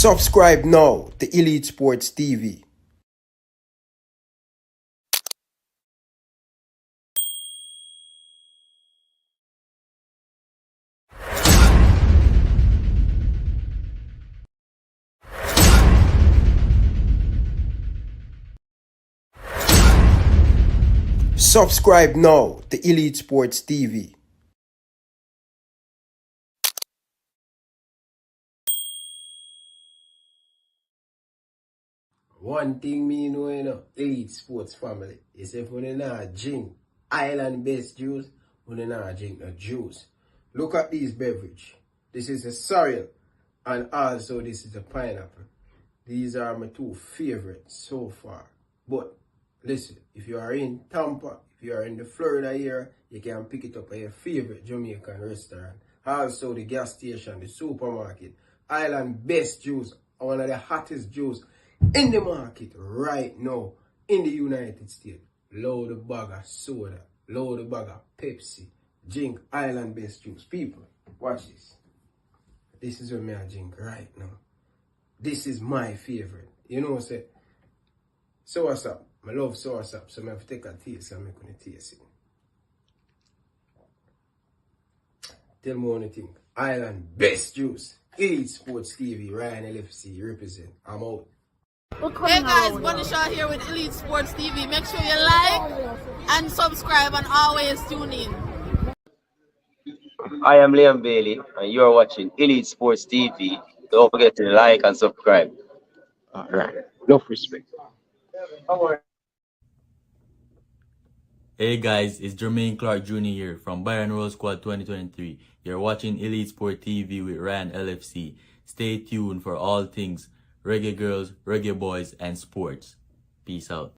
Subscribe now to Elite Sports TV. Subscribe now to Elite Sports TV. One thing me know, Elite Sports family, is if we not drink island-based juice, we not drink no juice. Look at these beverage. This is a cereal, and also this is a pineapple. These are my two favorites so far. But listen, if you are in Tampa, if you are in the Florida area, you can pick it up at your favorite Jamaican restaurant. Also the gas station, the supermarket. Island best juice, one of the hottest juice in the market right now in the United States. Load a bag of soda, load a bag of Pepsi. Drink island best juice. People, watch this. This is what I drink right now. This is my favorite. You know what I say? Soursop. I love soursop, so I have to take a taste and I'm going to taste it. Tell me what you think. Island best juice. Elite Sports TV, Ryan LFC represent. I'm out. Hey guys, Bunny Shaw here with Elite Sports TV. Make sure you like and subscribe and always tune in. I am Liam Bailey and you are watching Elite Sports TV. Don't forget to like and subscribe. Alright, enough respect. Hey guys, it's Jermaine Clark Jr. here from Byron Roll Squad 2023. You're watching Elite Sport TV with Ryan LFC. Stay tuned for all things Reggae Girls, Reggae Boys, and sports. Peace out.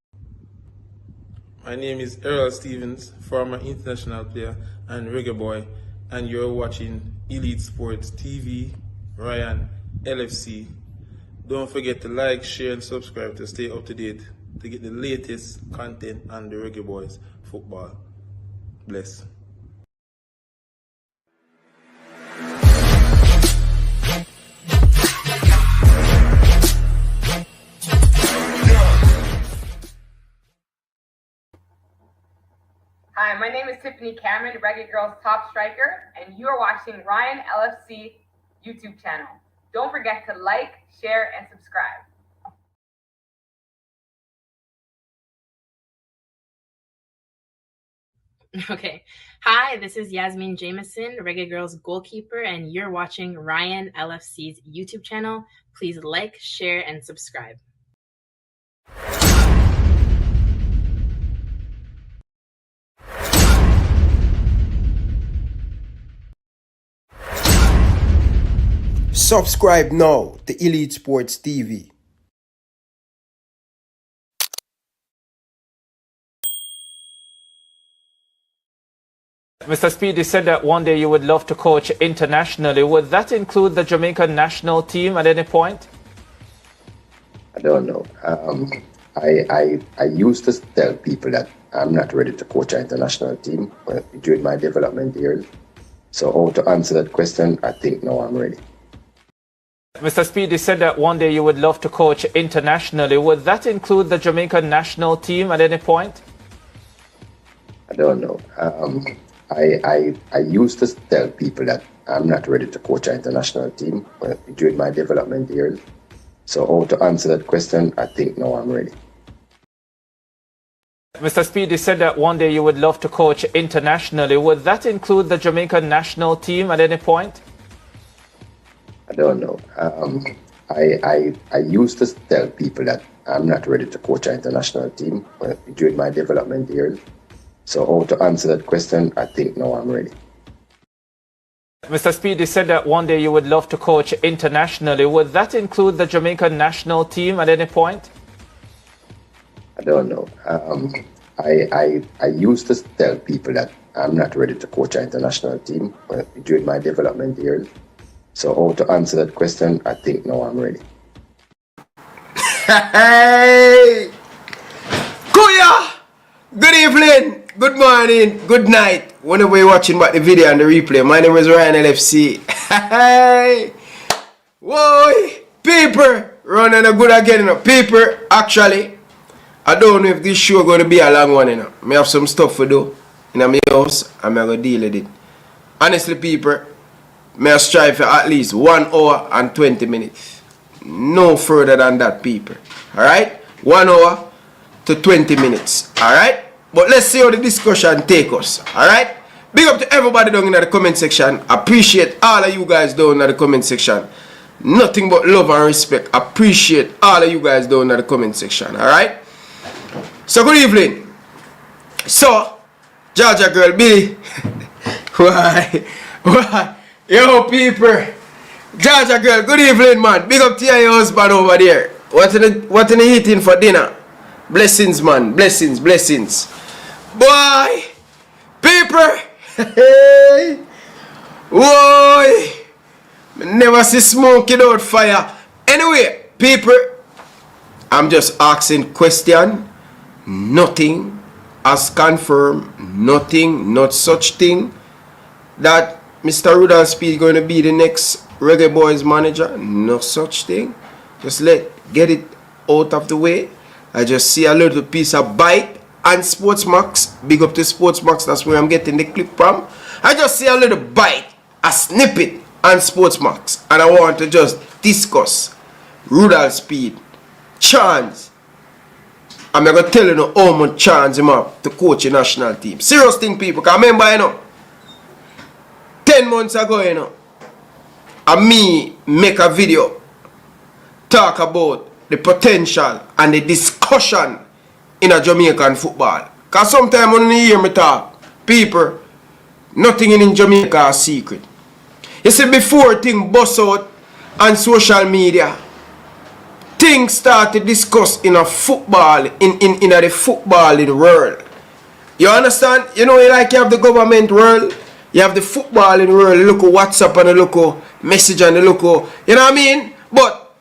My name is Errol Stevens, former international player and reggae boy, and you're watching Elite Sports TV, Ryan LFC. Don't forget to like, share, and subscribe to stay up to date to get the latest content on the Reggae Boys football. Bless. Hi, my name is Tiffany Cameron, Reggae Girls top striker, and you are watching Ryan LFC YouTube channel. Don't forget to like, share, and subscribe. Okay. Hi, this is Yasmin Jameson, Reggae Girls goalkeeper, and you're watching Ryan LFC's YouTube channel. Please like, share, and subscribe. Subscribe now to Elite Sports TV. Mr. Speid, you said that one day you would love to coach internationally. Would that include the Jamaican national team at any point? I don't know. I used to tell people that I'm not ready to coach an international team during my development years. So to answer that question, I think now I'm ready. Mr. Speid, you said that one day you would love to coach internationally. Would that include the Jamaican national team at any point? I don't know. I used to tell people that I'm not ready to coach an international team during my development years. So to answer that question, I think now I'm ready. Mr. Speid, you said that one day you would love to coach internationally. Would that include the Jamaican national team at any point? I don't know. I used to tell people that I'm not ready to coach an international team during my development years. So to answer that question, I think now I'm ready. Mr. Speid, you said that one day you would love to coach internationally. Would that include the Jamaican national team at any point? I don't know. I used to tell people that I'm not ready to coach an international team during my development years. So to answer that question, I think now I'm ready. Hey! Kuya! Good evening, good morning, good night. Whenever you're watching back the video and the replay, my name is Ryan LFC. Hey! Whoa! People running a good again, you know. People, actually, I don't know if this show going to be a long one, you know. I have some stuff to do in my house, and I'm going to deal with it. Honestly, people, I strive for at least 1 hour and 20 minutes. No further than that, people. Alright? 1 hour to 20 minutes. Alright? But let's see how the discussion take us. Alright? Big up to everybody down in the comment section. Appreciate all of you guys down in the comment section. Nothing but love and respect. Appreciate all of you guys down in the comment section. Alright? So good evening. So, Georgia girl Billy. Why? Yo people. Georgia girl, good evening man. Big up to your husband over there. What in the eating for dinner? Blessings man. Blessings. Boy. People. Hey. Boy. Never see smoke without fire. Anyway, people. I'm just asking question. Nothing as confirmed. Nothing, not such thing. That Mr. Rudolph Speid going to be the next Reggae Boyz manager. No such thing. Just get it out of the way. I just see a little piece of bite and Sportsmax. Big up to Sportsmax. That's where I'm getting the clip from. I just see a little bite, a snippet on Sportsmax. And I want to just discuss Rudolph Speid chance. I'm going to tell you how much chance him have to coach a national team. Serious thing, people. Because remember, you know, 10 months ago, you know, and me make a video talk about the potential and the discussion in a Jamaican football. Because sometimes when you hear me talk, people, nothing in Jamaica is secret. You see, before things bust out on social media, things start to discuss in a football, in the footballing world. You understand? You know, like you have the government world, you have the footballing world, you look at WhatsApp and you look at message and you look at, you know what I mean? But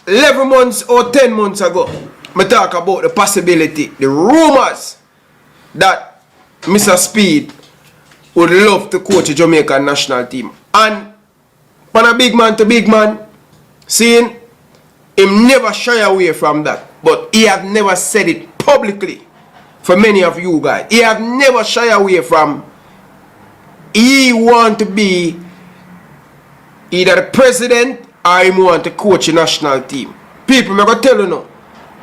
11 months or 10 months ago, I talk about the possibility, the rumors that Mr. Speid would love to coach a Jamaican national team. And from a big man to big man, seeing him never shy away from that. But he have never said it publicly for many of you guys. He have never shy away from he want to be either the president or he want to coach a national team. People, I'm going to tell you now,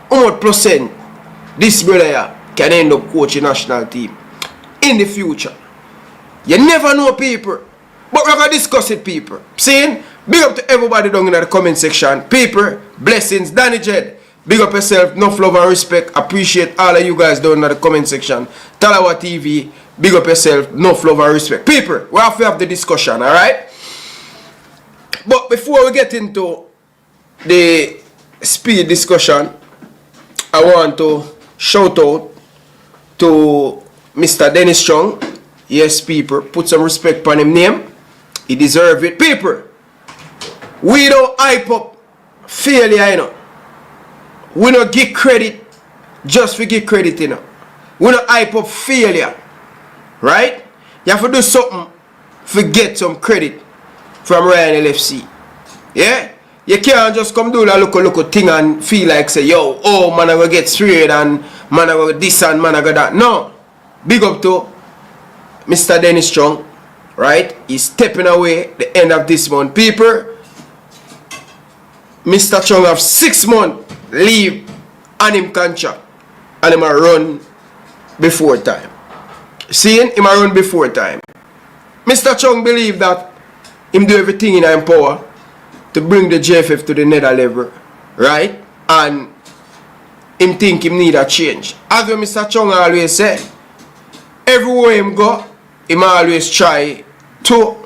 how much percent this brother here can end up coaching a national team in the future. You never know, people. But we're going to discuss it, people. Seeing? Big up to everybody down in the comment section. People, blessings. Danny Jed, big up yourself. Enough love and respect. Appreciate all of you guys down in the comment section. Talawa TV, big up yourself. Enough love and respect. People, we have to have the discussion, alright? But before we get into the Speid discussion, I want to shout out to Mr. Dennis Chung. Yes, people, put some respect on his name. He deserves it. People, we don't hype up failure, you know. We don't give credit just for give credit, you know. We don't hype up failure. Right? You have to do something for get some credit from Ryan LFC. Yeah? You can't just come do that local thing and feel like say, yo, oh man I go get sprayed and man I go this and man I go that. No. Big up to Mr. Dennis Chung. Right? He's stepping away the end of this month. People, Mr. Chung have 6 months leave on him contract. And him a run before time. Seeing him a run before time. Mr. Chung believe that him do everything in his power to bring the JFF to the nether level. Right? And him think him need a change. As what Mr. Chung always say, everywhere him go, him always try to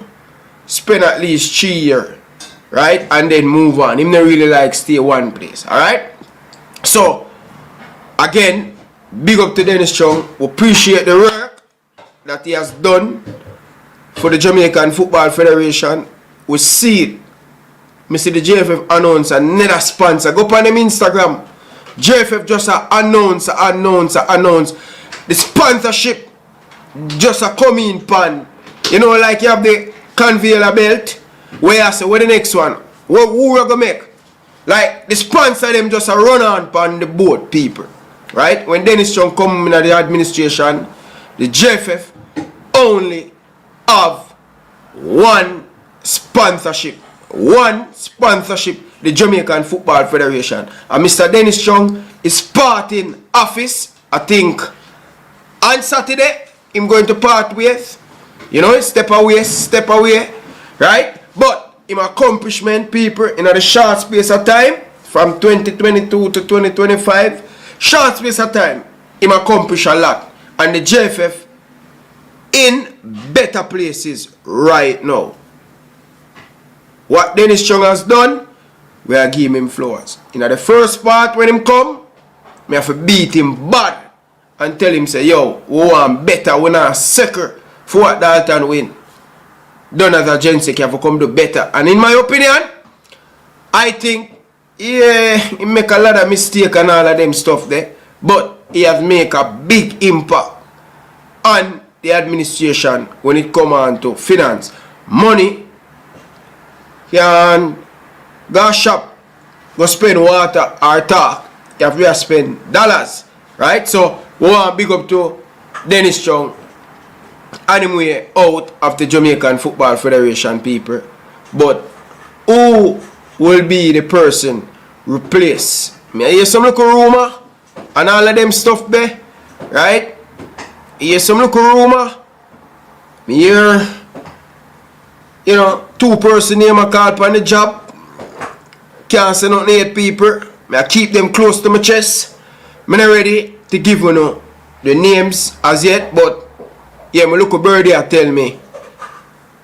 spend at least 3 years, right, and then move on. Him not really like stay one place, alright? So, again, big up to Dennis Chung. We appreciate the work that he has done for the Jamaican Football Federation. We see it. I see the JFF announce another sponsor. Go on them Instagram. JFF just announce. The sponsorship just a come in pan. You know, like you have the conveyor belt where I say, what the next one? Who we gonna make? Like, the sponsor them just a run on the boat, people. Right? When Dennis Chung come in the administration, the JFF only have one sponsorship. One sponsorship, the Jamaican Football Federation. And Mr. Dennis Chung is parting office, I think, on Saturday. Him going to part ways. You know, step away. Right? But him accomplishment, people, in a short space of time, from 2022 to 2025, short space of time, him accomplish a lot. And the JFF in better places right now. What Dennis Chung has done, we are giving him flowers. In the first part when him come, we have to beat him bad and tell him, say, yo, we want better, we not sucker for what Dalton win. Done as a Jensen, you have to come do better. And in my opinion, I think, yeah, he make a lot of mistake and all of them stuff there. But he has make a big impact on the administration when it come on to finance. Money, can go shop, go spend water or talk. You have to spend dollars. Right? So, we want to big up to Dennis Chung and him way out of the Jamaican Football Federation, people. But who will be the person replace? I hear some little rumor and all of them stuff there. Right? I hear some little rumor. I hear, you know, 2 person name I call on the job. Can't say nothing to 8 people. I keep them close to my chest. I'm not ready to give you know, the names as yet, but yeah, my look a birdie I tell me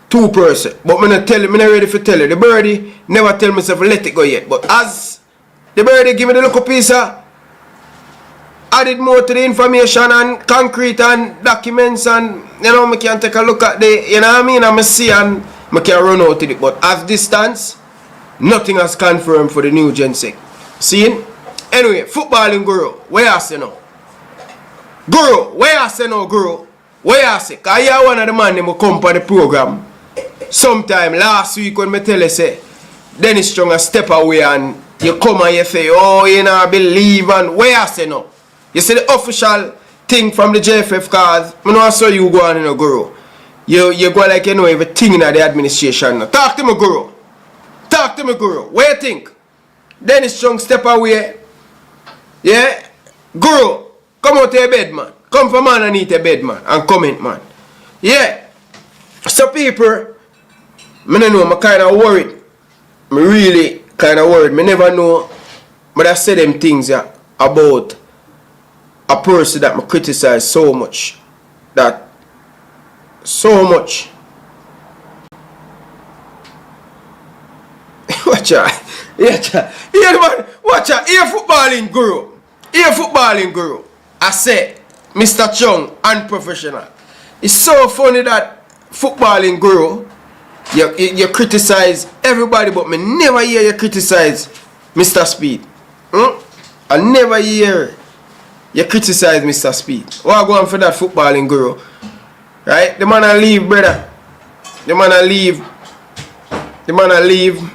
2 person. But I'm not ready to tell you. The birdie never tell myself let it go yet. But as the birdie give me the little piece of added more to the information and concrete and documents, and you know, I can take a look at the, you know what I mean, and I see and I can run out to it. But as this stands, nothing has confirmed for the new Gen 6. See? Anyway, footballing guru, where I say now? Guru, where I say now, guru? Where I say? Because you are one of the man who come for the program. Sometime last week when I tell you, say, Dennis Chung a step away and you come and you say, oh, you know, believe, and where I say now? You see the official thing from the JFF cause, I know I saw you go on in a guru. You go like you know everything in the administration. Talk to me, guru. Talk to me, guru. What you think? Dennis Chung step away. Yeah? Guru, come out to your bed, man. Come from man and eat a bed, man. And comment, man. Yeah. So people, I don't know, I'm kind of worried. I'm really kind of worried. I never know. But I say them things yeah, about a person that I criticize so much. That so much. Watch out. Yeah, man. Watch out. Here footballing guru. Here footballing guru. I say, Mr. Chung, unprofessional. It's so funny that footballing guru, you criticize everybody, but me never hear you criticize Mr. Speid. I never hear you criticize Mr. Speid. What I go on for that footballing guru? Right? The man a leave, brother. The man a leave. The man a leave.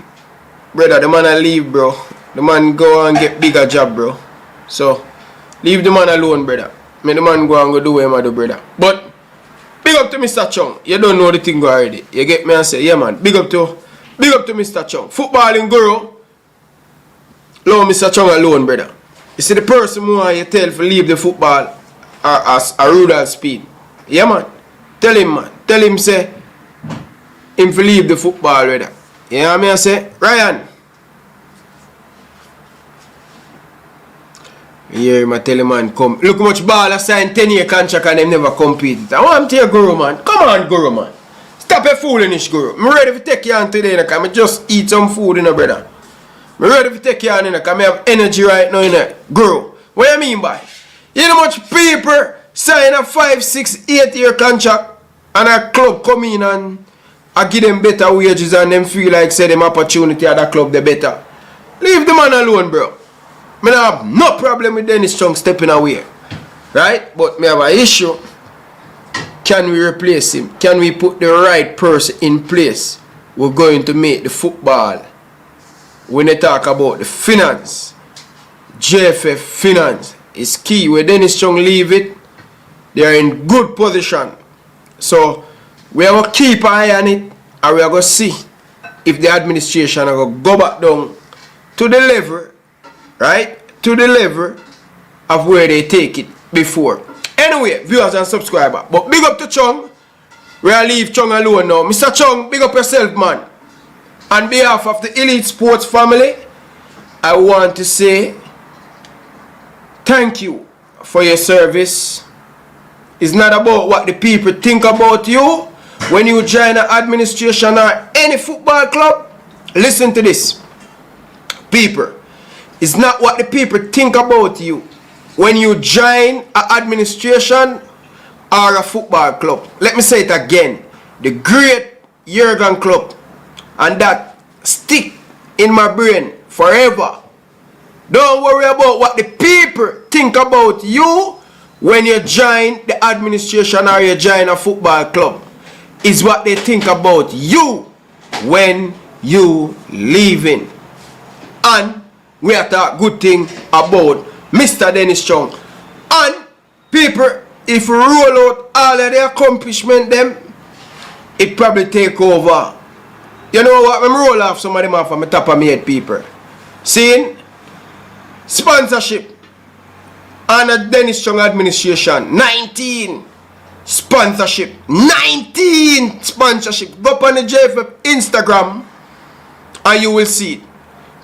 Brother, the man a leave, bro. The man go and get bigger job, bro. So, leave the man alone, brother. Make the man go and go do what him do, brother. But, big up to Mr. Chung. You don't know the thing already. You get me and say, yeah, man. Big up to Mr. Chung. Footballing guru. Leave Mr. Chung alone, brother. You see the person who you tell to leave the football as a Rudolph Speid. Yeah, man. Tell him, man. Tell him, say, him to leave the football, brother. You know what I say? Ryan. Yeah, I tell him, man, come. Look how much ball I signed 10-year contract and them never competed. I want to tell you, Guru, man. Come on, Guru, man. Stop your foolishness, Guru. I'm ready to take you on today, because I just eat some food, brother. I'm ready to take you on, because I have energy right now, Guru. What do you mean by? You know how much people sign a 5, 6, 8-year contract and a club come in and I give them better wages and them feel like say them opportunity at that club they better. Leave the man alone, bro. I have no problem with Dennis Chung stepping away. Right? But me have an issue. Can we replace him? Can we put the right person in place? We're going to make the football when they talk about the finance, JFF finance is key. Where Dennis Chung leave it, they are in good position. So we are going to keep an eye on it, and we are going to see if the administration are going to go back down to the level, right? To the level of where they take it before. Anyway, viewers and subscribers, but big up to Chung. We'll leave Chung alone now. Mr. Chung, big up yourself, man. On behalf of the Elite Sports family, I want to say thank you for your service. It's not about what the people think about you when you join an administration or any football club. Listen to this, people. It's not what the people think about you when you join an administration or a football club. Let me say it again. The great Jurgen Klopp, and that stick in my brain forever. Don't worry about what the people think about you when you join the administration or you join a football club. Is what they think about you when you leaving. And we are talking good thing about Mr. Dennis Chung. And people, if you roll out all of the accomplishment them, it probably take over. You know what? I'm roll off some of them off from the top of my head, people. Seeing sponsorship under Dennis Chung administration, 19 sponsorship, 19 sponsorship. Go up on the JFF Instagram and you will see it.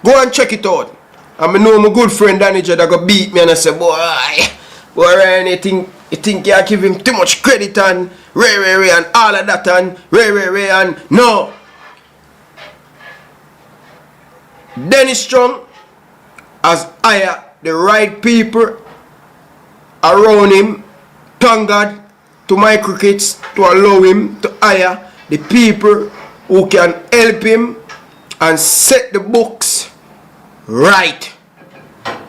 Go and check it out. And I know my good friend Danny J that go beat me and I say, boy, Ryan, you think you give him too much credit and Ray and all of that and Ray and no. Dennis Chung has hired the right people around him, thank God, to my crickets, to allow him to hire the people who can help him and set the books right.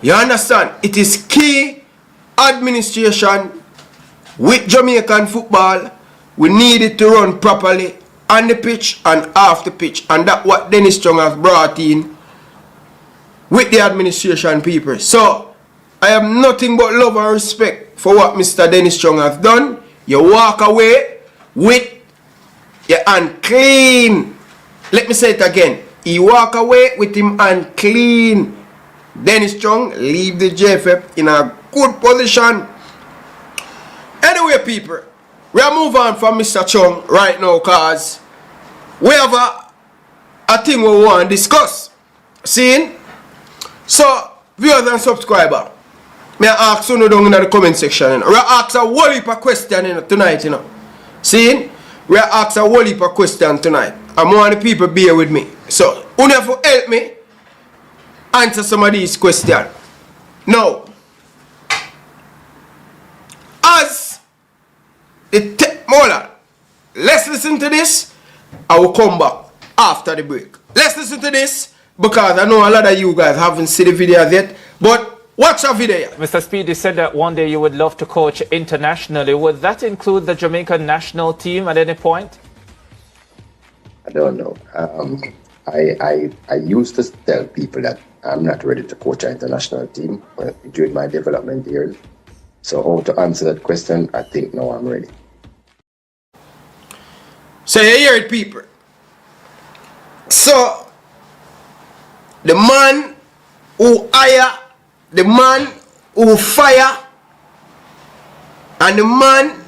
You understand? It is key administration with Jamaican football. We need it to run properly on the pitch and off the pitch. And that's what Dennis Chung has brought in with the administration people. So, I have nothing but love and respect for what Mr. Dennis Chung has done. You walk away with your hand clean. Let me say it again. He walk away with him hand clean. Dennis Chung leave the JFF in a good position. Anyway, people, we are moving on from Mr. Chung right now because we have a thing we want to discuss. See? So, viewers and subscribers, may I ask you down in the comment section. You know? We ask a whole heap of questions tonight. You know? See? We ask a whole heap of questions tonight. And more of the people bear with me. So, you have to help me answer some of these questions. Now, as the Mola, let's listen to this. I will come back after the break. Let's listen to this because I know a lot of you guys haven't seen the videos yet. But watch a video. Mr. Speid, you said that one day you would love to coach internationally. Would that include the Jamaican national team at any point? I don't know. I used to tell people that I'm not ready to coach an international team during my development years. So to answer that question, I think now I'm ready. So you hear it, people. So the man who hire, the man who fire, and the man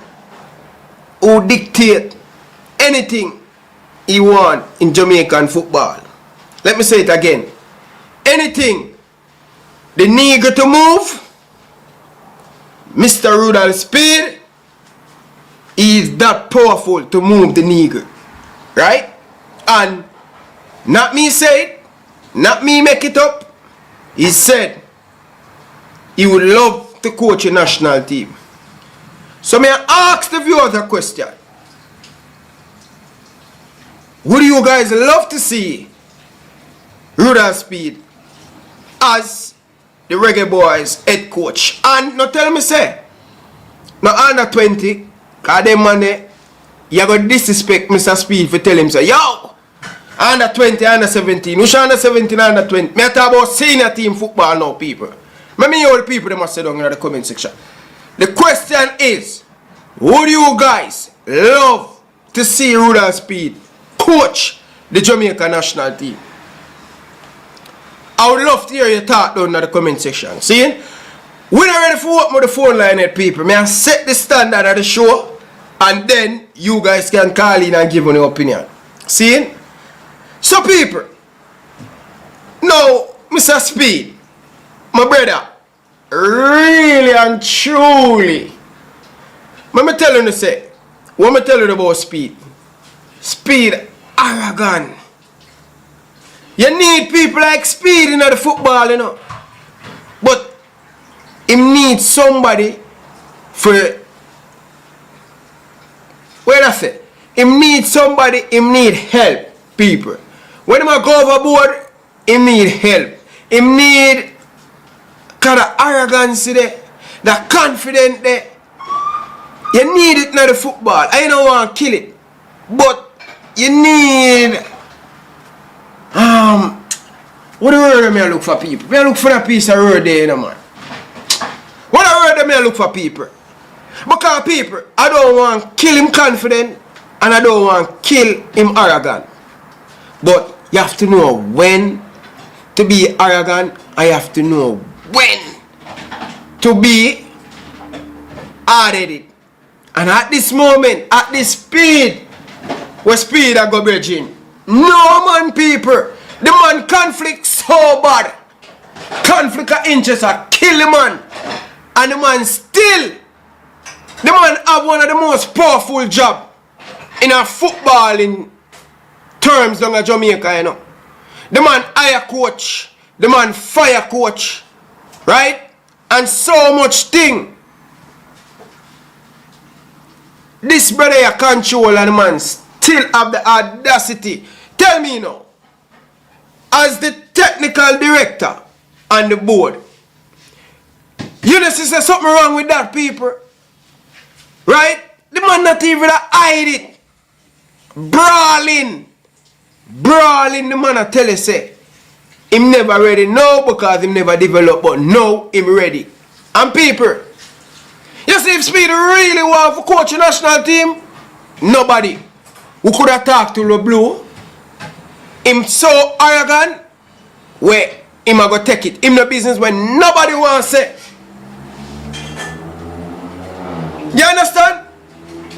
who dictate anything he want in Jamaican football. Let me say it again. Anything the nigger to move, Mr. Rudolph Speid is that powerful to move the nigger. Right? And not me say it, not me make it up. He said he would love to coach a national team. So may I ask the viewers a question. Would you guys love to see Rudolph Speid as the Reggae Boyz head coach? And now tell me say, now under 20, because them man you go disrespect Mr. Speid for tell him say, yo, Under 20, under 17. Which under 17, under 20? Me talk about senior team football now, people. Let me hear all the people they must say down in the comment section. The question is, would you guys love to see Rudolph Speid coach the Jamaica national team? I would love to hear your thought down in the comment section. See? We're not ready for open the phone line yet, people. May I set the standard of the show, and then you guys can call in and give your opinion. See? So, people, now, Mr. Speid, my brother, really and truly, let me tell you say, what me tell you about Speid? Speid arrogant. You need people like Speid in the football, you know. But him need somebody for, where I say, him need somebody, him need help, people. When him go overboard, him need help. Him need kind of arrogance there, that confidence there. You need it in the football. I don't want to kill it. But you need what the word I look for people? I look for a piece of word there, you know, man. What the word I look for people? Because people, I don't want to kill him confident and I don't want to kill him arrogant. But you have to know when to be arrogant. I have to know when to be hard-headed. And at this moment, at this speed, where Speid I go virgin. No man, people. The man conflict so bad. Conflict of interest I kill the man. And the man still, the man have one of the most powerful job in a footballing terms down in Jamaica, you know. The man hire coach, the man fire coach, right? And so much thing. This brother you control and the man still have the audacity. Tell me now, as the technical director on the board, you know see something wrong with that, people? Right? The man not even hide it. Brawling, the man I tell you say, him never ready now because him never developed, but now him ready. And people, you see if Speid really want to coach a national team, nobody who could have talked to LeBlue, him so arrogant, where him a go take it. Him no business when nobody wants to say. You understand?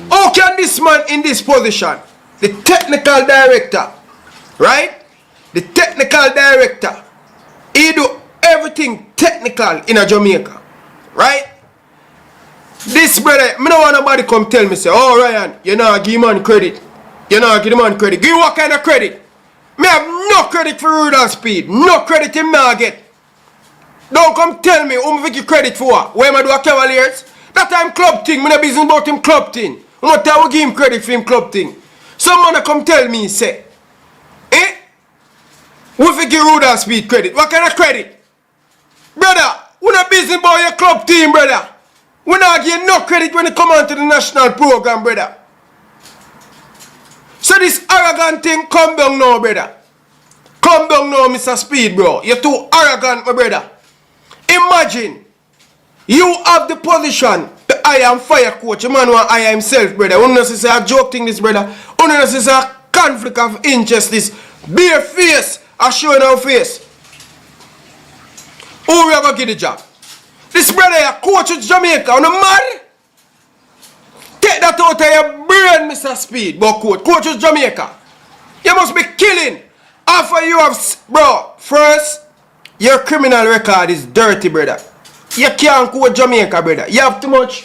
How can this man in this position, the technical director, right? The technical director, he do everything technical in a Jamaica, right? This brother, I don't want nobody come tell me, say, oh Ryan, you know, give man credit. You know, give the man credit. Give what kind of credit? Me have no credit for Rudolph Speid. No credit him now get. Don't come tell me who me give credit for what? Where am I do a Cavaliers? That time club thing, me no business about him club thing. I'm not tell we give him credit for him club thing. Some man come tell me, say, eh? We fi give Rudolph Speid credit. What kind of credit? Brother, we not business about your club team, brother. We not give no credit when it come on to the national program, brother. So this arrogant thing, come down now, brother. Come down now, Mr. Speid, bro. You're too arrogant, my brother. Imagine, you have the position, the I am fire coach, a man who I himself, brother. You know, say a joke thing, this, brother. You know, say a conflict of interest, this. Bare face, I show our face. Who we are going to get the job? This brother here, coach with Jamaica, you know, mad? Take that out of your brain, Mr. Speid, but coach with Jamaica. You must be killing. After you have, bro, first, your criminal record is dirty, brother. You can't coach Jamaica, brother. You have too much.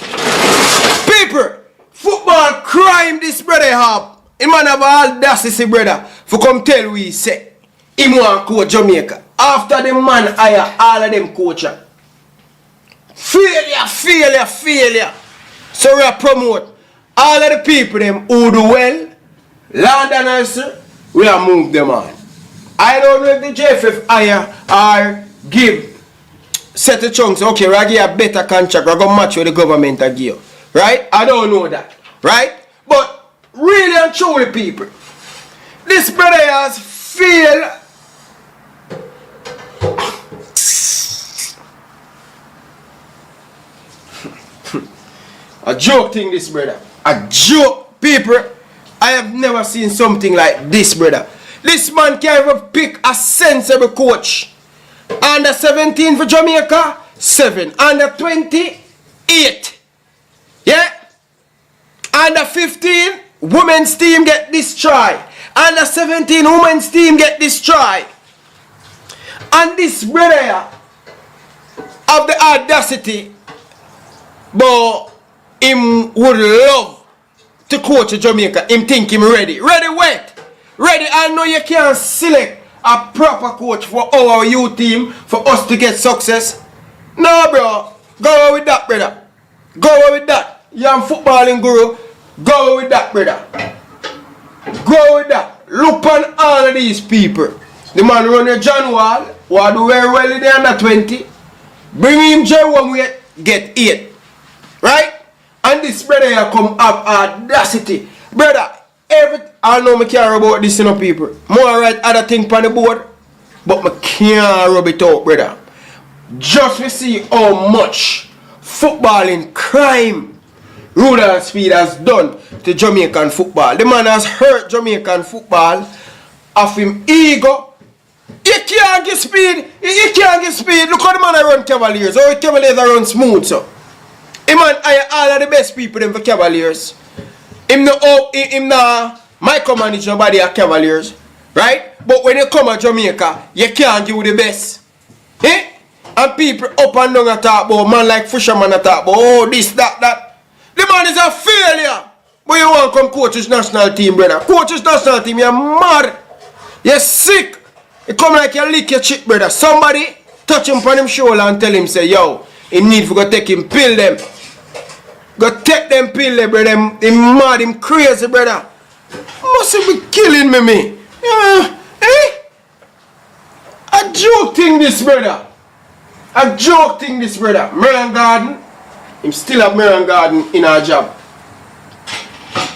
People, football crime this brother have. He man have audacity, brother, for come tell we say, he want coach Jamaica. After the man hire all of them coacher. Failure. So we promote all of the people them who do well, Londoners, we are move them on. I don't know if the JFF hire or give set the chunks, okay, we give a better contract, we go match with the government give you. Right? I don't know that. Right? But really and truly, people, this brother has feel a joke thing, this brother. A joke, people. I have never seen something like this, brother. This man can't even pick a sensible coach. Under 17 for Jamaica, 7. Under 20, 8. Yeah? Under 15, women's team get destroyed. Under 17, women's team get destroyed. And this brother of the audacity, but him would love to coach Jamaica. Him think him ready. Ready wait. Ready. I know you can't select a proper coach for our youth team for us to get success. No, bro. Go with that, brother. Go with that. You're a footballing guru. Go with that, brother. Go with that. Look on all of these people. The man run a John Wall, who do very well in the under 20. Bring him J1 we get 8. Right? And this brother here come up audacity. Brother, I know me care about this, you know, people. More right other thing on the board, but me can't rub it out, brother. Just we see how much footballing crime Rudolph Speid has done to Jamaican football. The man has hurt Jamaican football of him ego. He can't get speed. He can't get speed. Look how the man run Cavaliers. How the Cavaliers run smooth, so. Him man hire all of the best people them for Cavaliers. Him no micromanage nobody at Cavaliers. Right? But when you come to Jamaica, you can't give the best. Eh? And people up and down and talk about man like Fisherman and talk about oh this, that. The man is a failure. But you want to come coach his national team, brother. Coach his national team, you're mad. You're sick. You come like you lick your chick, brother. Somebody touch him on him shoulder and tell him, say, yo, he need to go take him pill them. Go take them pill, brother. Him mad, him crazy, brother. Must be killing me. A joke thing this, brother. A joke thing this, brother. Marion Garden, him still have Marion Garden in our job.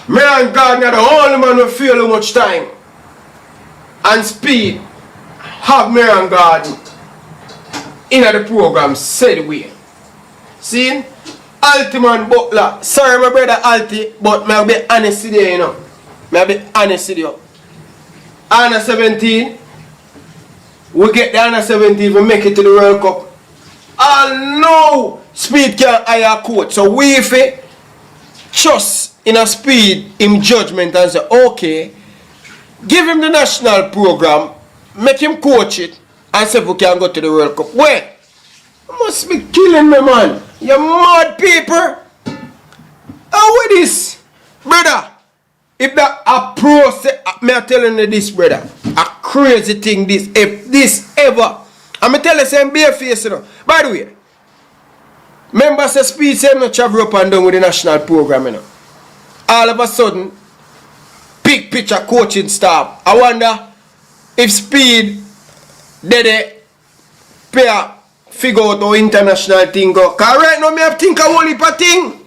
Marion Garden are the only man who feel how much time and Speid have Marion Garden in the program said way. See? Altiman Butler. Sorry my brother Alti, but I'll be honest with you, you know. I'll be honest with you. Under 17, we get the under 17 we make it to the World Cup. I know Speid can hire a coach. So we if it trust in a Speid in judgment and say, okay, give him the national program, make him coach it, and say we can go to the World Cup. Wait, you must be killing me, man. You mad people. How with this? Brother, if that a pro say, me are telling you this, brother, a crazy thing this, if this ever, I'm tell you say bare face, you know. By the way, remember say Speid say no travel up and down with the national program, you know. All of a sudden, big picture coaching staff. I wonder if Speid did it figure out how international thing go. Cause right now me have think a whole heap of thing.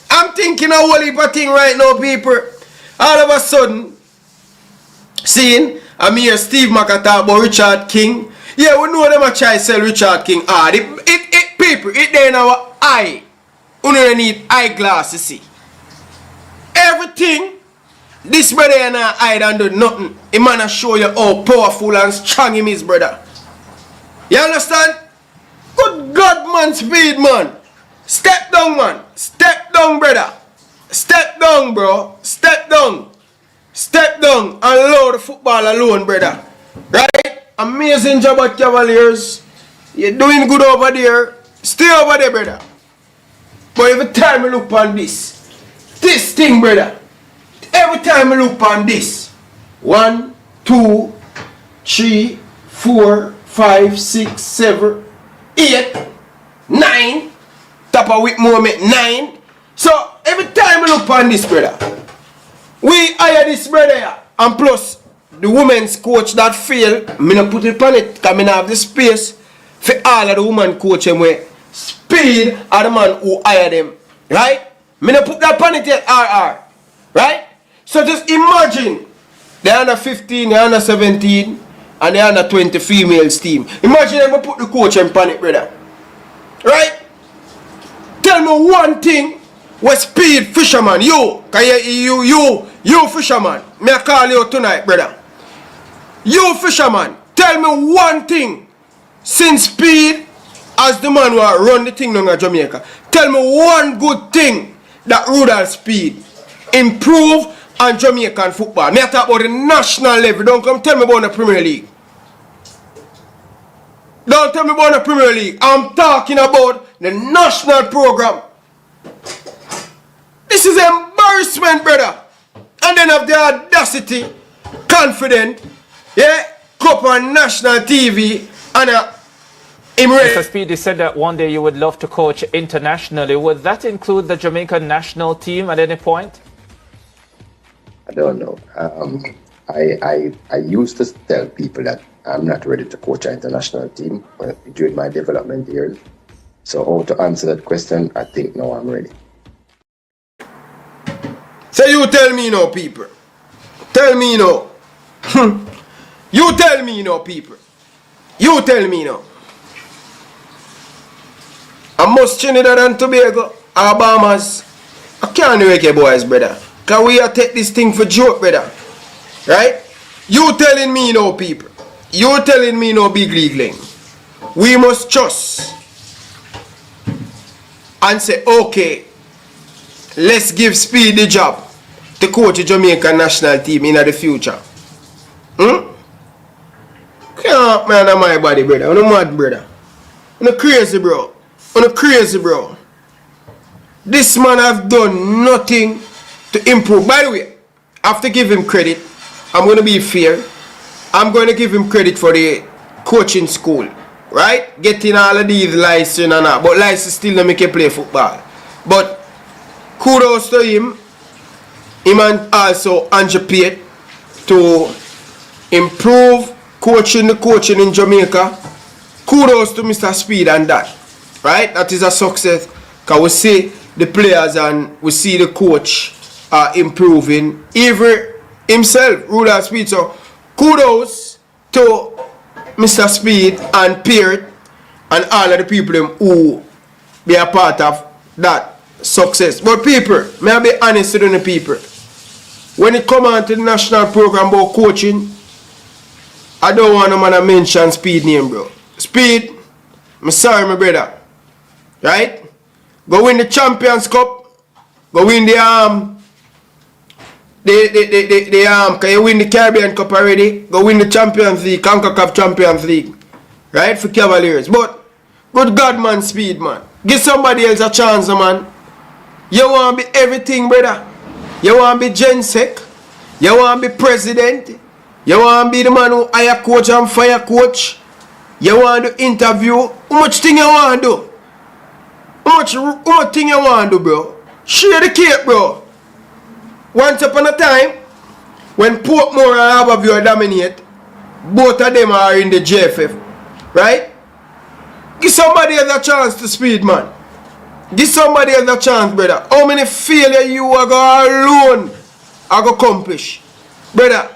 I'm thinking a whole heap of thing right now, people. All of a sudden, seeing I'm here Steve Maca talk about Richard King. Yeah, we know them a try sell Richard King hard. People, it there in our eye. We don't need eyeglasses, see. Everything, this brother and I don't do nothing. He man show you how powerful and strong him is, brother. You understand? Good God, man, Speid, man. Step down, man. Step down, brother. Step down, bro. Step down. Step down and allow the football alone, brother. Right? Amazing job at Cavaliers. You're doing good over there. Stay over there, brother. But every time you look on this thing, brother. Every time you look on this. 1, 2, 3, 4, 5, 6, 7, 8, 9. Tappa Whitmore make 9. So every time you look on this, brother, we hire this brother here. And plus the women's coach that failed, me not put it on it because I have the space for all of the women coach them where Speid are the man who hire them. Right? Me not put that on it yet, RR. Right? So just imagine the under 15, the under 17, and the under 20 females team. Imagine them put the coach in panic, brother. Right? Tell me one thing with Speed fisherman. You fisherman. Me I call you tonight, brother. You fisherman. Tell me one thing since Speed as the man who run the thing down in Jamaica. Tell me one good thing that Rudolph Speid improve on Jamaican football. Me I talk about the national level. Don't come tell me about the Premier League. Don't tell me about the Premier League. I'm talking about the national program. This is embarrassment, brother. And then have the audacity, confident, yeah, go up on national TV and Mr. Speid, you said that one day you would love to coach internationally. Would that include the Jamaican national team at any point? I don't know. I used to tell people that I'm not ready to coach an international team during my development years. So to answer that question, I think now I'm ready. So you tell me now, people. Tell me now. You tell me now, people. You tell me now. I must Trinidad and Tobago, Bahamas. I can't Reggae Boyz, brother. Can we take this thing for joke, brother? Right? You telling me now, people. You telling me no big league lane. We must trust and say, okay, let's give Speed the job to coach the Jamaican national team in the future. Can't man on my body, brother. I'm mad, brother. I'm crazy, bro. I'm crazy, bro. This man have done nothing to improve. By the way, I have to give him credit. I'm going to be fair. I'm going to give him credit for the coaching school. Right? Getting all of these licenses and that. But license still don't make you play football. But kudos to him. Him and also Andrew Pate to improve coaching in Jamaica. Kudos to Mr. Speid and that. Right? That is a success. Because we see the players and we see the coach improving. Even himself, Rudolph Speid. So kudos to Mr. Speid and Peart and all of the people who be a part of that success. But people, may I be honest with the people. When it comes on to the national program about coaching, I don't want to mention Speid name, bro. Speid, I'm sorry, my brother. Right? Go win the Champions Cup. Go win the can you win the Caribbean Cup already? Go win the Champions League, CONCACAF Champions League. Right? For Cavaliers. But good God, man, Speid, man. Give somebody else a chance, man. You want to be everything, brother. You want to be Gensec. You want to be president. You want to be the man who hire coach and fire coach. You want to interview. How much thing you want to do? How much thing you want to do, bro? Share the cake, bro. Once upon a time, when Portmore and Aberview dominate, both of them are in the JFF. Right? Give somebody else a chance to Speid, man. Give somebody else a chance, brother. How many failure you are going alone are going to accomplish? Brother.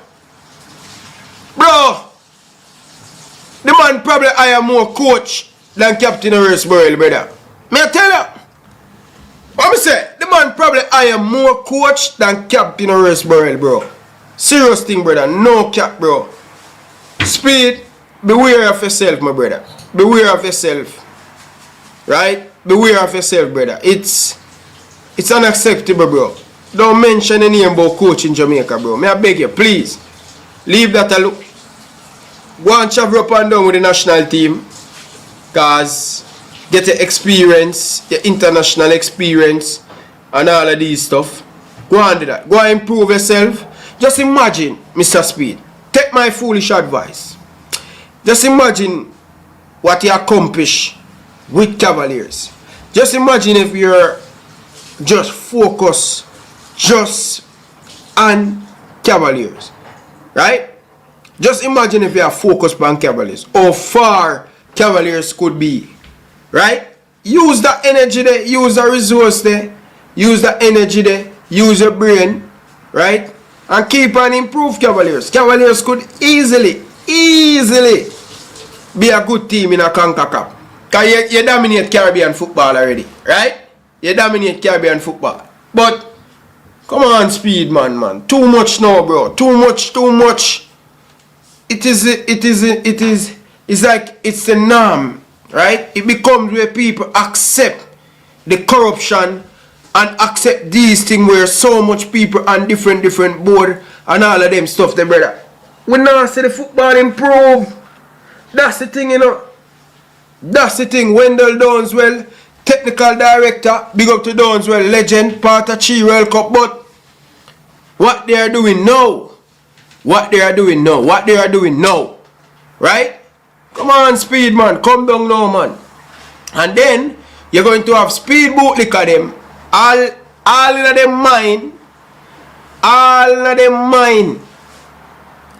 Bro. The man probably hire more coach than Captain Rudolph, brother. May I tell you? What me say? The man probably hire more coach than Captain Rudolph, bro. Serious thing, brother. No cap, bro. Speid, beware of yourself, my brother. Beware of yourself. Right? Beware of yourself, brother. It's unacceptable, bro. Don't mention any name about coach in Jamaica, bro. May I beg you, please. Leave that alone. Go and travel up and down with the national team. Cause get the experience, the international experience, and all of these stuff. Go and do that. Go and improve yourself. Just imagine, Mr. Speid. Take my foolish advice. Just imagine what you accomplish with Cavaliers. Just imagine if you're just focused just on Cavaliers. Right? Just imagine if you are focused on Cavaliers. How far Cavaliers could be. Right? Use the energy there. Use the resource there. Use the energy there. Use your brain. Right? and keep on improve Cavaliers. Cavaliers could easily be a good team in a CONCACAF. Because you dominate Caribbean football already, right? You dominate Caribbean football. But, come on, Speed, man. Too much now, bro. Too much. It's like it's the norm, right? It becomes where people accept the corruption and accept these things where so much people on different board and all of them stuff, the brother. We now see the football improve. That's the thing, you know. That's the thing. Wendell Downswell, technical director, big up to Downswell, legend, part of Chi World Cup. But what they are doing now, right? Come on, Speed, man. Come down now, man. And then you're going to have Speed bootlick at them. All in them mind.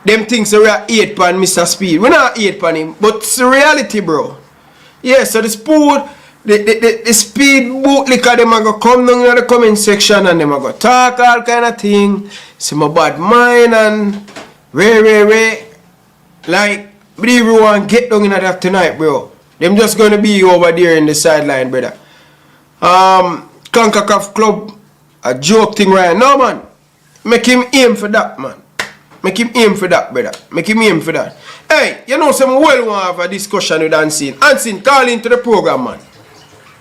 Them things we are 8 pan Mr. Speed. We're not 8 pan him, but it's the reality, bro. Yeah, so the Speed bootlick at them are going to come down in the comment section and them are going to talk all kind of thing. See my bad mind and Ray. Like, believe everyone get down in that tonight, bro. Them just gonna be over there in the sideline, brother. CONCACAF club, a joke thing right now, man. Make him aim for that, man. Make him aim for that, brother. Make him aim for that. Hey, you know some well want to have a discussion with Unseen. Unseen, call into the program, man.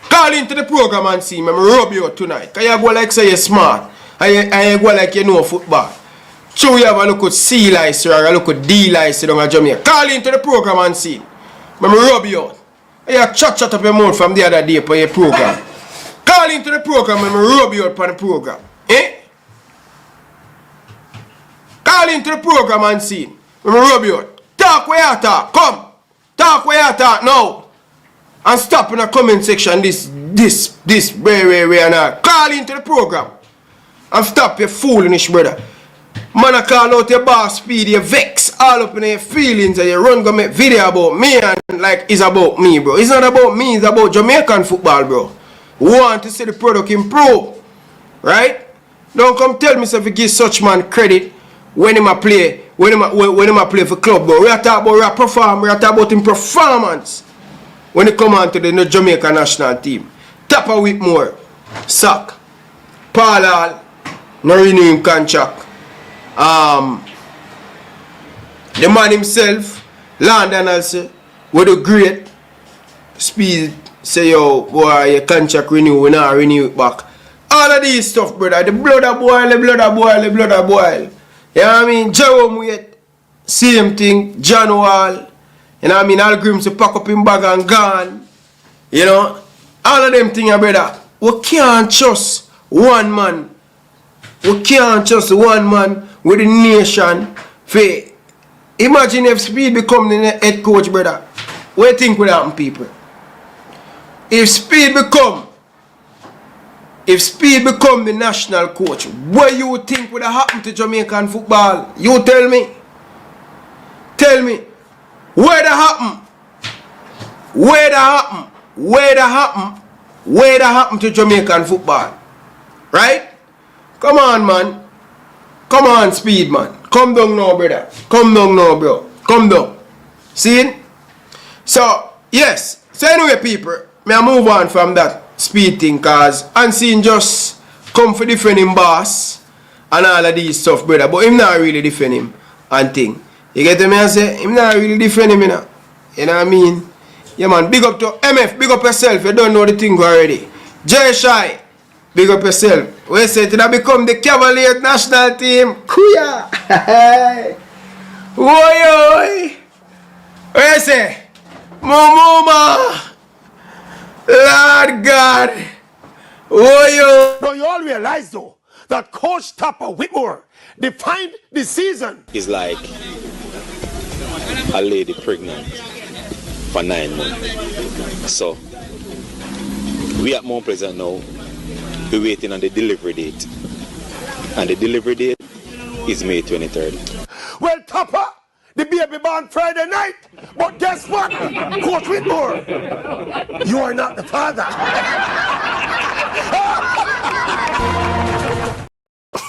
Call into the program, Unseen. I'm rub you out tonight. Cause you go like say you're smart. And you go like you know football. So you have a look at C license or a look at D license down at Jamaica. Call into the program and see. I'm rub you out. You chat up your mouth from the other day for your program. Call into the program and rub you out for the program. Eh? Call into the program and see. I'm rub you out. Talk where you talk. Come. Talk where you talk now. And stop in the comment section this way and all. Call into the program. And stop your foolish brother. Man, I call out your boss Speed, you vex all up in your feelings and you run go make video about me and like it's about me, bro. It's not about me, it's about Jamaican football, bro. We want to see the product improve. Right? Don't come tell me if you give such man credit when him a play, when him a play for club, bro. We are talking about we are talking about him performance when he come on to the Jamaica national team. Tappa Whitmore, sack. Paul Hall, no renew him contract. The man himself, London also, with a great Speed, say yo, boy, your contract renew, we not renew it back. All of these stuff, brother, the blood a boil. You know what I mean? Jerome Wait, same thing, John Wall, you know what I mean? All Grims to pack up him bag and gone. You know? All of them things, brother. We can't trust one man. We can't trust one man with the nation. Imagine if Speed become the head coach, brother. What do you think will happen, people? If Speed become the national coach, what you think would have happened to Jamaican football? You tell me. Tell me. Where that happen to Jamaican football? Right? Come on, man. Come on, Speed, man. Come down now, brother. Come down now, bro. Come down. See? So, yes. So anyway, people, may I move on from that Speed thing, cause Unseen just come for defend him boss and all of these stuff, brother. But him not really defend him and thing. You get me? I say, him not really defend him, you know. You know what I mean? Yeah, man. Big up to MF. Big up yourself. You don't know the thing already. Jay Shy. Big up yourself. We say to become the Cavalier national team. Kuya. Oi. We say, Mama. Lord God. Oi. Now you all realize though that Coach Tappa Whitmore defined the season. It's like a lady pregnant for 9 months. So we at Mount Pleasant now. We're waiting on the delivery date. And the delivery date is May 23rd. Well, Tappa, the baby born Friday night. But guess what? Coach Whitmore, you are not the father.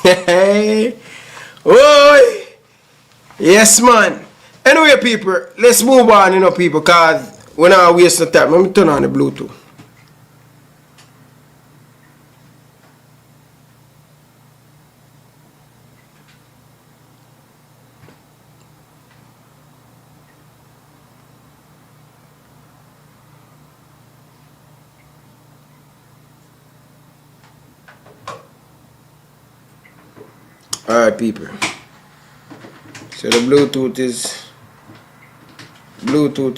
Hey, Oi! Yes, man. Anyway, people, let's move on, you know, people, because we're not wasting time. Let me turn on the Bluetooth. Alright, people. So the Bluetooth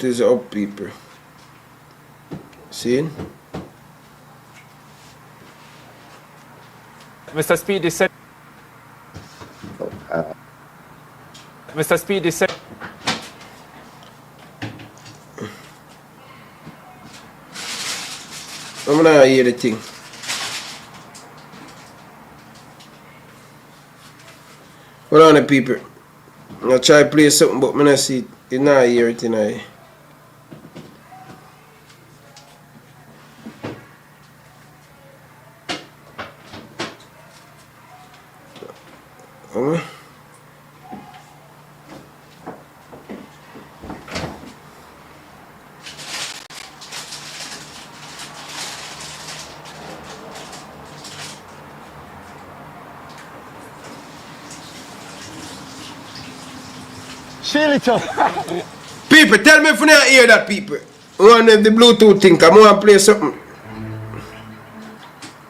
is up, people. See? Mr. Speid is set. Mr. Speid is set. I'm gonna hear the thing. Hold on, people. I'll try to play something, but I'm not see it. It's not hear it tonight. People, tell me if you not hear that, people. I want the Bluetooth thing. I want to play something.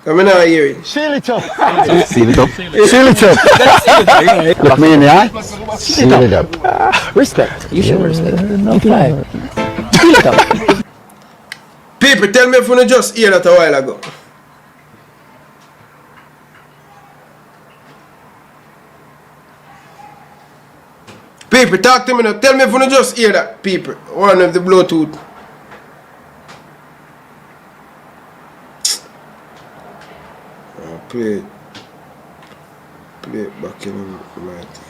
I'm not hear it. Seal it up. Seal it up. Seal it up. Look me in the eye. Seal it up. Respect. You should respect. No flag. Seal it up. People, tell me if you not just hear that a while ago. People, talk to me now. Tell me if you not just hear that, people. One of the Bluetooth. Play it back in my thing.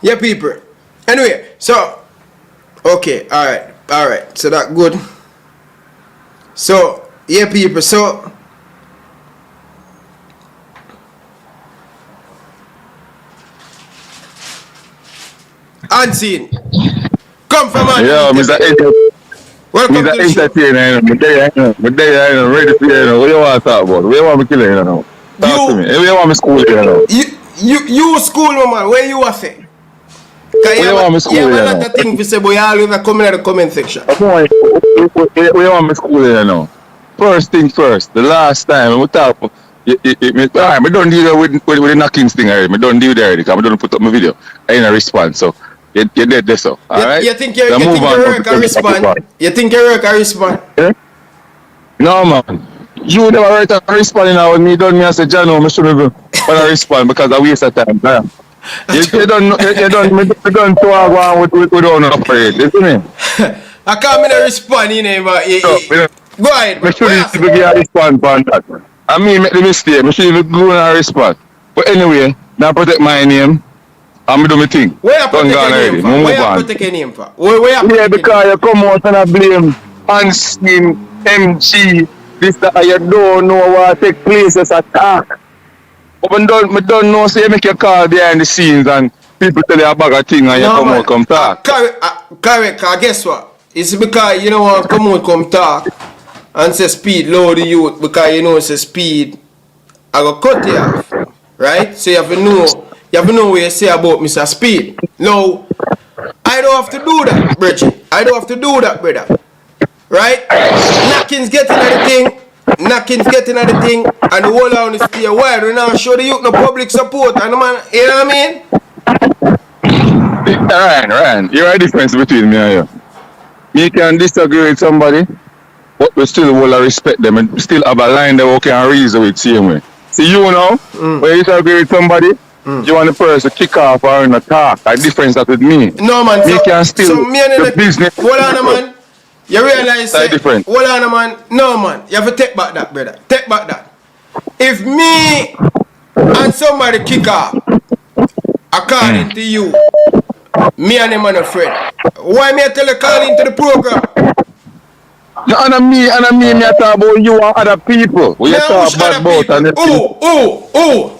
Yeah, people. Anyway, so okay, alright. So that good. So yeah, people. So Unseen. Come from Unseen. Yeah, Mr. Welcome Mr. to the show. Entertainer. I'm ready for you. What do you want to talk about? What do you want me to kill you now? Talk to me. What do you want me to school you now? You school, man. Where you are saying? Because you have a lot of things to say, but you always come in the comment section. What do you want me to school you now? First thing first, the last time we talk, I don't deal with the knockings thing already. I don't deal with it already because I don't put up my video. I ain't a response, so you did this, so. Alright? You think your work can respond? You think your work can respond? Yeah? No, man. You never write a response now when me done me as a journal, I shouldn't even respond because I waste of time. Yeah. You don't to go with on operate, isn't it? I can't respond, you know, but go ahead. I shouldn't even give a response on that. I mean, make the mistake, I should even go and respond. But anyway, now protect my name. I'm doing my thing. Where you protect your name for? Where you protect your name for? Yeah, because you come out and I blame Unseen, MG, this that you don't know what take place as attack. But I don't know, so you make your call behind the scenes and people tell you a bag of thing and you come out come talk. Correct, guess what? It's because you don't want to come out come talk and say Speid low the youth because you know it's a Speid I go cut you off. Right? So you have to know what you say about Mr. Speid. No, I don't have to do that, Bridget. I don't have to do that, brother. Right? Knockings getting at the thing. Knockings getting at the thing. And the whole round is still wild. We now show the youth no public support. And the man, you know what I mean? Ryan, you're a difference between me and you. Me can disagree with somebody, but we still will respect them and still have a line that we can reason with same way. See you know, when you disagree with somebody, You want the person to kick off or in a talk. A difference that with me. No man, me can still so me and the business. Hold on, man. You realize that's different. Hold on, man. No man, you have to take back that, brother. Take back that. If me and somebody kick off, according to you, me and him are a friend. Why me tell you call into the program? No, and me, me talk about you and other people. We talk about and oh.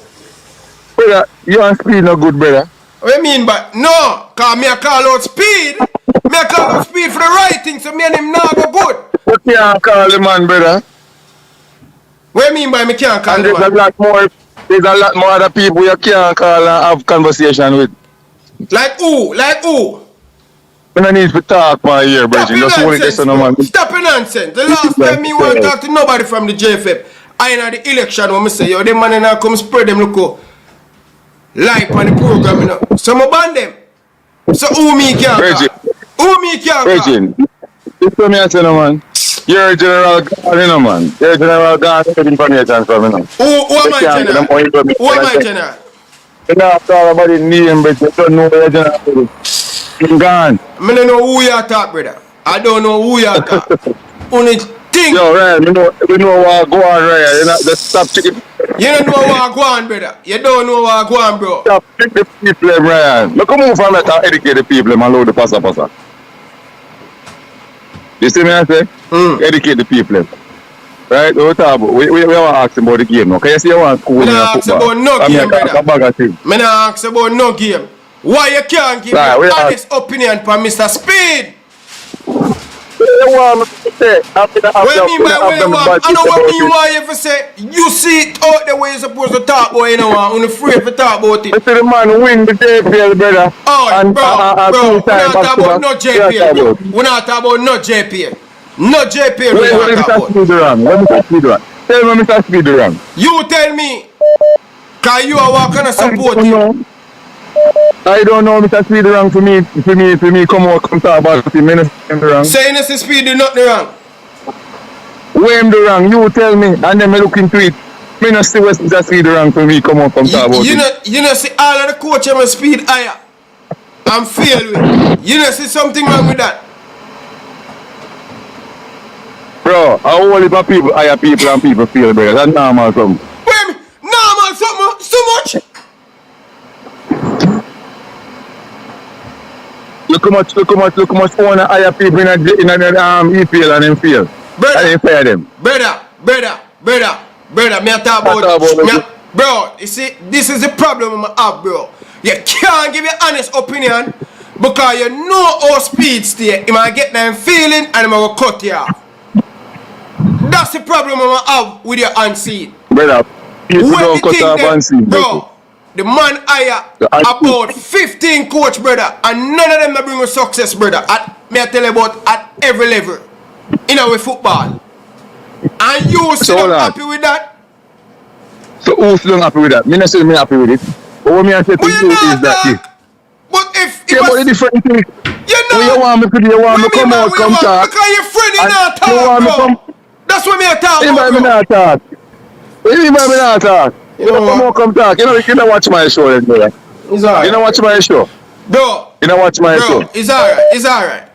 Brother, you and Speed no good, brother. What you mean by no? Cause me a call out Speed. Me a call out Speed for the right thing, so me and him not go good. What can't call the man, brother? What you mean by me can't call and the man? There's a lot more other people you can't call and have conversation with. Like who? Like who? I don't need to talk my ear, brother. Just hold it no man. Stop the nonsense. The last time me want to talk to nobody from the JFF, I know the election when me say, yo, them man now come spread them look live on the program, you know. So I ban them. So who me can't call? Who me can't call? This to me I say no man. You're a general guard, you know man. You're a general guard, you get information from me now. Who am I general? Who am I general? You don't talk about the name, but you don't know where you're general. I'm gone. I don't know who you talk, brother. I don't know who you talk. Only thing. Yo, Ryan, we know what go on, Ryan. You know, just stop checking. You don't know what go on, brother. You don't know what go on, bro. Stop checking the people, Ryan. Look, come on from that and educate the people and load the passa. You see me, I say? Educate the people. Right? We want to ask about the game now. Can you see you want school and football? I ask about no game, brother. I ask about no game. Why you can't give me honest opinion from Mr. Speed? What you want me to say? What you mean by what you want? I know what me want you to say. You see it out the way you're supposed to talk about, you know, I'm afraid to talk about it. I see the man win the JPL, brother. Oh, bro, we're not talking about no JPL. We're not talking about no JPL. No JPL we're not talking about. Let me Mr. Speed wrong. Tell me Mr. Speed wrong. You tell me. Because you are walking to support you. I don't know Mr. Speed wrong for me come out come talk about him wrong. Say Mr. Speed do nothing wrong. Where him do wrong, you tell me and then I look into it. Me not see what Mr. Speed wrong for me come out come talk about him. You know see all of the coach of my Speed higher. I'm failed with. You know see something wrong with that. Bro, I only for people hire people and people feel brother. That's normal something. Wait, normal something so much. Look how much owner hire people in EPL and in field. Brother, and fire them. Brother, me talk about bro, you see, this is the problem I have, bro. You can't give your honest opinion because you know how Speed stay. You might get them feeling and I'm gonna cut you off. That's the problem I have with your unseen. Brother, you don't cut off unseen, bro. The man hire about 15 coach, brother, and none of them bring a success, brother. May I tell you about at every level in our football. And you still happy with that? So who's still happy with that? Me not say me happy with it. But what me I say to you is that but if yeah, but the different thing. You want me to do, you want me to come out, come talk. Because your friend is not talk, bro. That's what me I talk about, bro. Me not talk. Me not talk. You know, come talk. You don't watch my show then, brother. It's alright. You don't watch my show. Bro. You don't watch my show. It's alright.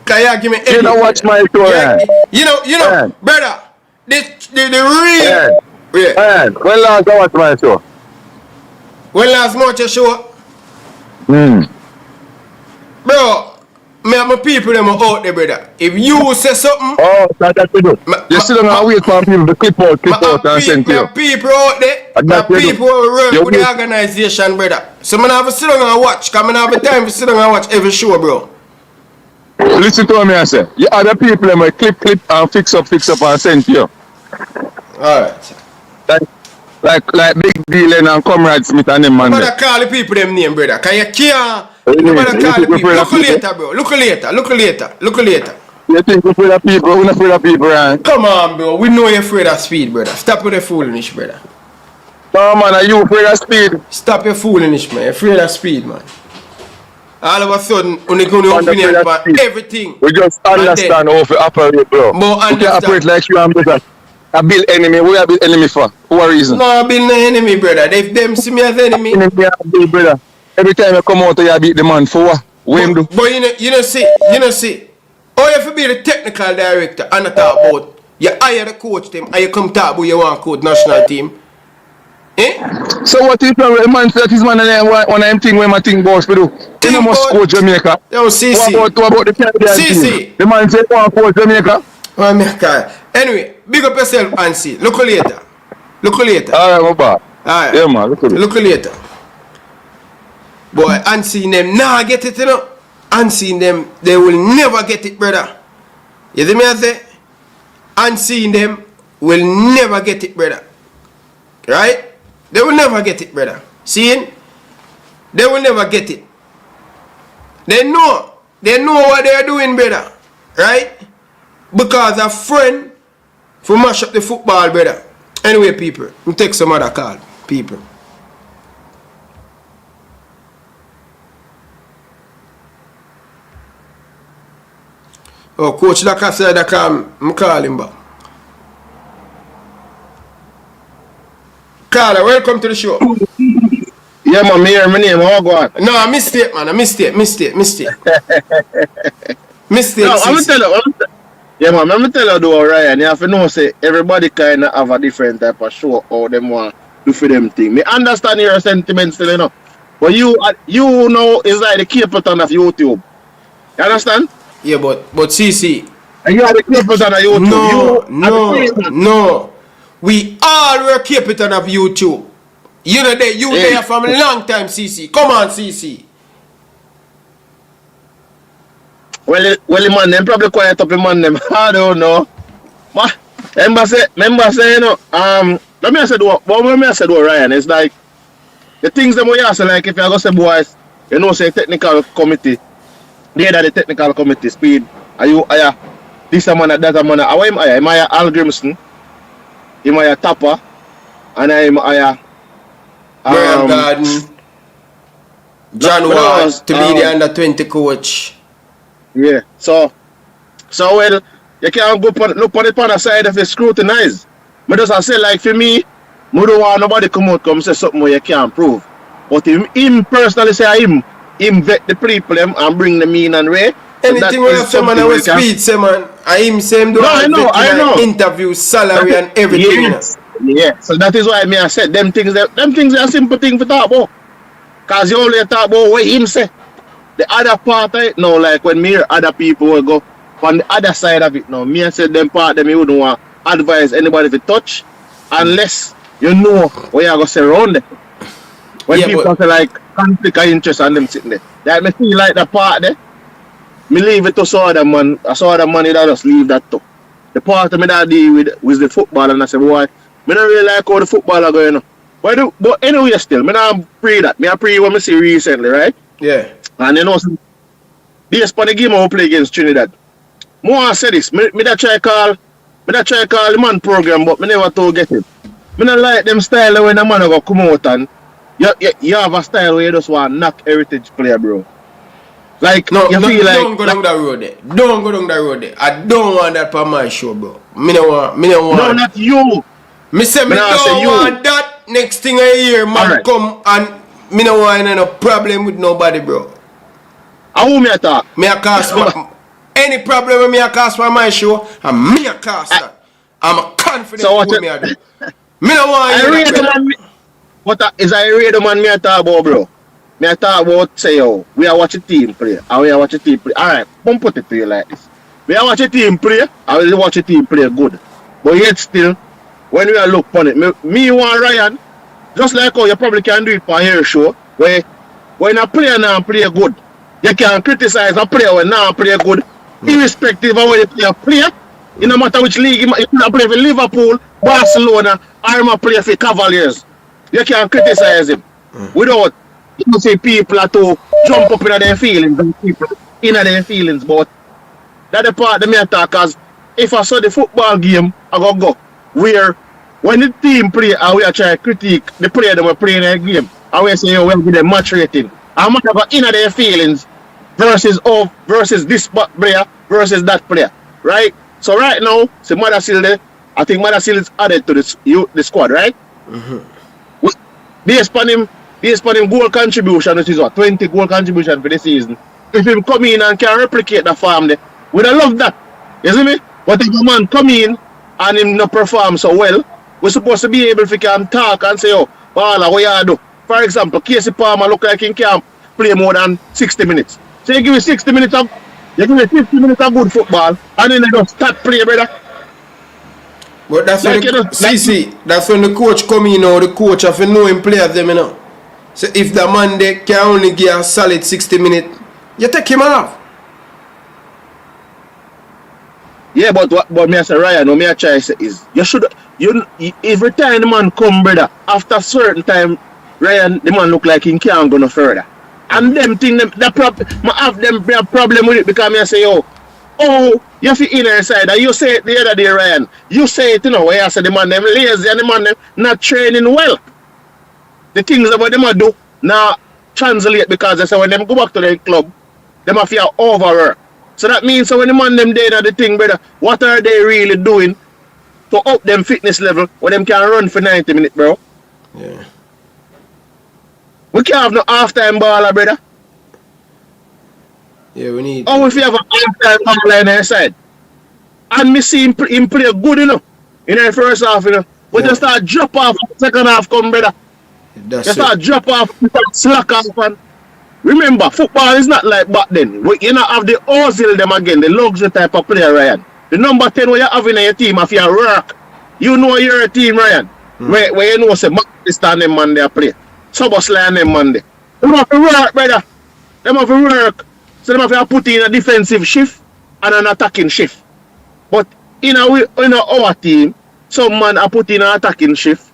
Can you give me you don't watch my show, man. You know, brother. The real. Man, when last I watch my show? When last watch your show? Bro. Me and my people them out there, brother. If you say something, that's to do. You still don't wait for people to clip out and send to you. People out there, my people work with the organization, brother. So I have to sit down and watch. Because I have the time to sit down and watch every show, bro. Listen to me, I say. You other people them clip and fix up and send to you. Alright. Like Big Deal and Comrade Smith and them man. I'm gonna call the people them name, brother. Because you can't. You better call the people. Look later, bro. Look later. You think we're afraid of people? We're not afraid of people, right? Come on, bro. We know you're afraid of Speed, brother. Stop with the foolishness, brother. No, man. Are you afraid of Speed? Stop your foolishness, man. You're afraid of Speed, man. All of a sudden, when you go to opinion about everything. We just understand how to operate, bro. More we can operate like you and brother. I build enemy. Who I build enemy for? For what reason? No, I build no enemy, brother. If them see me as enemy. Enemy I build, brother. Every time I come out, you beat the man for what? What him do? But you know see. Oh, you have to be the technical director and not talk about. You hire the coach them and you come talk about you want coach national team. Eh? So what if the man that his man and one of them thing when my thing boss we do? You know must coach Jamaica. Yo, CC. What about the Caribbean CC. team? The man say want coach Jamaica. Oh my God. Anyway, big up yourself and see. Look later. Alright, my bad. Alright. Yeah man, look later. Boy, unseen them nah get it, you know. Unseen them, they will never get it, brother. You see me I say? Unseen them will never get it, brother. Right? They will never get it, brother. Seeing? They will never get it. They know what they are doing, brother. Right? Because a friend for mash up the football, brother. Anyway, people, we'll take some other call, people. Oh, Coach Daka said I can call him back. Carla, welcome to the show. Yeah, man, me hear my name. How go on? No, I mistake, man. Mistake. No, I'm tell you. Yeah, man, let me tell you though, Ryan. You have to know, say, everybody kind of have a different type of show how them want to do for them thing. Me understand your sentiments still, you know. But you know, it's like the Capleton of YouTube. You understand? Yeah, but CC. And you are the Capleton of YouTube. No. We all were Capleton of YouTube. You know that you there from a long time, CC. Come on, CC. Well, man, them probably quiet up the man them. I don't know. But remember say, you know, let me say Ryan, it's like the things that we ask, like if you go say boys, you know, say technical committee, they are the technical committee, Speid, are you this a man, that a man, how am I Al Grimston, am I Tappa, and I'm Brian Garden, John Wall to be the under 20 coach. Yeah, so well, you can't go look on it on the side of the scrutinize. But just say like for me, I don't want nobody come say something where you can't prove. But him personally say him vet the people them and bring them in and way. Anything we have some man with speed, say man, and him same do I know. Interview, salary and everything. Yeah, so that is why I said them things are simple thing for talk about. Cause you only talk about what him say. The other part of it now, like when me hear other people will go on the other side of it now, me I said them part them you wouldn't want advise anybody to touch unless you know what you're gonna say around it. When people say like conflict of interest and them sitting there. Like me feel like the part there, me leave it to some other man. I saw other money that just leave that too. The part of me that I deal with the football and I say, boy, me don't really like how the football are going on. But anyway still, me not pray that. Me I pray what me see recently, right? Yeah. And you know, based on the game I play against Trinidad, more I say this, me that try call the man program, but me never to get it. Me not like them style when the man go come out and you have a style where you just want to knock heritage player, bro. Like no, you feel like don't go down that road there. Don't go down that road there. I don't want that for my show, bro. Me no want. No, not you. Me say me don't want that. Next thing I hear, man, come and me no want no problem with nobody, bro. How me talk? Me a cast any problem with me a cast for my show, and me a cast that. I'm confident so what me a do. Me no want what is I read the man me a talk about, bro? Me a talk about say yo, we are watching team play, and we are watching team play. Alright, don't put it to you like this. We are watching team play, I will watch a team play good. But yet still, when we are look on it, me want Ryan, just like how you probably can do it for your show, where when a player now play good, you can criticize a player when now play good, irrespective of where the player play. It no matter which league, if you play for Liverpool, Barcelona, or play for Cavaliers, you can criticize him without you say people are to jump up in their feelings and people in their feelings. But that's the part that me attack, because if I saw the football game, I go where when the team play and we are trying to critique the player that we play in the game, and we say we'll give them match rating. I'm not about in their feelings versus this player versus that player. Right? So right now, see Mother still there, I think Madasil is added to the squad, right? Based on him goal contribution, which is what, 20 goal contribution for the season. If him come in and can replicate the farm there, we'd love that. You see me? But if a man come in and him not perform so well, we're supposed to be able to can talk and say, oh, Bala, what you do? For example, Casey Palmer look like he can't play more than 60 minutes. So you give me 60 minutes of good football and then they just start play, brother. But that's like, when that's when the coach come in now, the coach have to know him play of them, you know. So if the man they can only give a solid 60 minutes, you take him off. Yeah, but me I say, Ryan, what me I try to say is every time the man come, brother, after a certain time, Ryan, the man look like he can't go no further. And them thing, I have them problem with it because me I say, oh, you feel inner side. And you say it the other day, Ryan. You say it, you know, where I say the man them lazy and the man them not training well. The things about them do now translate because they say when them go back to their club, them have to overwork. So that means so when the man them there the thing, brother, what are they really doing to up them fitness level where them can run for 90 minutes, bro? Yeah. We can't have no half-time baller, brother. Yeah, we need. Oh, if you have a half-time baller on their side. And me see him play good, you know, in the first half, you know. But you start drop off second half come, brother. You start drop off, slack off, and remember, football is not like back then. You not have the Ozil them again, the luxury type of player, Ryan. The number 10 where you have in your team, if you work, you know you're a team, Ryan. Where you know, say, stand them man they play. Subosly and them man they. Them have to work, brother. Them have to work. So them have to put in a defensive shift and an attacking shift. But in our team, some man are put in an attacking shift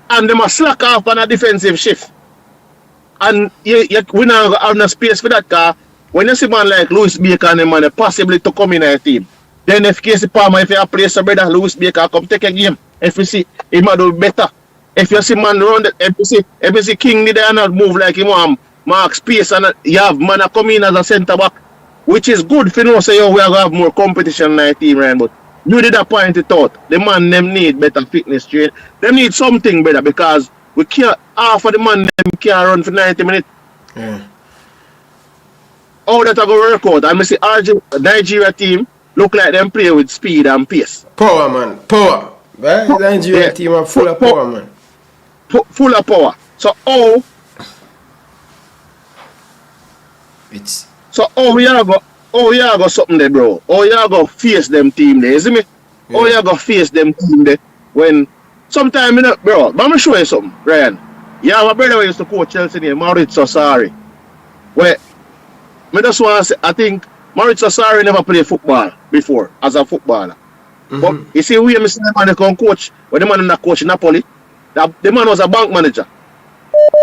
and them are slack off on a defensive shift. And we not have no space for that car. When you see man like Louis Baker and them man possibly to come in our team, then if Casey Palmer, if you play so brother, Louis Baker come take a game. If you see he might do better. If you see man around it, if you see King need to not move like him want mark space and you have man come in as a centre back, which is good for you know, say we are gonna have more competition in our team, right? But you did a point it out. The man them need better fitness train. They need something better because we can't half of the man them can't run for 90 minutes. Yeah. How that I go work out? And I see Nigeria team look like them play with speed and pace. Power, man. Power. Right? Nigeria team are full of power, man. Full of power. So how you go something there, bro? How you go face them team there, you see me? How you go face them team there when sometimes you know, bro, but I'm gonna show you something, Ryan. You have a brother who used to coach Chelsea named Maurizio Sarri. Where I just want to say, I think Maurizio Sarri never played football before as a footballer. But you see, we see the man come coach, when the man not coach Napoli, the man was a bank manager.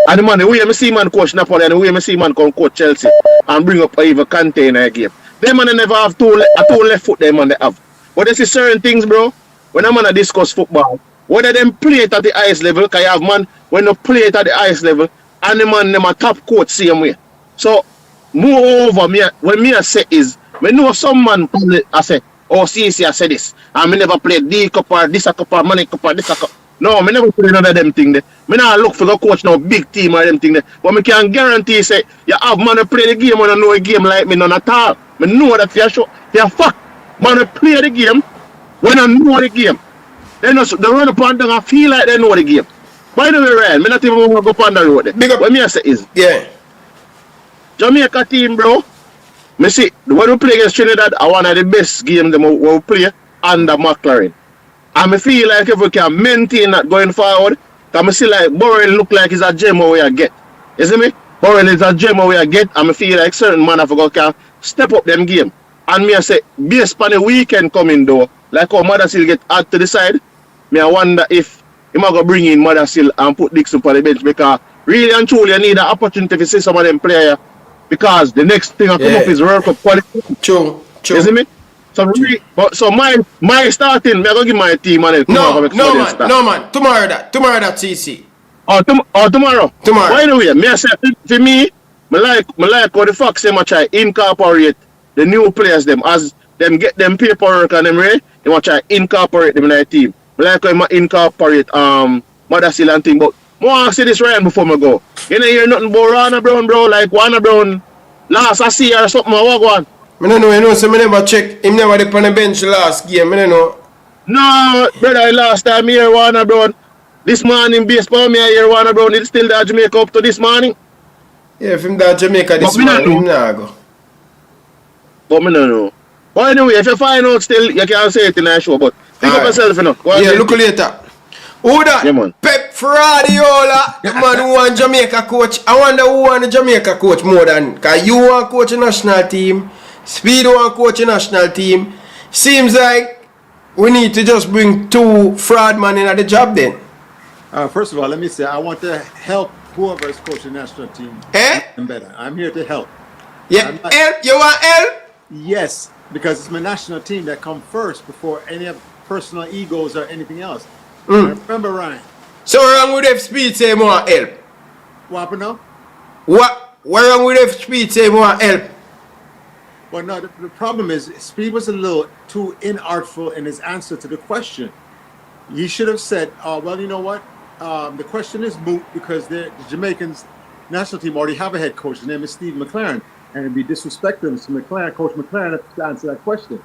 And the man, we see man coach Napoli and we see man come coach Chelsea and bring up even Kante in a game. Them man never have two left foot them man they have. But there's certain things, bro, when a man discuss football, whether them play it at the highest level, because you have man when they play it at the highest level, and the man them a top coach same way. So moreover, when me I say is, I know some man probably I say, oh CC I say this, and me never played D cup or this a cup or money cup or this a cup. No, me never play none of them thing there. Me not look for the coach no big team or them thing there. But me can guarantee say you have man to play the game when I know a game like me none at all. Me know that for a fact. Man to play the game when I know the game. They run up and down and feel like they know the game. By the way, Ryan, me not even want to go up on the road there. Big up. What me I say is Jamaica team, bro. Me see when we play against Trinidad, I one of the best games them we play under McLaren. And I feel like if we can maintain that going forward, because I see like Burrell look like he's a gem we I get. You see me? Burrell is a gem we I get, and I feel like certain man can step up them game. And me I say, based on the weekend coming though, like how Madasil get add to the side, me I wonder if he might go bring in Madasil and put Dixon on the bench, because really and truly you need an opportunity to see some of them players, because the next thing I come up is World Cup qualification. True. You see me? So my starting, me I go give my team and no man. Tomorrow that CC. Tomorrow. By the way, me I say for me, I like how the Fox them try incorporate the new players them as them get them paperwork and them ready, they want to incorporate them in their team. I like when I incorporate Madasil and thing, but I want to see this Ryan before I go. You know hear nothing about Warner Brown, bro, like Warner Brown last I see or something, I walk I don't know, you know, so I never check. Him never did on the bench last game, I don't know. No, brother, last time here Warner Brown. This morning baseball me I hear Warner Brown is still there Jamaica up to this morning. Yeah, if him that Jamaica this morning, him not go. But me no know. But anyway, if you find out still, you can say it in the show, but pick up yourself, you know. Yeah, look later. Who that? Yeah, man. Pep Guardiola, the man who want Jamaica coach. I wonder who want the Jamaica coach more than, because you want coach the national team, Speed want coach the national team. Seems like we need to just bring 2 fraud man in at the job then. First of all, let me say, I want to help whoever is coaching the national team. Better. I'm here to help. Yeah, help? You want help? Yes, because it's my national team that come first before any of personal egos or anything else. Remember, Ryan. So wrong with if Speed say more help? What happened now? What wrong with if Speed say more help? Well, no, the problem is Speed was a little too inartful in his answer to the question. He should have said, well, you know what? The question is moot because the Jamaicans national team already have a head coach. His name is Steve McLaren. And it'd be disrespectful to McLaren, Coach McLaren, to answer that question.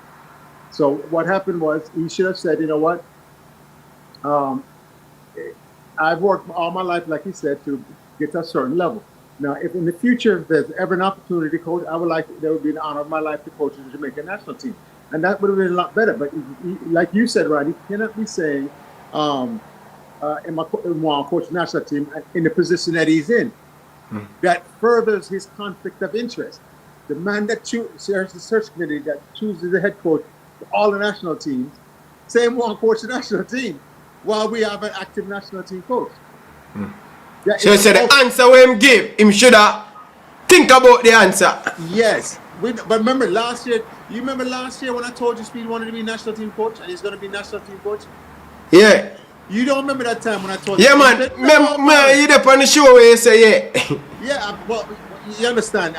So what happened was he should have said, you know what? I've worked all my life, like he said, to get to a certain level. Now, if in the future there's ever an opportunity to coach, there would be an honor of my life to coach the Jamaican national team. And that would have been a lot better. But like you said, Ryan, he cannot be saying, in my coach national team in the position that he's in. That furthers his conflict of interest. The man that chairs the search committee that chooses the head coach for all the national teams, same one coach the national team, while we have an active national team coach. So you said the answer we him give, him should have think about the answer. Yes. But remember last year, you remember last year when I told you Speed wanted to be national team coach and he's going to be national team coach? Yeah. You don't remember that time when I told you? Yeah, man. You there on the show where you say, yeah. Yeah, well, you understand.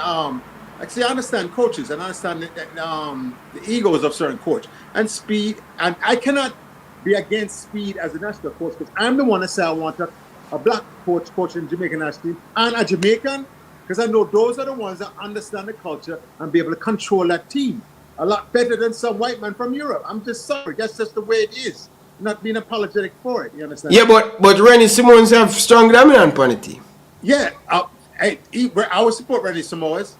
Actually, I understand coaches and I understand the egos of certain coach and Speed. And I cannot be against Speed as a national coach because I'm the one that say I want a black coach coaching Jamaican national team and a Jamaican because I know those are the ones that understand the culture and be able to control that team a lot better than some white man from Europe. I'm just sorry. That's just the way it is. Not being apologetic for it, you understand? Yeah, but Rennie Simmons have strong dominant on the team. Yeah, I would support Rennie Simmons.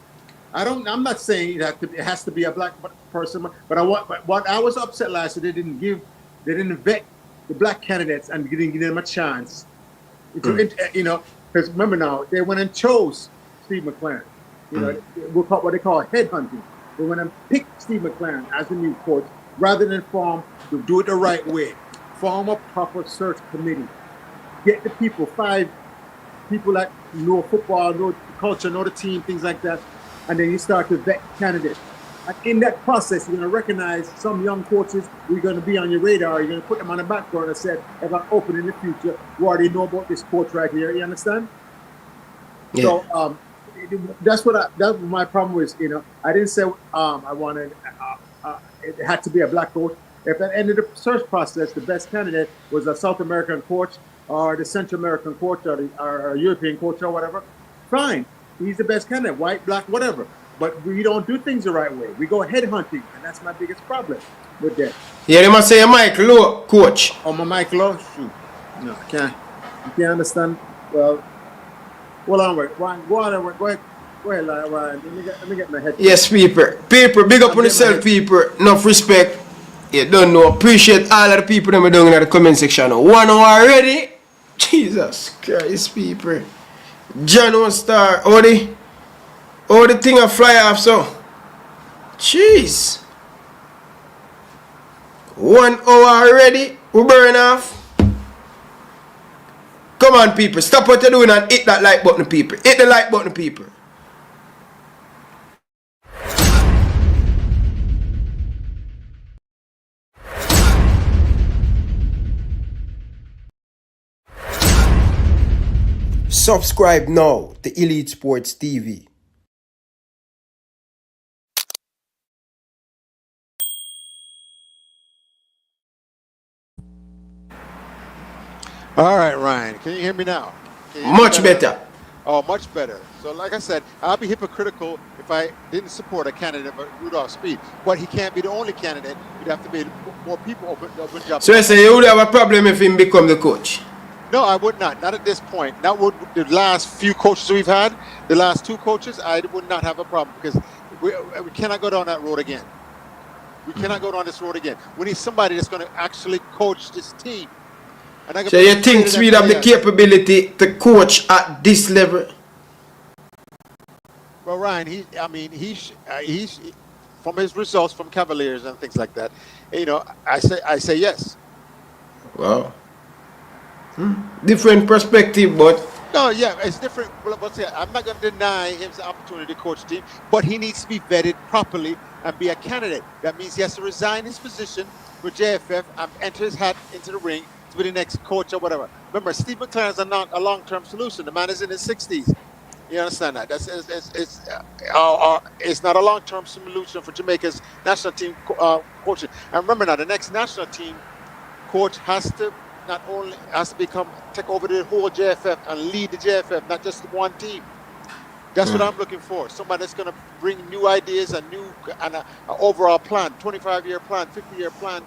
I'm not saying it has to be a black person, but what I was upset last year, they didn't vet the black candidates and didn't give them a chance. You know, because remember now they went and chose Steve McLaren. You know, what they call headhunting. They went and picked Steve McLaren as the new coach rather than do it the right way. Form a proper search committee. Get the people, 5 people that know football, know the culture, know the team, things like that. And then you start to vet candidates. And in that process, you're going to recognize some young coaches who are going to be on your radar. You're going to put them on the back burner and say, if I open in the future, who already know about this coach right here. You understand? Yeah. So that's what my problem was. You know, I didn't say I wanted it had to be a black coach. If at the end of the search process, the best candidate was a South American coach or the Central American coach or a European coach or whatever, fine. He's the best candidate, white, black, whatever. But we don't do things the right way. We go headhunting, and that's my biggest problem with that. Yeah, they must say a Mike Lowe coach. Oh, my Mike Lowe? Shoot. No, I can't. You can't understand. Well, hold on, Ryan. Go ahead, Ryan. Let me get my head. Yes, people, big up on yourself, people. Enough respect. You don't know. Appreciate all of the people that are doing in the comment section. 1 hour already. Jesus Christ, people. John won't start. All the thing a fly off so. Jeez. 1 hour already. We burn off. Come on, people. Stop what you're doing and hit that like button, people. Hit the like button, people. Subscribe now to Elite Sports TV. All right, Ryan. Can you hear me now? Much better. Oh, much better. So, like I said, I'll be hypocritical if I didn't support a candidate like Rudolph Speid. But he can't be the only candidate. You'd have to be more people open jobs. So you say you would have a problem if him become the coach? No, I would not. Not at this point. Not with the last few coaches we've had. The last two coaches, I would not have a problem because we cannot go down that road again. We cannot go down this road again. We need somebody that's going to actually coach this team. So you think Speid have the capability to coach at this level? Well, Ryan, he's from his results from Cavaliers and things like that. You know, I say yes. Wow. Different perspective, but no, yeah, it's different. But I'm not going to deny him the opportunity to coach the team, but he needs to be vetted properly and be a candidate. That means he has to resign his position with JFF and enter his hat into the ring to be the next coach or whatever. Remember, Steve McLaren is not a long-term solution. The man is in his 60s. You understand that? It's not a long-term solution for Jamaica's national team coaching. And remember now, the next national team coach has to take over the whole JFF and lead the JFF, not just one team. That's what I'm looking for. Somebody that's going to bring new ideas and an overall plan, 25-year plan, 50-year plan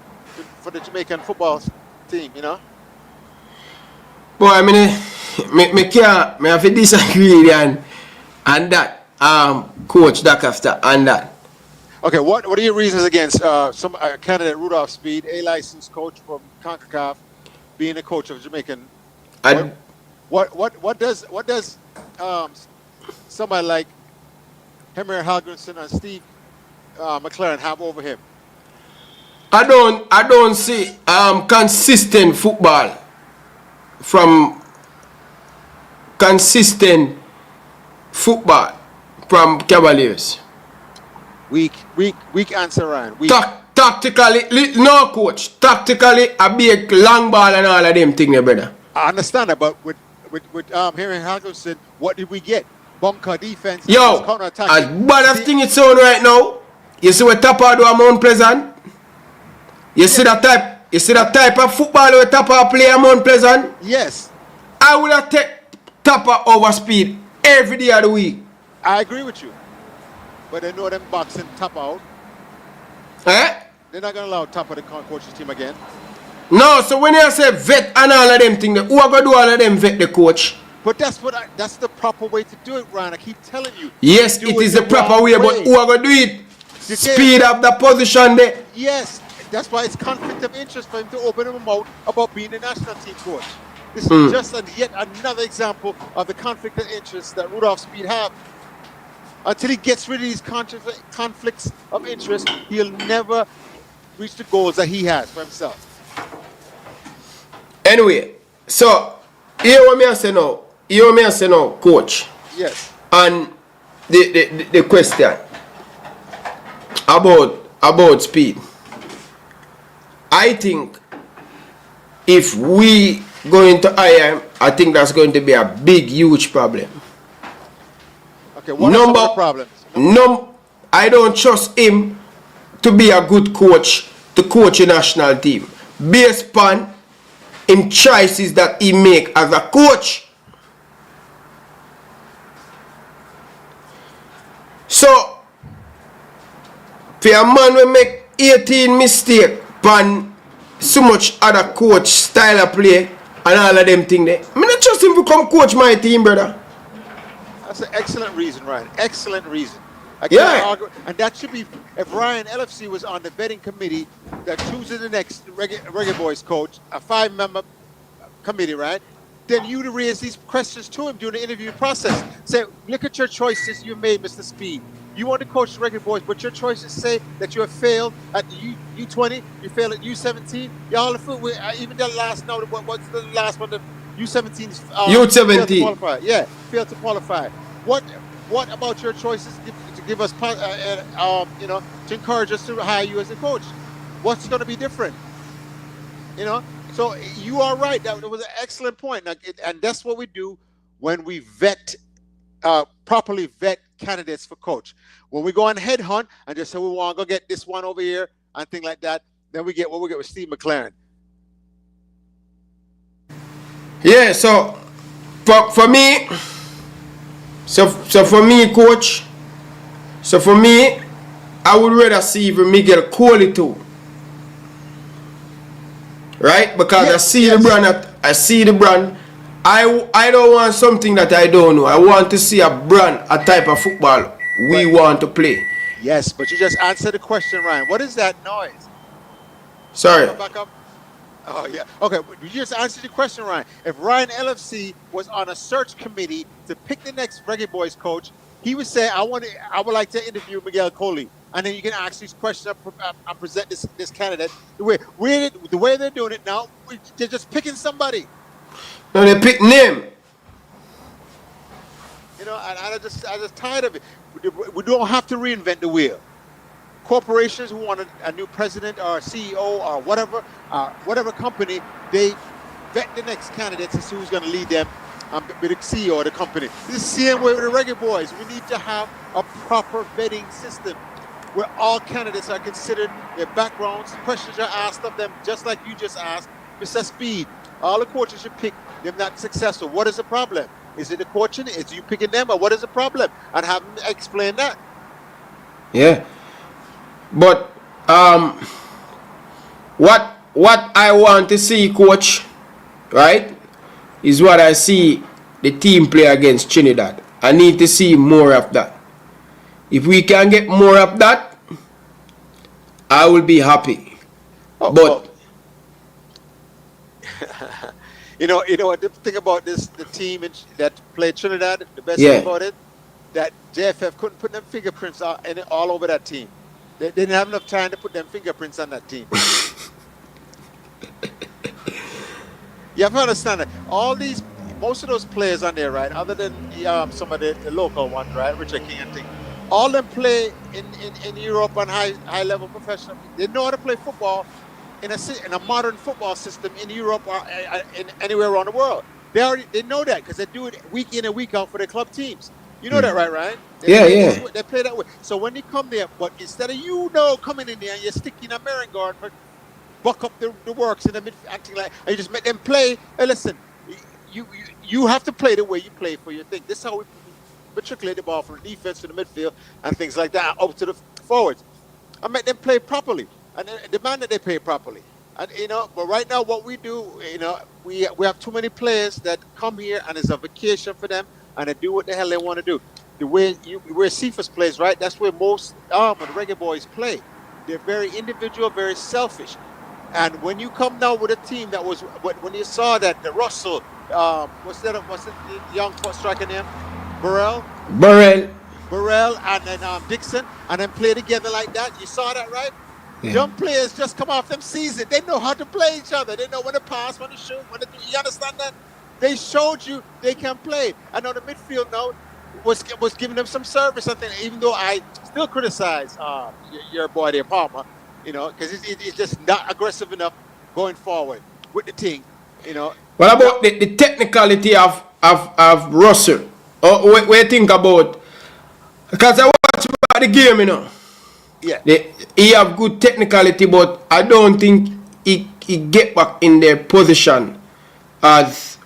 for the Jamaican football team. You know. Boy, I have to disagree and that coach Doc after and that. Okay, what are your reasons against some candidate Rudolph Speid, a licensed coach from CONCACAF, being a coach of Jamaican? What does somebody like Henry Halgrenson and Steve McLaren have over him? I don't see consistent football from Cavaliers. Weak answer, Ryan. Tactically, no coach. Tactically, a big long ball and all of them things, brother. I understand that, but with Henry Halgrenson, what did we get? Bunker defense. Yo, as bad as thing it's on right now, you see what Tappa do at Mount Pleasant? You see that type of football where Tappa play at Mount Pleasant? Yes. I would have take Tappa over Speid every day of the week. I agree with you. But they know them boxing Tappa out. Eh? They're not going to allow Tappa to coach the team again. No, so when you say vet and all of them things, who are going to do all of them vet the coach? But that's the proper way to do it, Ryan. I keep telling you. Yes, it is the proper way, but who are going to do it? Speed up the position there. Yes, that's why it's conflict of interest for him to open him out about being a national team coach. This is just yet another example of the conflict of interest that Rudolph Speid have. Until he gets rid of these conflicts of interest, he'll never reach the goals that he has for himself. Anyway, so hear what me say now. Coach. Yes. And the question about Speid. I think if we going to hire him, I think that's going to be a big, huge problem. Okay, what are some of the problems? I don't trust him to be a good coach to coach a national team based on him choices that he make as a coach. So, for a man will make 18 mistakes on so much other coach style of play and all of them things there, I don't trust him to come coach my team, brother. That's an excellent reason, Ryan. Excellent reason. Yeah. And that should be, if Ryan LFC was on the vetting committee that chooses the next Reggae Boyz coach, a 5-member committee, right? Then you'd raise these questions to him during the interview process. Say, look at your choices you made, Mr. Speid. You want to coach Reggae Boyz, but your choices say that you have failed at U20, you failed at U17. Y'all, even the last, no, what's the last one? The U17. U17. Failed to qualify. What about your choices to give us, to encourage us to hire you as a coach? What's going to be different? So you are right. That was an excellent point. And that's what we do when we properly vet candidates for coach. When we go on headhunt and just say we want to go get this one over here and things like that, then we get what we get with Steve McLaren. Yeah, so for me, coach. So for me, I would rather see even Miguel Coley too. Right? Because I see the brand. I don't want something that I don't know. I want to see a type of football we want to play. Yes, but you just answered the question, Ryan. What is that noise? Sorry. Come back up. Oh, yeah. Okay, you just answered the question, Ryan. If Ryan LFC was on a search committee to pick the next Reggae Boyz coach, he would say, I would like to interview Miguel Coley. And then you can ask these questions and present this candidate. The way they're doing it now, they're just picking somebody. No, they pick name. You know, and I'm just tired of it. We don't have to reinvent the wheel. Corporations who want a new president or a CEO or whatever company, they vet the next candidate to see who's going to lead them be the CEO of the company. This is the same way with the Reggae Boyz. We need to have a proper vetting system where all candidates are considered, their backgrounds, questions are asked of them, just like you just asked, Mr. Speid. All the coaches should pick them not successful. What is the problem? Is it the coaching? Is you picking them? Or what is the problem? And have them explain that. Yeah. But what I want to see, coach, right, is what I see the team play against Trinidad. I need to see more of that. If we can get more of that, I will be happy. But you know what the thing about the team that played Trinidad, the best thing about it, that JFF couldn't put them fingerprints all over that team. They didn't have enough time to put them fingerprints on that team. You have to understand that most of those players on there, right, other than some of the local ones, right, Richard King and things, all them play in Europe on high level professional. They know how to play football in a modern football system in Europe or anywhere around the world. They know that because they do it week in and week out for their club teams. You know that, right, Ryan? They play that way. So when they come there, but instead of coming in there and you're sticking a merry guard for buck up the works in the mid, acting like, and you just make them play. Hey, listen, you have to play the way you play for your thing. This is how we matriculate the ball from the defense to the midfield and things like that up to the forwards. I make them play properly and demand that they play properly. And but right now what we do, we have too many players that come here and it's a vacation for them and they do what the hell they want to do. The way Cephas plays, right? That's where most of the Reggae Boyz play. They're very individual, very selfish. And when you come now with a team that was, when you saw that the Russell, what's the young striker name? Burrell and then Dixon, and then play together like that. You saw that, right? Yeah. Young players just come off them season. They know how to play each other. They know when to pass, when to shoot, when to do. You understand that? They showed you they can play. I know the midfield now was giving them some service. I think, even though I still criticize your boy there, Palmer, because it's just not aggressive enough going forward with the team. What about the technicality of Russell? What do you think about? Because I watch the game, Yeah. He have good technicality, but I don't think he get back in their position as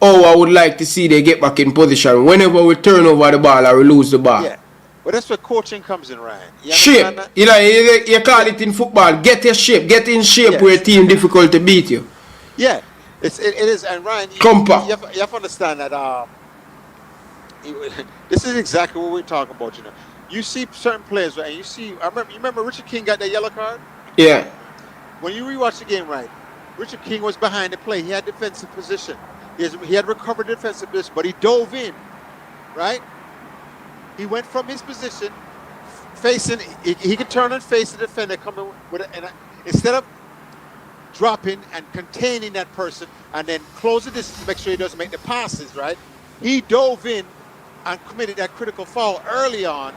I would like to see they get back in position whenever we turn over the ball or we lose the ball. Yeah. Well, that's where coaching comes in, Ryan. Shape. You call it in football. Get your shape. Get in shape where a team difficult to beat you. Yeah. It is. And Ryan, you have to understand that this is exactly what we're talking about, You see certain players, right? You remember Richard King got that yellow card? Yeah. When you rewatch the game, right, Richard King was behind the play. He had defensive position. He had recovered defensive position, but he dove in, right? He went from his position, facing, he could turn and face the defender coming with it, and instead of dropping and containing that person and then close the distance to make sure he doesn't make the passes, right? He dove in and committed that critical foul early on,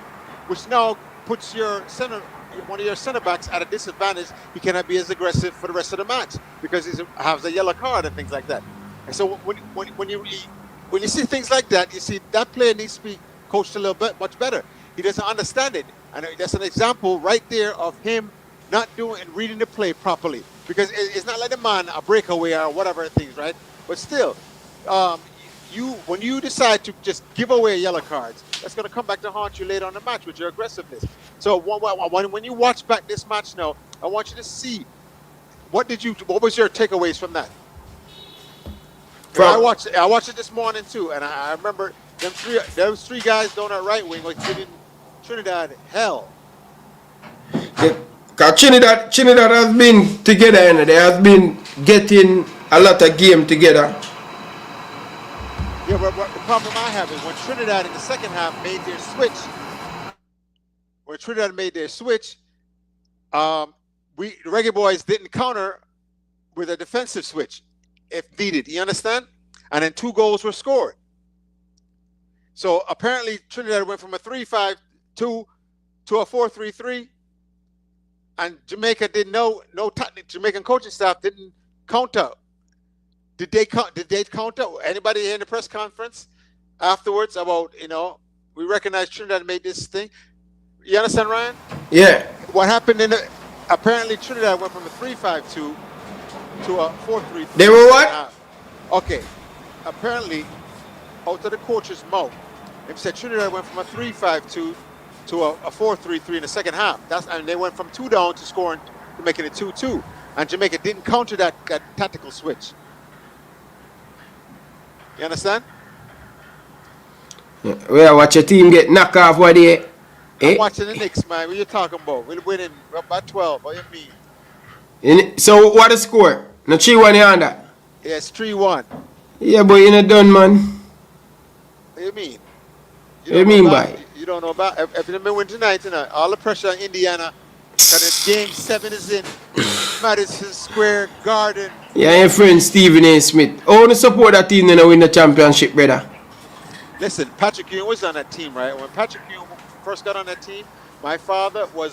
which now puts one of your center backs at a disadvantage. He cannot be as aggressive for the rest of the match because he has a yellow card and things like that. And so when you see things like that, you see that player needs to be coached a little bit much better. He doesn't understand it, and that's an example right there of him not doing and reading the play properly. Because it's not like the man a breakaway or whatever things, right? But still, when you decide to just give away yellow cards, that's going to come back to haunt you later on the match with your aggressiveness. So when you watch back this match now, I want you to see what was your takeaways from that? I watched it this morning too, and I remember those three guys down at right wing like giving Trinidad hell. Because Trinidad has been together, and they have been getting a lot of game together. Yeah, but the problem I have is when Trinidad in the second half made their switch. The Reggae Boyz didn't counter with a defensive switch if needed. You understand? And then 2 goals were scored. So apparently Trinidad went from a 3-5-2 to a 4-3-3, and Jamaica didn't know. Jamaican coaching staff didn't counter. Did they counter? Anybody in the press conference afterwards about we recognize Trinidad made this thing? You understand, Ryan? Yeah. What happened apparently Trinidad went from a 3-5-2 to a 4-3-3. They were what? Okay. Apparently, out of the coach's mouth, they said Trinidad went from a 3-5-2 to a 4-3-3 in the second half. And they went from 2 down to making it 2-2. And Jamaica didn't counter that tactical switch. You understand? Yeah. Well, watch your team get knocked off what they. I'm watching the Knicks, man. What you talking about? We're winning by 12. What you mean? So what the score? No 3-1 on that? Yeah, it's 3-1. Yeah, but you're not done, man. What you mean? What you mean by? You don't know about if they win tonight, all the pressure on Indiana. Because game 7 is in Madison Square Garden. Yeah, your friend Stephen A. Smith. I want to support that team to win the championship, brother. Listen, Patrick Ewing was on that team, right? When Patrick Ewing first got on that team, my father was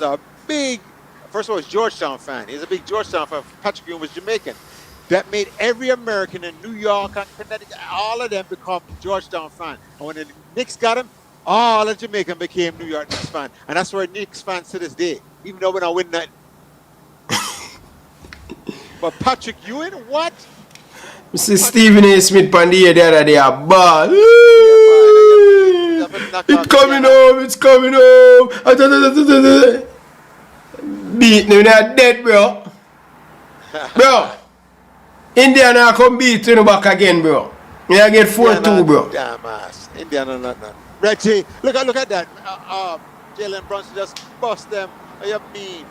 first of all, was Georgetown fan. He's a big Georgetown fan. Patrick Ewing was Jamaican. That made every American in New York and Connecticut, all of them become Georgetown fan. And when the Knicks got him, all of Jamaican became New York Knicks fan. And that's where Knicks fans to this day, even though we're not winning that. But Patrick Ewing, what? Mr. Stephen A. Smith on the other day, a ball. It's coming home. Beat me, not dead, bro. Bro, Indiana come beat you back again, bro. You get 4-2, bro. Damn ass. Indiana not. Reggie, look at that. Jalen Brunson just bust them. What you mean?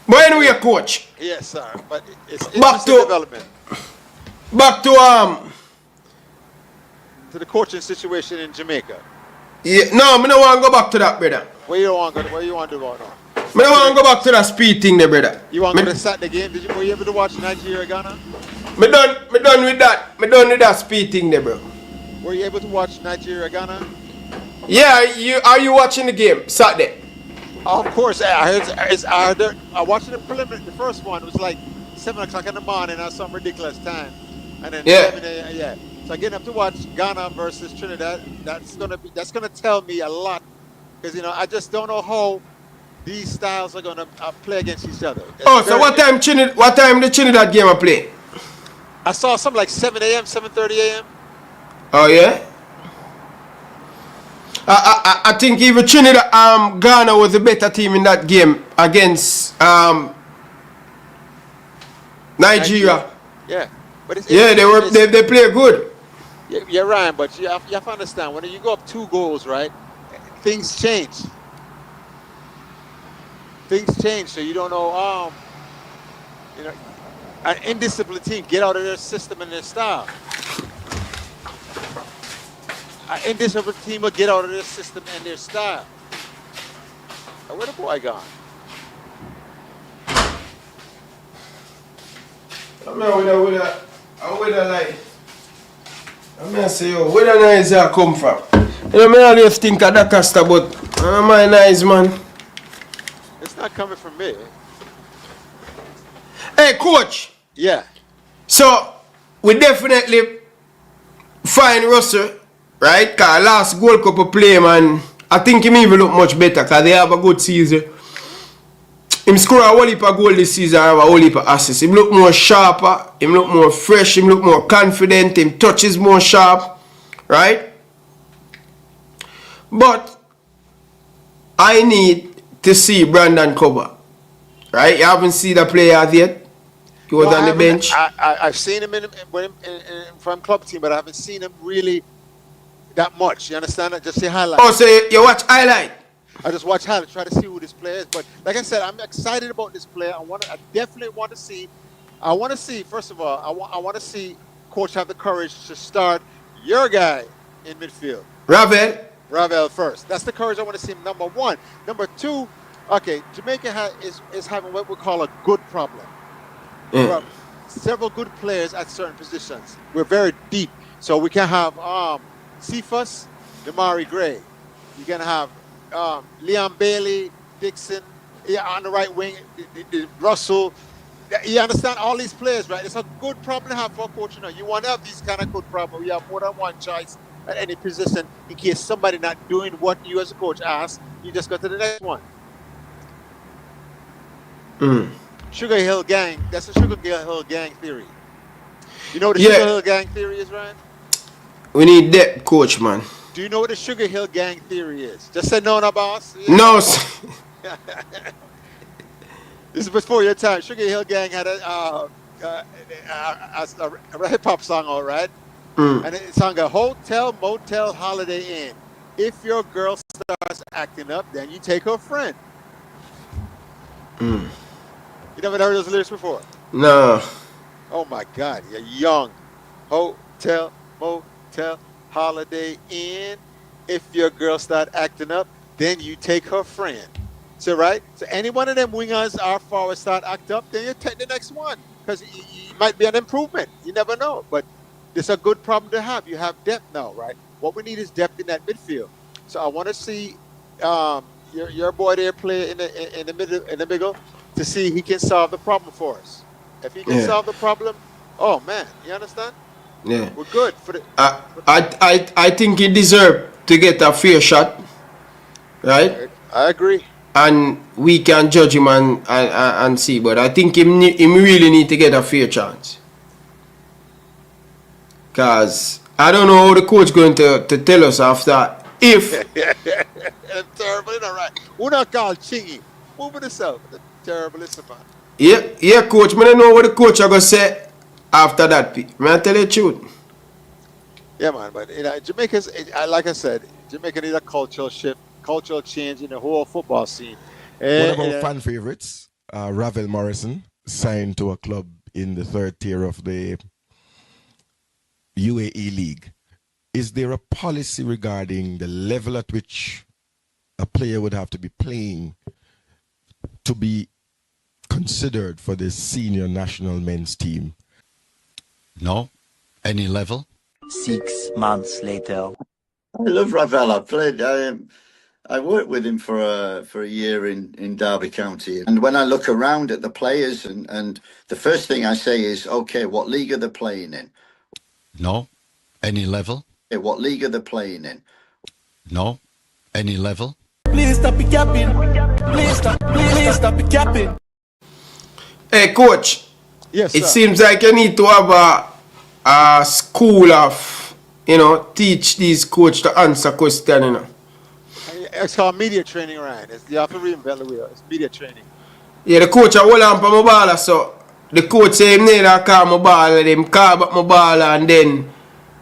But anyway, coach. Yes, sir. But it's interesting development. Back to the coaching situation in Jamaica. Yeah, no, I don't want to go back to that, brother. Where you want to do about now? I don't want to go back to that speed thing there, brother. You want to go to Saturday game? Were you able to watch Nigeria Ghana? Me done with that. Me done with that speed thing there, bro. Were you able to watch Nigeria Ghana? Yeah, are you watching the game Saturday? Of course, I watched the preliminary. The first one was like 7 o'clock in the morning at some ridiculous time, and then 7 a.m. Yeah. So getting up to watch Ghana versus Trinidad, that's gonna tell me a lot, because I just don't know how these styles are gonna play against each other. So what time the Trinidad game are play? I saw something like 7 a.m., 7:30 a.m. Oh yeah. I think even Trinidad, Ghana was a better team in that game against Nigeria. Yeah, but they play good. You're right, but you have to understand, when you go up 2 goals, right? Things change. So you don't know. An indisciplined team get out of their system and their style. An indisciplined team will get out of their system and their style. Now, where the boy gone? Where the noise come from? I always think of that Costa, but my nice man. It's not coming from me. Hey, coach. Yeah. So, we definitely find Russell, right? Because last Gold Cup play, man, I think him even look much better because they have a good season. Him score a whole heap of goal this season, have a whole heap of assists. Him look more sharper, him look more fresh, him look more confident, him touch is more sharp, right? But I need to see Brandon Cover, right? You haven't seen the player yet. He was on the bench. I've seen him from club team, but I haven't seen him really that much. You understand? I just see highlights. Oh, so you watch highlight? I just watch highlights, try to see who this player is. But like I said, I'm excited about this player. I definitely want to see. I want to see. First of all, I want to see coach have the courage to start your guy in midfield. Ravel first. That's the courage I want to see. Number one. Number two. Okay, Jamaica is having what we call a good problem. There are several good players at certain positions. We're very deep, so we can have Cephas, Damari Gray. You can have Leon Bailey, Dixon, on the right wing, Russell. You understand all these players, right? It's a good problem to have for a coach. You want to have these kind of good problems. You have more than one choice at any position in case somebody not doing what you as a coach ask. You just go to the next one. Sugar Hill Gang. That's the Sugar Hill Gang theory. You know what the Sugar Hill Gang theory is, Ryan? We need depth, coach, man. Do you know what the Sugar Hill Gang theory is? Just say no, boss. Yeah. No. This is before your time. Sugar Hill Gang had a hip hop song, all right? And it sung a hotel, motel, holiday inn. If your girl starts acting up, then you take her friend. You never heard those lyrics before? No. Oh my God, you're young. Hotel, motel, holiday inn. If your girl start acting up, then you take her friend. So right? So any one of them wingers or forwards start act up, then you take the next one. Because it might be an improvement. You never know. But it's a good problem to have. You have depth now, right? What we need is depth in that midfield. So I want to see your boy there play in the middle to see he can solve the problem for us. If he can solve the problem, oh man, you understand? Yeah, we're good for the. I think he deserves to get a fair shot, right? I agree. And we can judge him and see, but I think him really need to get a fair chance. Cause I don't know how the coach going to tell us after if. Terrible, all right. We're not called Chingy. Move it yourself. Terrible, listen, man. Yeah, coach. I don't know what the coach are gonna say after that. May I tell you the truth? Yeah, man. But Jamaica's, like I said, Jamaica needs a cultural shift, cultural change in the whole football scene. One of our fan favorites, Ravel Morrison, signed to a club in the third tier of the UAE League. Is there a policy regarding the level at which a player would have to be playing to be considered for the senior national men's team? No. Any level? 6 months later. I love Ravel. I worked with him for a year in Derby County. And when I look around at the players, and the first thing I say is, okay, what league are they playing in? No. Any level? Okay, what league are they playing in? No. Any level? Please stop the capping. Please stop the capping. Hey, coach. Yes, it sir. seems like you need to have a school of, teach these coach to answer questions, It's called media training, Ryan. You have to reinvent the wheel. It's media training. Yeah, the coach hold on for my ball, so the coach say him need to call my ball, and him call back my ball, and then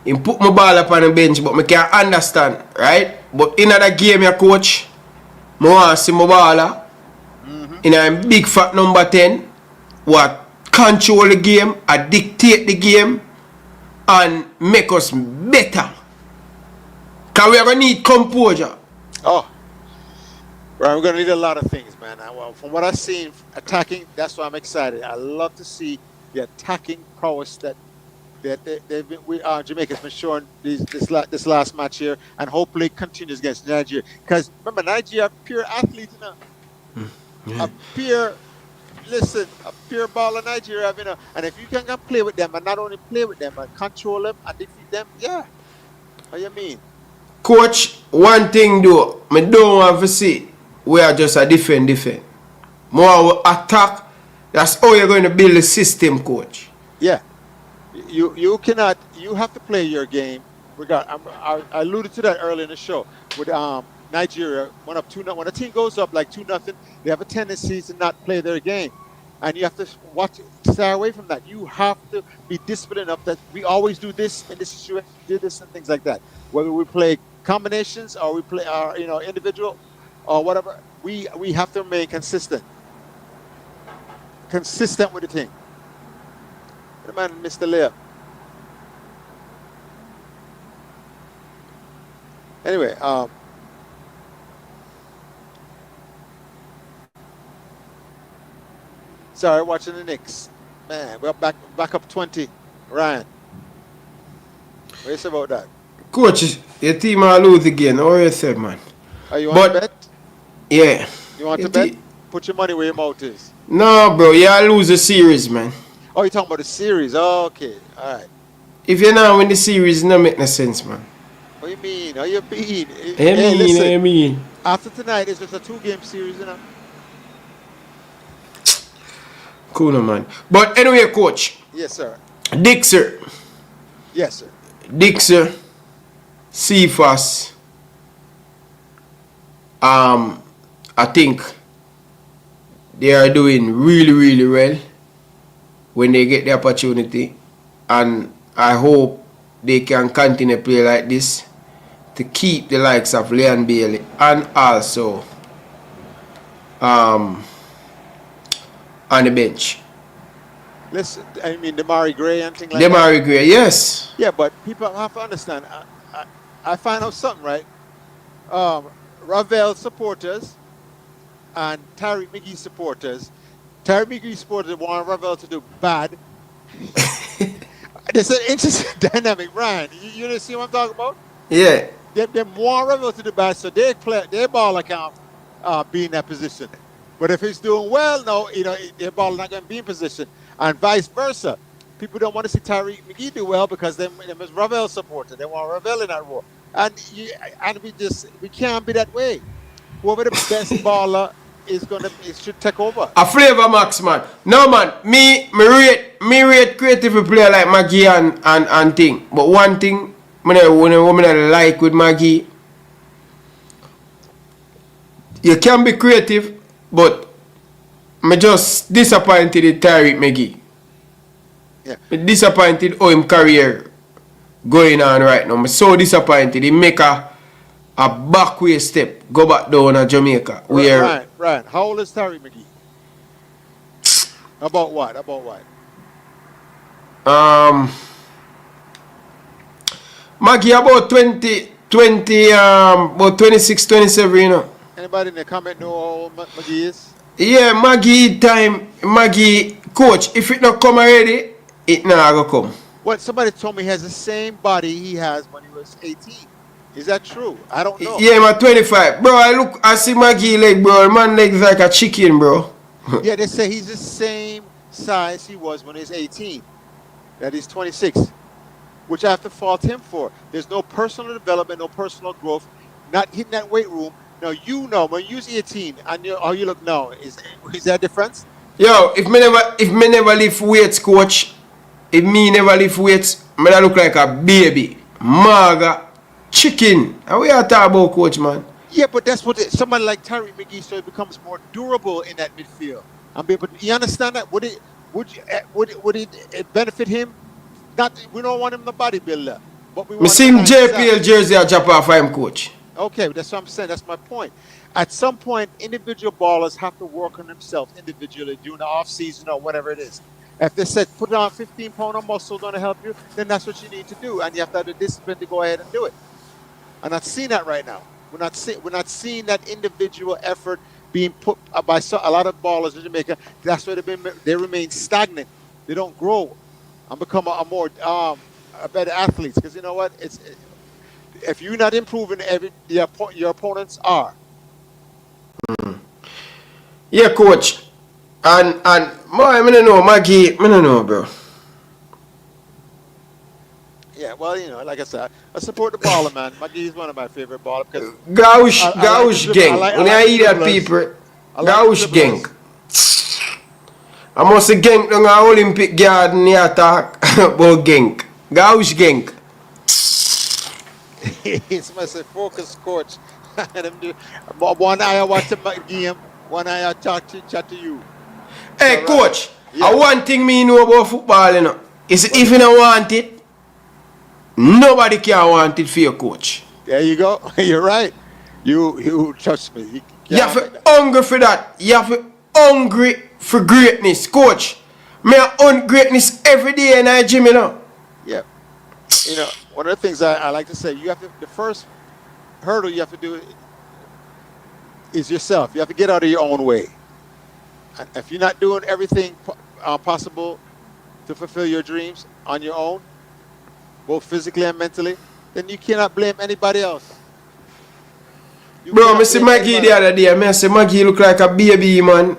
him put my ball up on the bench, but I can't understand, right? But in the game, your coach, I want to see my baller in a big fat number 10, what control the game, dictate the game, and make us better. Because we are going to need composure. Oh, right. We're going to need a lot of things, man. From what I've seen, attacking, that's why I'm excited. I love to see the attacking prowess that Jamaica's been showing this last match here, and hopefully continues against Nigeria. Because remember, Nigeria are pure athletes, a pure baller Nigeria, and if you can play with them, and not only play with them, but control them and defeat them, yeah. What you mean? Coach, one thing though, I don't want to see we are just a defend. More attack. That's how you're going to build a system, coach. Yeah. You cannot. You have to play your game. I alluded to that earlier in the show with Nigeria. When a team goes up like 2-0, they have a tendency to not play their game, and you have to stay away from that. You have to be disciplined enough that we always do this in this situation, do this and things like that. Whether we play combinations or we play individual or whatever, we have to remain consistent with the team. The man, Mr. Leah. Anyway, sorry, watching the Knicks. Man, we're back up 20. Ryan, what do you say about that? Coach, your team will lose again. How you say, man? Are you want to bet? Yeah. You want to bet? Put your money where your mouth is. No, bro. You'll lose the series, man. Oh, you're talking about the series? Oh, okay. All right. If you're not win the series, it don't make no sense, man. What do you mean? What do you mean? I mean. After tonight, it's just a 2-game series, you know? Cool, no, man. But anyway, coach. Yes, sir. Dixer. Yes, sir. Dixer. CFAS. I think they are doing really, really well when they get the opportunity. And I hope they can continue to play like this to keep the likes of Leon Bailey and also on the bench. Listen, I mean, Damari Gray and things like that. Damari Gray, yes. Yeah, but people have to understand. I find out something, right? Ravel supporters and Tariq McGee supporters. Tariq McGee supporters want Ravel to do bad. There's an interesting dynamic, Ryan. You see what I'm talking about? Yeah. They want Ravel to do bad, so they play their ball account be in that position. But if he's doing well, no, their ball not going to be in position, and vice versa. People don't want to see Tariq McGee do well because they're Ravel supporter. They want Ravel in that role, and we can't be that way. Whoever the best baller is it should take over. A flavor max, man. No, man. Me rate creative player like Maggie and thing. But one thing when I like with Maggie, you can be creative, but I'm just disappointed in Tariq McGee. Yeah. I'm disappointed how his career going on right now. I'm so disappointed. He make a backway step, go back down to Jamaica. Right. How old is Tariq McGee? About what? Maggie about 20, about 26, 27, you know. Anybody in the comment know how old McGee is? Yeah, Maggie, coach, if it not come already, it not go come. Well, somebody told me he has the same body he has when he was 18. Is that true? I don't know. Yeah, I'm 25. Bro, I see Maggie leg, bro. Man legs like a chicken, bro. Yeah, they say he's the same size he was when he's 18. That he's 26. Which I have to fault him for. There's no personal development, no personal growth. Not hitting that weight room. Now, when you was 18 and how you look now, is there a difference? Yo, if me never lift weights, coach, if me never lift weights, me look like a baby. Maga. Chicken. And we are talking about, coach, man. Yeah, but that's what somebody like Tariq McGee, so it becomes more durable in that midfield. But you understand that? Would it benefit him? We don't want him the bodybuilder, but we want. Me see him JPL jersey a drop off him, coach. Okay, that's what I'm saying. That's my point. At some point, individual ballers have to work on themselves individually during the off season or whatever it is. If they said put on 15 pound of muscle going to help you, then that's what you need to do, and you have to have the discipline to go ahead and do it. I'm not seeing that right now. We're not seeing that individual effort being put by a lot of ballers in Jamaica. That's why they remain stagnant. They don't grow and become a better athletes. Because you know what? If you're not improving, your opponents are. Yeah, coach. And I don't know, Maggie. I don't know, bro. Yeah, well, like I said, I support the baller, man. Maggie is one of my favorite ballers because Gauche gang. When I hear that people, Gauche gang. I must gang on the Olympic garden here talk. About Genk. Gauch Genk. It's my focus coach. One eye I watch the game, one eye I chat to you. Hey, coach. One thing me know about football, you know, is if you don't want it, nobody can want it for your coach. There you go. You're right. You trust me. You have to hungry for that. You have to hungry for greatness, coach. Me own greatness every day in the gym, you know. Yeah. You know, one of the things I like to say, you have to, the first hurdle you have to do is yourself. You have to get out of your own way. And if you're not doing everything possible to fulfill your dreams on your own, both physically and mentally, then you cannot blame anybody else. Bro, I see Maggie the other day. I say Maggie look like a baby, man.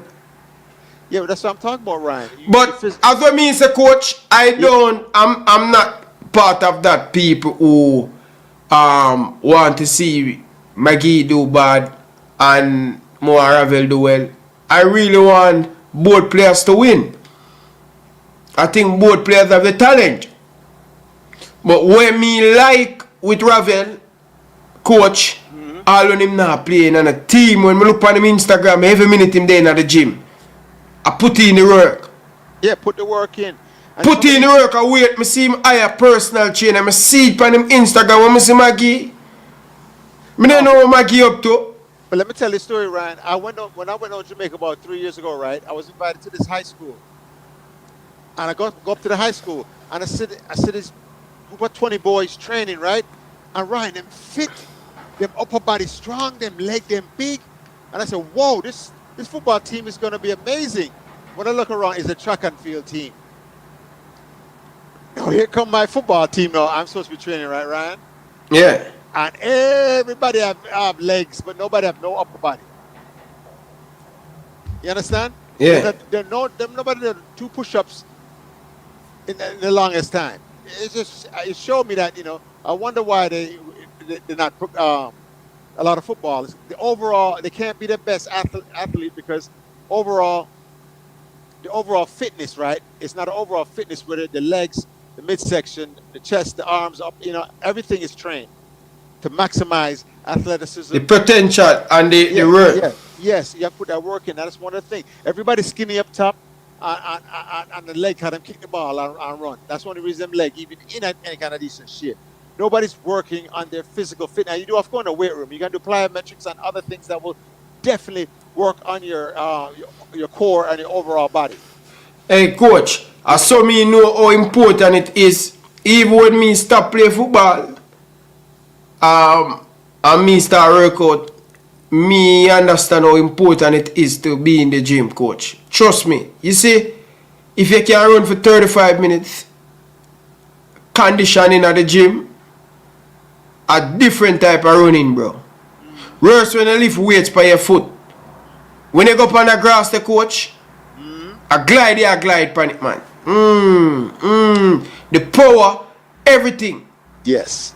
Yeah, but that's what I'm talking about, Ryan. But as what means a coach, I'm not part of that people who want to see Maggie do bad and Moa Ravel do well. I really want both players to win. I think both players have the talent. But when me like with Ravel, coach, all when him not playing on a team, when I look on him Instagram, every minute him there in the gym, I put in the work. Yeah, put the work in. And put in the work, I wait, I see him hire personal trainer, I see it on him Instagram, when I see Maggie, I don't know what Maggie up to. But let me tell you a story, Ryan. When I went to Jamaica about 3 years ago, right, I was invited to this high school. And I go up to the high school, and I see this group of 20 boys training, right? And Ryan, them fit, them upper body strong, them leg, them big. And I said, whoa, this football team is going to be amazing. When I look around, it's a track and field team. Now, here come my football team now. I'm supposed to be training, right, Ryan? Yeah. And everybody have legs, but nobody have no upper body. You understand? Yeah. Nobody did 2 push-ups in the longest time. It showed me that, you know, I wonder why they're not a lot of footballers. They can't be the best athlete because the overall fitness, right? It's not an overall fitness where the legs, the midsection, the chest, the arms, up, you know, everything is trained to maximize athleticism. The potential and the work. Yeah. Yes, you have to put that work in. That's one of the things. Everybody's skinny up top and the leg had them kick the ball and run. That's one of the reasons them leg, even in any kind of decent shape. Nobody's working on their physical fitness. Now, you do have to go in the weight room. You can do plyometrics and other things that will definitely work on your core and your overall body. Hey, coach, I saw me know how important it is. Even when me stop play football, and me start workout, me understand how important it is to be in the gym, coach. Trust me. You see, if you can run for 35 minutes, conditioning at the gym, a different type of running, bro. Worse when you lift weights by your foot. When you go up on the grass, the coach, I glide pan it, man. The power, everything. Yes.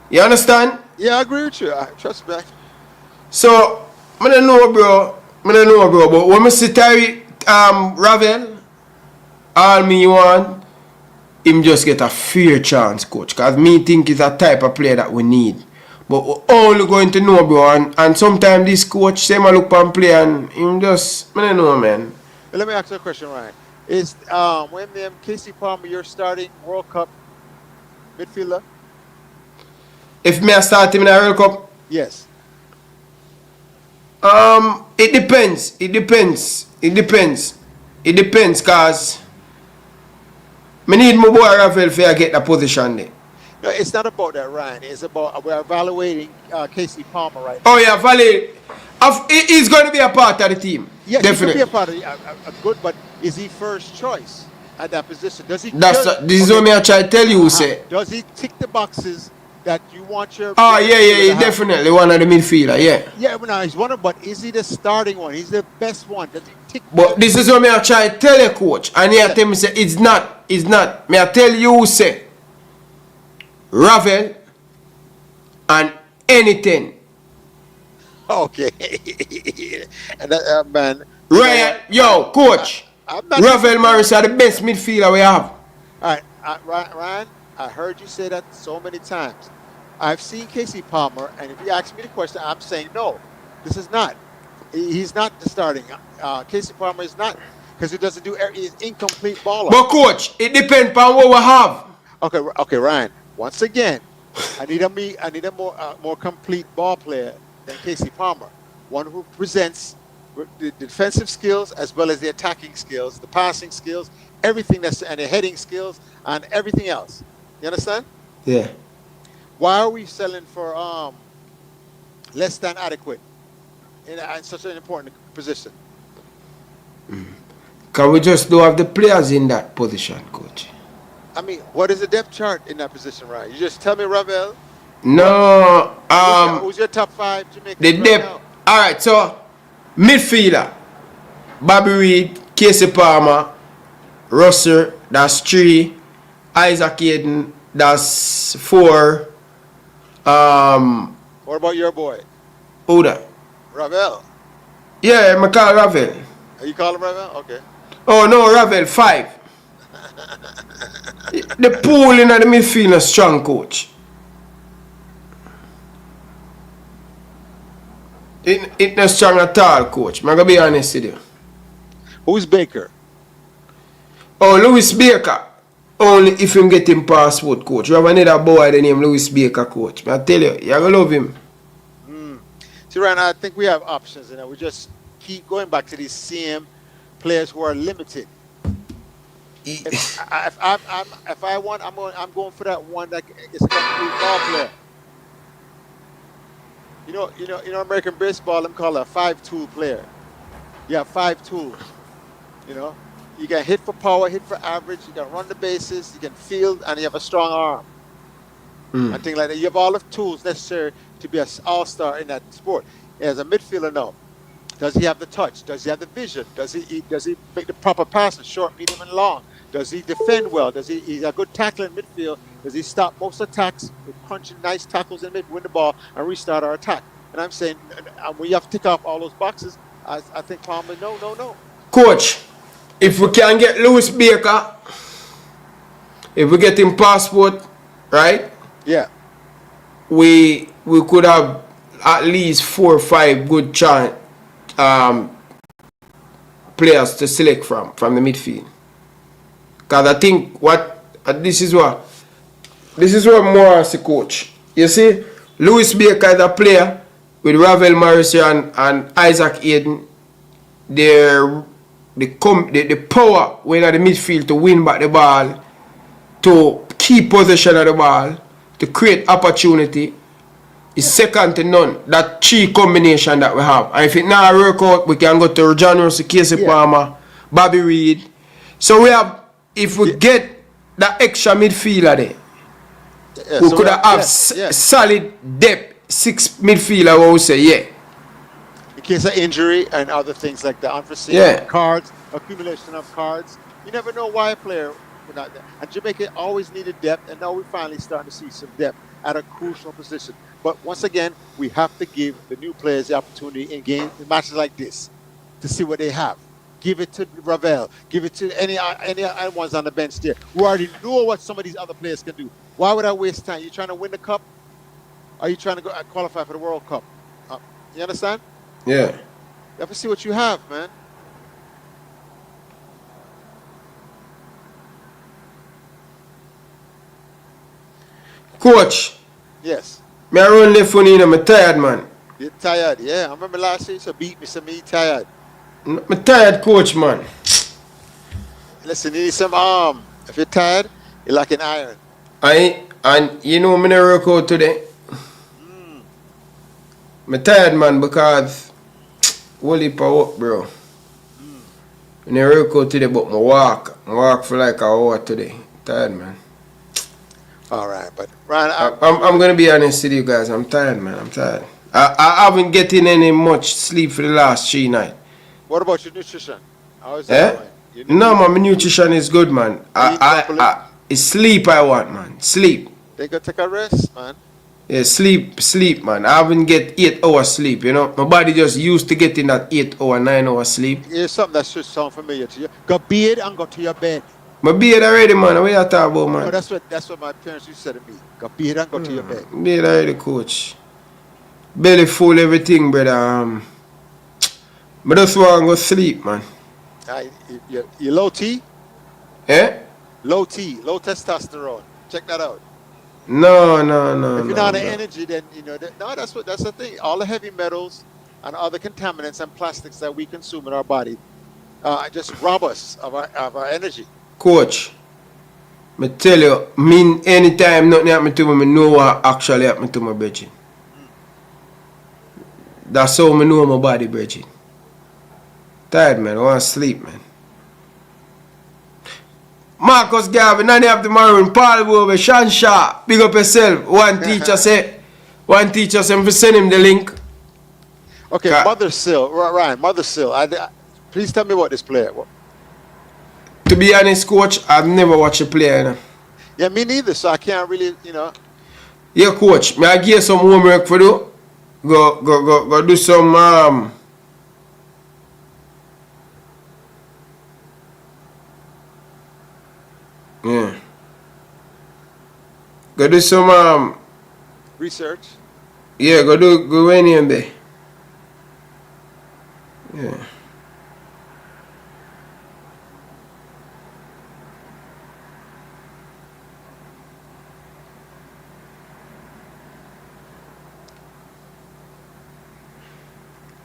You understand? Yeah, I agree with you. Trust me. So, I don't know, bro. But when I see Ravel, all me want, him just get a fair chance, coach. Because me think he's a type of player that we need. But we're only going to know, bro. And sometimes this coach, say, I look and play and him just, I don't know, man. Let me ask you a question, Ryan. Is when Casey Palmer, your starting World Cup midfielder? If me start him in the World Cup? Yes. It depends, cause me need my boy Rafael to get the position there. No, it's not about that, Ryan. It's about we're evaluating Casey Palmer right now. Oh yeah, Valley. He's going to be a part of the team. Yes, definitely. He could be a part of good, but is he first choice at that position? Does he? This is what I try to tell you, say. Does he tick the boxes that you want your? Oh yeah, he's definitely one of the midfielder. Yeah. Yeah, but now he's one of. But is he the starting one? He's the best one. Does he tick? But this is what I try to tell you, coach, and he tell me say it's not. May I tell you, say Ravel and anything. Okay. And that man. Ryan, yo, coach. Ravel Morris are the best midfielder we have. All right. Ryan, I heard you say that so many times. I've seen Casey Palmer, and if you ask me the question, I'm saying no. This is not. He's not the starting. Casey Palmer is not, because he doesn't do. He's incomplete baller. But coach, it depends on what we have. Okay, Ryan. Once again, I need a more complete ball player than Casey Palmer. One who presents the defensive skills as well as the attacking skills, the passing skills, everything and the heading skills and everything else. You understand? Yeah. Why are we selling for less than adequate in such an important position? Because we just don't have the players in that position, coach. I mean, what is the depth chart in that position, Ryan? You just tell me Ravel. No. Who's your top 5 Jamaican? The depth. All right, so midfielder, Bobby Reed, Casey Palmer, Russell, that's 3. Isaac Hayden, that's 4. What about your boy? Who that? Ravel. Yeah, I call Ravel. You call him Ravel? Okay. Oh no, Ravel 5. The pool in the midfield is strong, coach. It's not strong at all, coach. I'm going to be honest with you. Who's Baker? Oh, Louis Baker. Only if you get him passport, coach. You have another boy named Louis Baker, coach. I tell you, you're going to love him. See, Ryan, I think we have options. We just keep going back to these same players who are limited. If I want, I'm going for that one that is a complete ball player. You know, American baseball, them call a 5-tool player. You have 5 tools. You can hit for power, hit for average. You can run the bases. You can field, and you have a strong arm. And things like that. You have all the tools necessary to be an all-star in that sport. As a midfielder, no. Does he have the touch? Does he have the vision? Does he make the proper passes, short, medium, and long? Does he defend well? He's a good tackler in midfield? Does he stop most attacks with crunching nice tackles in mid, win the ball, and restart our attack? And I'm saying, when you have to tick off all those boxes, I think Palmer, no. Coach, if we can get Louis Baker, if we get him passport, right? Yeah. We could have at least 4 or 5 good players to select from the midfield. Because I think this is what more as a coach. You see, Louis Baker is a player with Ravel Morrison and Isaac Hayden. The power when at the midfield to win back the ball, to keep possession of the ball, to create opportunity is second to none. That 3 combination that we have. And if it now work out, we can go to John Russell, Casey Palmer, Bobby Reed. So we have, if we get that extra midfielder there, we could have solid depth, 6 midfielder, I would say, yeah. In case of injury and other things like that, unforeseen cards, accumulation of cards. You never know why a player would not. And Jamaica always needed depth, and now we're finally starting to see some depth at a crucial position. But once again, we have to give the new players the opportunity in matches like this to see what they have. Give it to Ravel. Give it to any ones on the bench there who already know what some of these other players can do. Why would I waste time? You trying to win the cup? Are you trying to qualify for the World Cup? You understand? Yeah. You have to see what you have, man. Coach. Yes. Me I run left one in, I'm tired, man. You're tired, yeah. I remember last year, so beat me, so me tired. I'm tired, coach, man. Listen, you need some arm. If you're tired, you're like an iron. And you know, I'm gonna work out today. I'm tired, man, because whole heap of work, bro. I'm gonna work out today, but I walk for like an hour today. Tired, man. All right, but Ryan, I'm gonna be honest with you guys. I'm tired, man. I'm tired. I haven't getting any much sleep for the last 3 nights. What about your nutrition? How is that going? No, man, my nutrition is good, man. It's sleep I want, man. Sleep. They gotta take a rest, man. Yeah, sleep, man. I haven't get 8 hours sleep, you know. My body just used to getting that 8 hour, 9 hour sleep. Here's something that should sound familiar to you. Go bed and go to your bed. My beard already, man. What you talking about, man? Oh, that's what my parents used to say to me. Go beard and go to your bed. Beard already, coach. Belly full, everything, brother. But just want to go sleep, man. You low T? Eh? Low T, low testosterone. Check that out. No. If you're not an energy, then that's the thing. All the heavy metals and other contaminants and plastics that we consume in our body just rob us of our energy. Coach, me tell you, anytime nothing happen to me, I know what actually happened to my brethren. That's how I know my body, brethren. Tired, man. I want to sleep, man. Marcus Garvin, none of the Maroon, Paul Bobe, Sean Shaw, big up yourself. One teacher said, we send him the link. Okay, Mother Sill, Ryan, Mother Sill. Please tell me about this player. To be honest, coach, I've never watched a player. You know? Yeah, me neither, so I can't really, Yeah, coach, may I give you some homework for you? Go do some, yeah. Go do some research. Yeah, go in there. Yeah.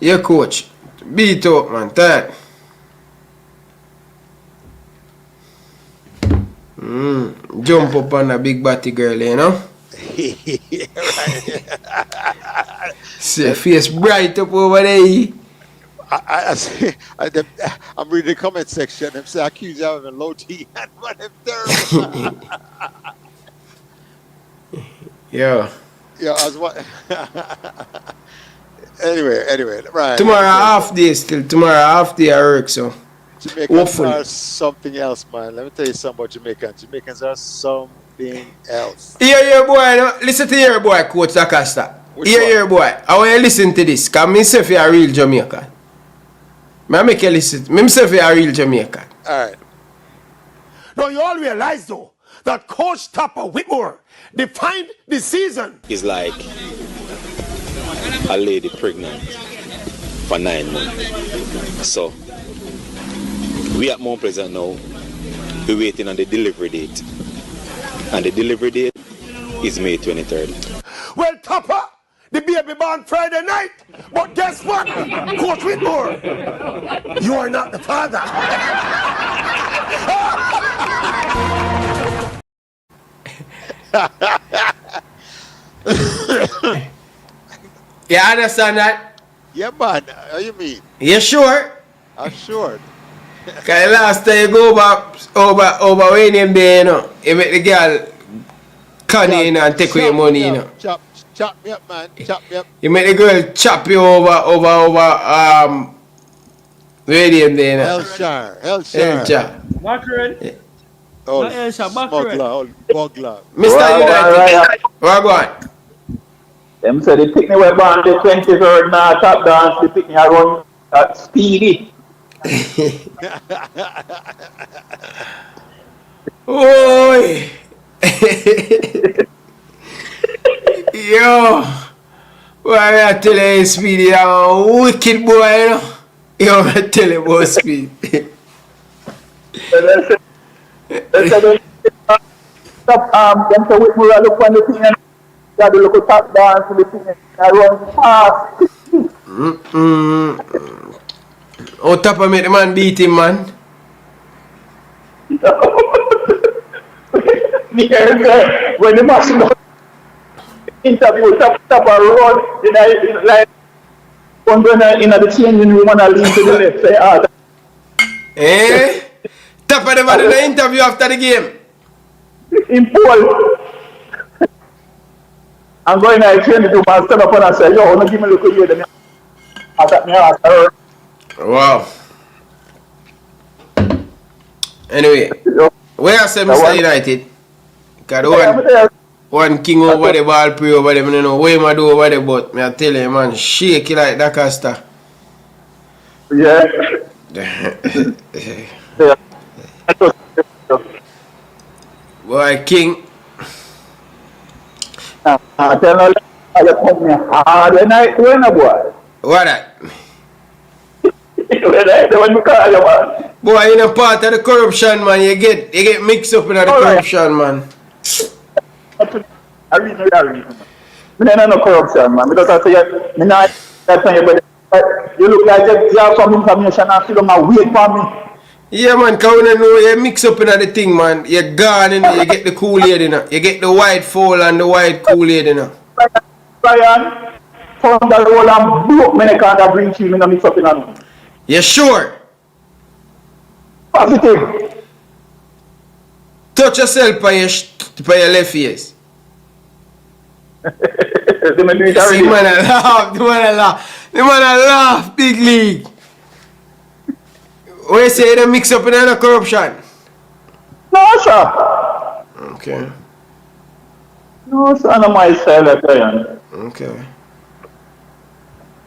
Yeah, coach. Beat up, man. Tired. Jump up on a big body girl, you know? See her face bright up over there. I'm reading the comment section. Them say I accuse you of having low T and what if terrible. Yeah. Yeah, I was what. Anyway, right. Tomorrow half day still. Tomorrow half day I work, so. Jamaicans are something else, man. Let me tell you something about Jamaicans. Jamaicans are something else. Here, boy. No? Listen to your boy, Coach Acosta. Here, boy. I want you to listen to this. Because myself is a real Jamaican. I make you listen. Myself is a real Jamaican. All right. Now, you all realize, though, that Coach Tappa Whitmore defined the season. It's like a lady pregnant for 9 months. So, we at Mount Pleasant now, we're waiting on the delivery date. And the delivery date is May 23rd. Well, Tappa, the baby born Friday night. But guess what? Coach Whitmore, you are not the father. You understand that? Yeah, man. How you mean? You sure? I'm sure. Because last time you go over when him there, you know, you make the girl con you, and take away your money, you know. Chop me up, man. Chop me up. You make the girl chop you over where him there, you know. Hellshire. Macron. Oh, Macron. Bugler. Mr. United, what go on? Them say the picnic were born the 23rd now, top dance, the picnic around Speedy. Oi! Yo! Boy, I tell you, Speedy, I'm a wicked boy, you know? Yo, I tell you about Speed. Them say Whitmore look on the thing and got the local top dance to the thing and run fast. Oh, Tappa make the man beat him, man. When the master interview, Tappa run in like one in the changing room and I lean to the left. Say, Eh? Tappa never did an interview after the game. In Paul. I'm going to change the room and stand up and say, yo, give me a look at you. I got me ask. Wow. Anyway, where I say Mr. United? Because one king over the ball, play over them, you know, way I do over the but me I tell you, man, shake it like that Costa. Yeah. Boy, King. Tell no you come here hard the night when a boy. What that? When we call you, man. Boy, you know part of the corruption, man. You get mixed up in the corruption, man. I reason. Me don't know corruption, man. Because I say, me not that thing, but you look like you have some information and still don't wait for me. Yeah, man, because you know you mix up in the thing, man. You're gone in you get the Kool-Aid in it. You get the white fowl and the white Kool-Aid in it. Brian, from the roll and broke me, can't bring you, me no mix up in it. You sure? Positive. Touch yourself by your left face. See, man, a laugh. The man a laugh, big league. What you say, you don't mix up in the corruption? No, sir. Okay. No, sir, not my style, Brian. Okay.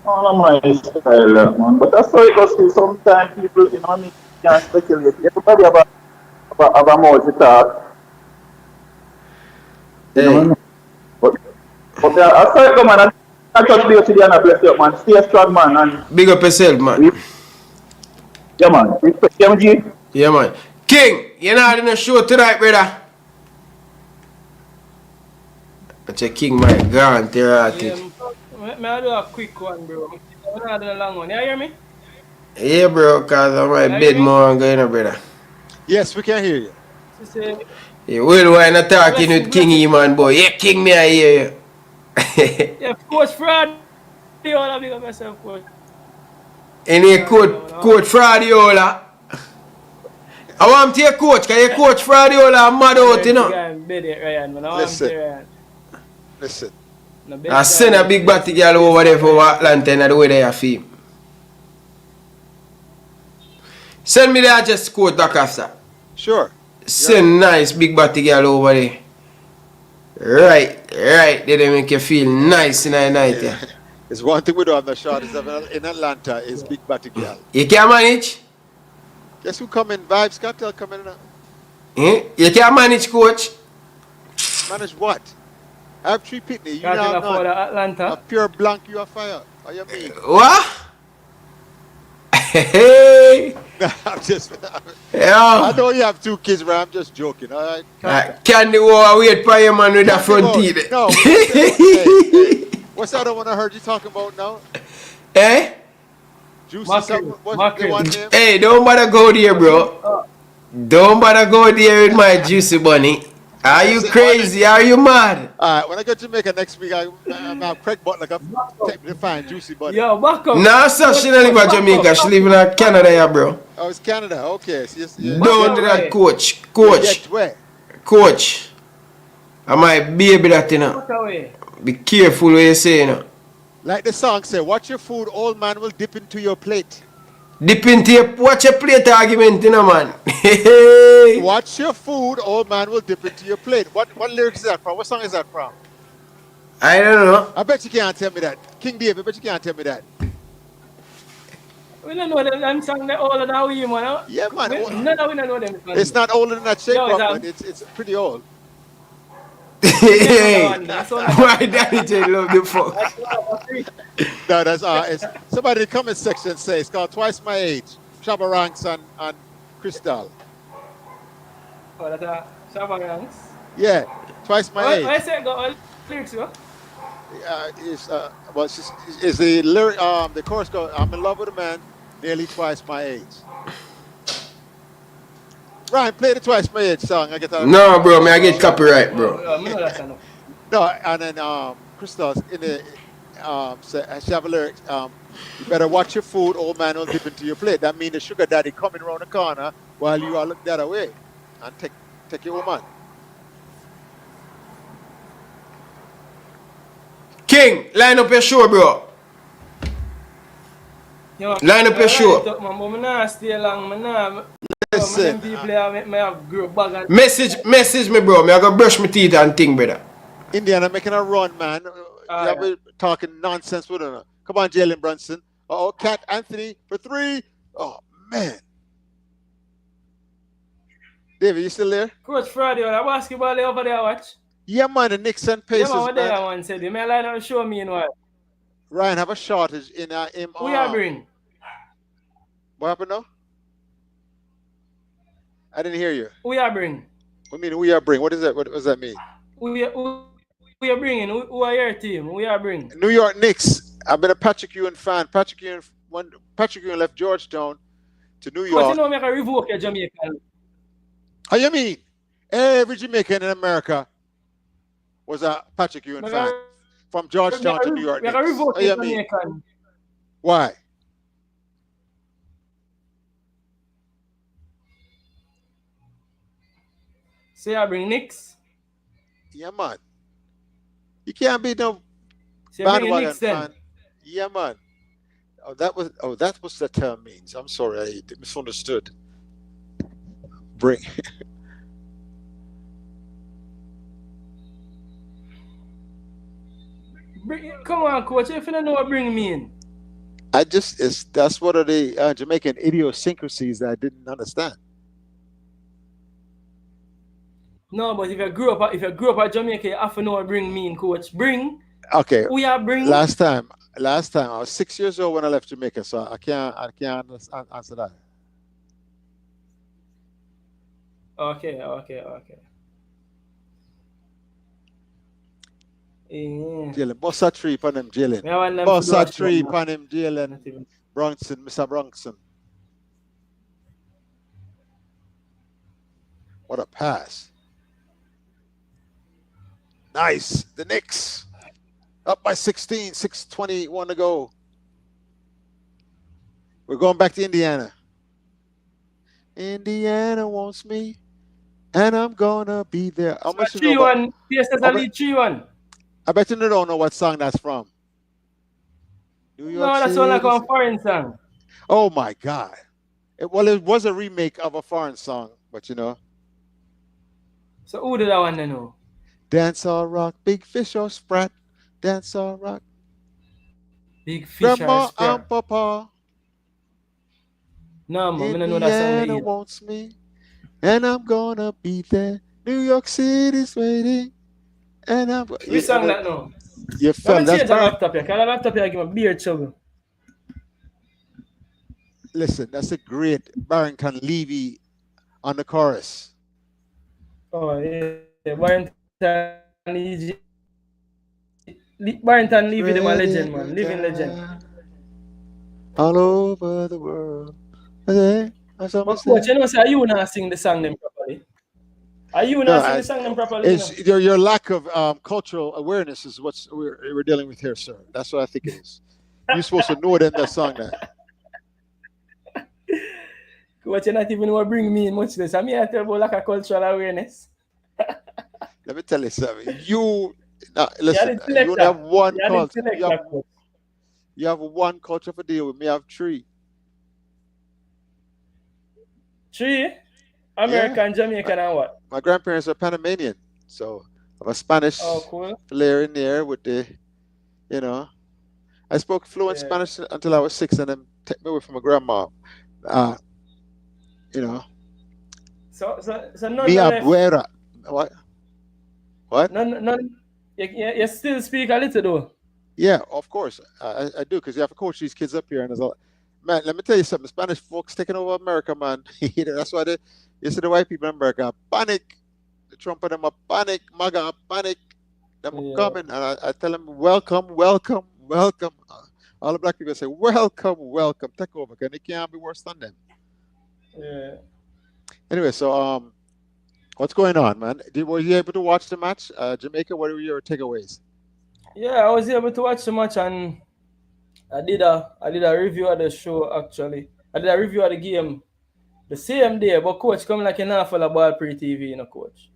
Not my style, man. But that's how it goes. Sometimes people, you know, can't speculate. Everybody have a mouth to talk. You know? But I saw it come, man. I touch base today and I bless you, man. Stay strong, man. And big up yourself, man. Yeah, man. Respect MG. Yeah, man. King, you're not in the show tonight, brother. But your King might gone, Yeah, I do a quick one, bro. I'm not doing a long one. You hear me? Yeah, bro, because I might bed more and going, brother. Yes, we can hear you. Yeah, well, why not talking with Kingy, man, boy? Yeah, King, me, I hear you. Yeah, Coach Fraud. You all have myself, Coach. Any Coach Fradiola. I want to take coach, because you Coach Fradiola, I'm mad out, you know. Listen. I send a big batty girl over there for Atlanta and the way they are feel. Send me the address, Coach Dacasta. Sure. Send nice big batty girl over there. Right. They make you feel nice in the night. Yeah. It's one thing we do on the shot is in Atlanta is big batty girl. You can manage? Guess who come in? Vibes Cartel come in now. You can manage, Coach? Manage what? I have 3 pitney. You Can't have afford none. Atlanta. A pure blank, you are fire. What you mean? What? Hey! I'm just. Yeah. I know you have 2 kids, but I'm just joking. All right. Can the war wait for your man with the front teeth? No. Hey. What's the other one I heard you talking about now? Eh? Juicy something. What's the one name? Hey, don't bother go there, bro. Don't bother go there with my juicy bunny. Are you crazy? Are you mad? Alright, when I go to Jamaica next week, I'm have Craig Butler come take me to find Juicy Bunny. Yo, back up. No, sir, she don't live in Jamaica. She live in Canada, yeah, bro. Oh, it's Canada. Okay. So Don't do that, Coach. Where? Coach. I might baby that, you know. Be careful what you say, you know. Like the song say, watch your food, old man will dip into your plate. Dip into your, watch your plate argument, you know, man. Watch your food, old man will dip into your plate. What lyrics is that from? What song is that from? I don't know. I bet you can't tell me that. King David, I bet you can't tell me that. We don't know them songs that older than we, man. Yeah, man. We don't know them. It's not older than that shape up, but it's pretty old. Hey, why Daddy J love the fuck? No, that's it's somebody in the comment section say it's called Twice My Age. Shabba Ranks and Crystal. Oh, that's Shabba Ranks? Yeah, Twice My Age. I said got lyrics, bro. Is the lyric the chorus go, I'm in love with a man nearly twice my age. Ryan, play the Twice My Age song. I get that. No, bro, I get copyright, bro. No, and then Crystal's in the she have a lyric, you better watch your food, old man will dip into your plate. That means the sugar daddy coming around the corner while you are looking the other way and take your woman. King, line up your show, bro. Line up your show. Listen. Message me, bro. I gotta brush my teeth and thing, brother. Indiana making a run, man. You be talking nonsense with her. Come on, Jalen Brunson. Cat Anthony for 3. Oh, man. David, you still there? Coach Friday, that basketball they over there watch. Yeah, man, the Knicks and Pacers. Yeah, man, what they one said. You may line up show me in what. Ryan have a shortage in him. Who you bring? What happened now? I didn't hear you. Who you bring? What mean who you bring? What is that? What does that mean? Who you bringing? Who are your team? Who you bring? New York Knicks. I've been a Patrick Ewing fan. Patrick Ewing left Georgetown to New York. But you know, make a revoke your Jamaican. How you mean? Every Jamaican in America was a Patrick Ewing fan. From Georgetown to New York Knicks. How you mean? Why? Say I bring Knicks. Yeah, man. You can't be no bandwagon fan. Yeah, man. That was what the term means. I'm sorry, I misunderstood. Bring. Come on, coach. If you don't know what bring me in. That's one of the Jamaican idiosyncrasies that I didn't understand. No, but if you grew up at Jamaica, you have to know what bring me in, coach. Bring. Okay. Who you bring? Last time I was 6 years old when I left Jamaica, so I can't answer that. Okay. Jalen, bust a tree upon him, Jalen. Bust a tree upon him, Jalen. Bronson, Mr. Bronson. What a pass. Nice. The Knicks up by 16, 6:21 to go. We're going back to Indiana. Indiana wants me, and I'm gonna be there. How much you know about? PS3-1. I bet you don't know what song that's from. No, that's all like a foreign song. Oh my God! It was a remake of a foreign song, but you know. So who did that one then know? Dance or rock, big fish or sprat. Dance or rock. Big fish Grandma or sprat. and Papa. No, man, I don't know that song. Indiana wants me, and I'm gonna be there. New York City's waiting, and I'm. We sang that now. You felt that's laptop here. Can I laptop here? Give me beer trouble. Listen, that's a great Barrington Levy on the chorus. Oh yeah, Barrington Levy. Barrington Levy, the legend, man, living legend. All over the world. But coach, you know, say you not sing the song them properly. Are you not sing the song them properly? It's your lack of cultural awareness is what we're dealing with here, sir. That's what I think it is. You're supposed to know it in that song now. Coach, you not even what bring me in much this. I mean, I tell about lack of cultural awareness. Let me tell you something. Listen, you don't have one culture. You have one culture for deal with me. I have three. Three? American, Jamaican, and what? My grandparents are Panamanian, so I have a Spanish flair in there with the, you know. I spoke fluent Spanish until I was 6, and then took me away from my grandma. You know. So none Mi abuela. What? None. You still speak a little though. Yeah, of course I do, because you have to coach these kids up here, and there's a man. Let me tell you something. Spanish folks taking over America, man. That's why you see the white people in America panic. The Trump and them are panic. MAGA panic. Them coming, and I tell them welcome. All the black people say welcome. Take over, because it can't be worse than them. Yeah. Anyway, so what's going on, man? Were you able to watch the match, Jamaica? What were your takeaways? Yeah, I was able to watch the match, and I did a review of the show. Actually, I did a review of the game the same day. But coach, come like you're not follow Ball Pre TV, you know, coach.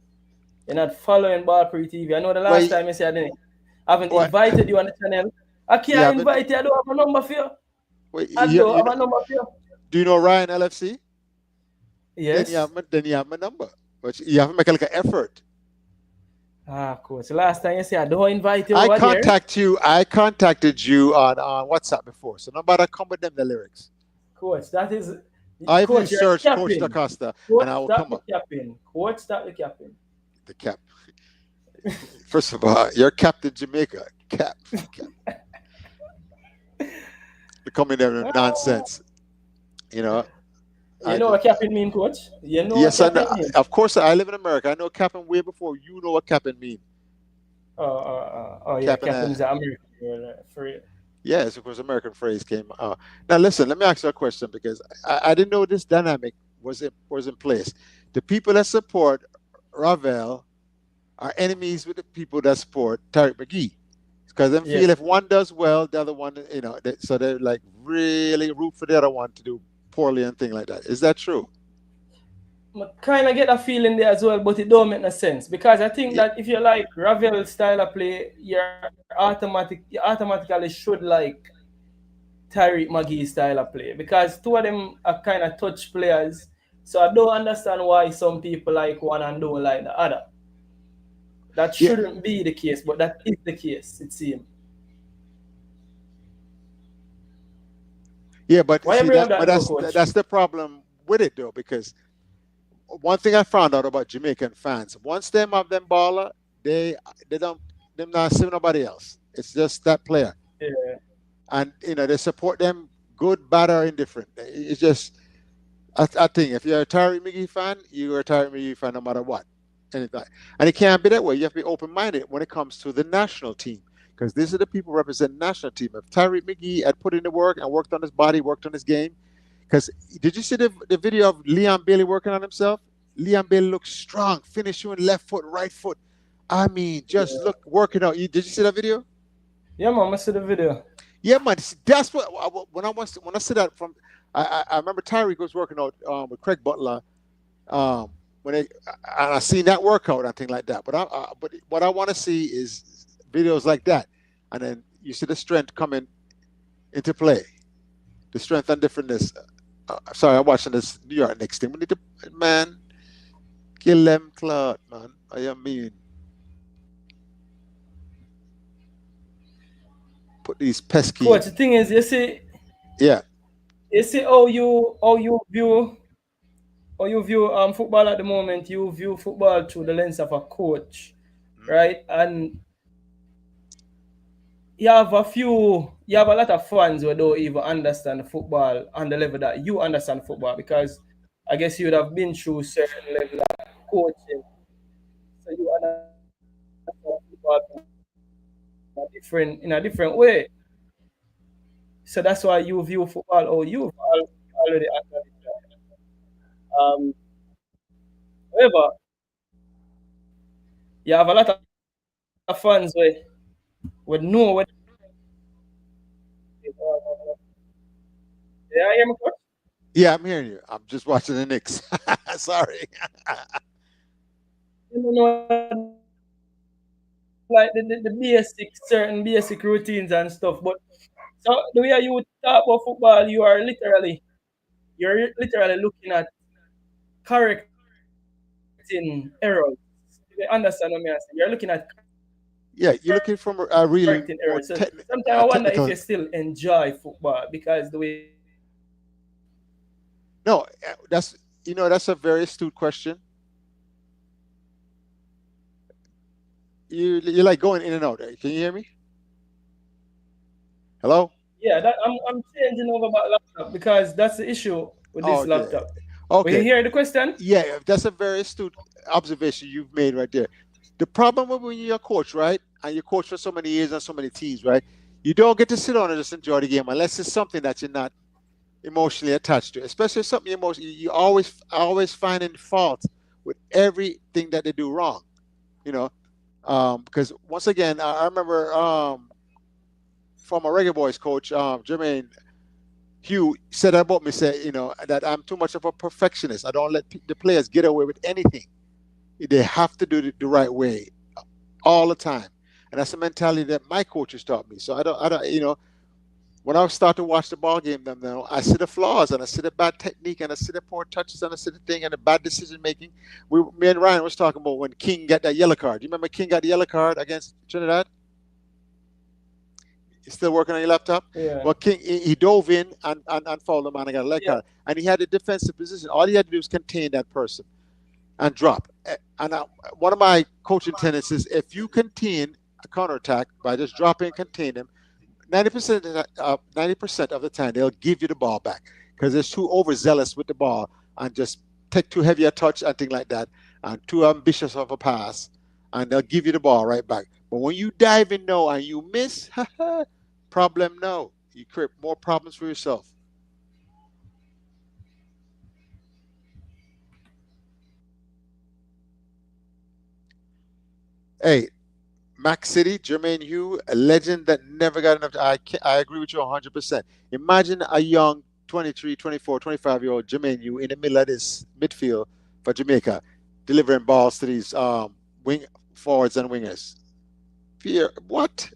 You're not following Ball Pre TV. I know the last time you said I haven't invited you on the channel. I can't invite you. I don't have a number for you. I don't have a number for you. Do you know Ryan LFC? Yes. Then you have my number, but you have to make like an effort. Coach. Last time you said I don't invite you. I contacted you on WhatsApp before, so nobody come with them the lyrics. Coach, that is I've Coach, you're searched Coach capping. DaCosta, Coach, and I will stop come the up. capping. Coach, stop the capping. The cap. First of all, you're Captain Jamaica. Cap. You're coming there with nonsense. You know. You know what capping mean, Coach? You know Yes, what I know. capping mean? Of course, I live in America. I know capping way before you know what capping mean. Oh, yeah, capping is an American word for real. Yes, of course, American phrase came. Now, listen, let me ask you a question because I didn't know this dynamic was in place. The people that support Ravel are enemies with the people that support Tariq McGee because they feel if one does well, the other one, so they're like really root for the other one to do poorly and things like that. Is that true? I kind of get a feeling there as well, but it don't make no sense because I think that if you like Ravel's style of play, you automatically should like Tariq McGee's style of play because two of them are kind of touch players. So I don't understand why some people like one and don't like the other. That shouldn't be the case, but that is the case, it seems. Yeah, but Why see, that's the problem with it though, because one thing I found out about Jamaican fans, once them have them baller, they not see nobody else. It's just that player. Yeah. And they support them good, bad, or indifferent. It's just I think if you're a Tariq McGee fan, you're a Tariq McGee fan no matter what. And it can't be that way. You have to be open-minded when it comes to the national team. Because these are the people who represent the national team. If Tariq McGee had put in the work and worked on his body, worked on his game. Because did you see the video of Leon Bailey working on himself? Leon Bailey looks strong, finishing right foot. I mean, just look, working out. Did you see that video? Yeah, man, I see the video. Yeah, man, that's what when I see that from. I remember Tyreek was working out with Craig Butler, and I seen that workout and things like that. But what I want to see is videos like that, and then you see the strength coming into play, the strength and differentness. Sorry, I'm watching this New York Knicks team. We need to, man, kill them, Claude, man. I mean, put these pesky. Coach, the thing is, you see. Yeah. You see how you view football at the moment. You view football through the lens of a coach, right? And you have a lot of fans who don't even understand football on the level that you understand football, because I guess you would have been through certain level of coaching, so you understand football in a different way. So that's why you view football or you've already understood it. However, you have a lot of fans with know what. Yeah, hear me, Coach? Yeah, I'm hearing you. I'm just watching the Knicks. Sorry. You know, like the certain basic routines and stuff. But so the way you talk about football, you're literally looking at correcting errors. You understand what I'm saying? You're looking at you're looking from a really errors. So sometimes I wonder if you still enjoy football because the way. No, that's a very astute question. You're like going in and out. Can you hear me? Hello? Yeah, I'm changing over my laptop because that's the issue with this laptop. Okay. Will you hear the question? Yeah, that's a very astute observation you've made right there. The problem when you're a coach, right, and you coach for so many years and so many teams, right, you don't get to sit on and just enjoy the game unless it's something that you're not emotionally attached to, especially something you always finding fault with everything that they do wrong, because once again, I remember from a Reggae Boyz coach, Jermaine Hugh said about me, that I'm too much of a perfectionist. I don't let the players get away with anything. They have to do it the right way all the time, and that's the mentality that my coaches taught me. So I don't, when I start to watch the ball game, I see the flaws and I see the bad technique and I see the poor touches and I see the thing and the bad decision making. Me and Ryan was talking about when King got that yellow card. You remember King got the yellow card against Trinidad? You still working on your laptop? Yeah. Well, King, he dove in and fouled the man and got a leg card. And he had a defensive position. All he had to do was contain that person and drop. And one of my coaching tenets is if you contain a counterattack by just dropping and contain them, 90% of the time they'll give you the ball back because they're too overzealous with the ball and just take too heavy a touch and things like that and too ambitious of a pass, and they'll give you the ball right back. But when you dive in now and you miss, problem no. You create more problems for yourself. Hey, Mac City, Jermaine Hugh, a legend that never got enough. I agree with you 100%. Imagine a young 23, 24, 25-year-old Jermaine Hugh in the middle of this midfield for Jamaica, delivering balls to these wing forwards and wingers. Fear, what?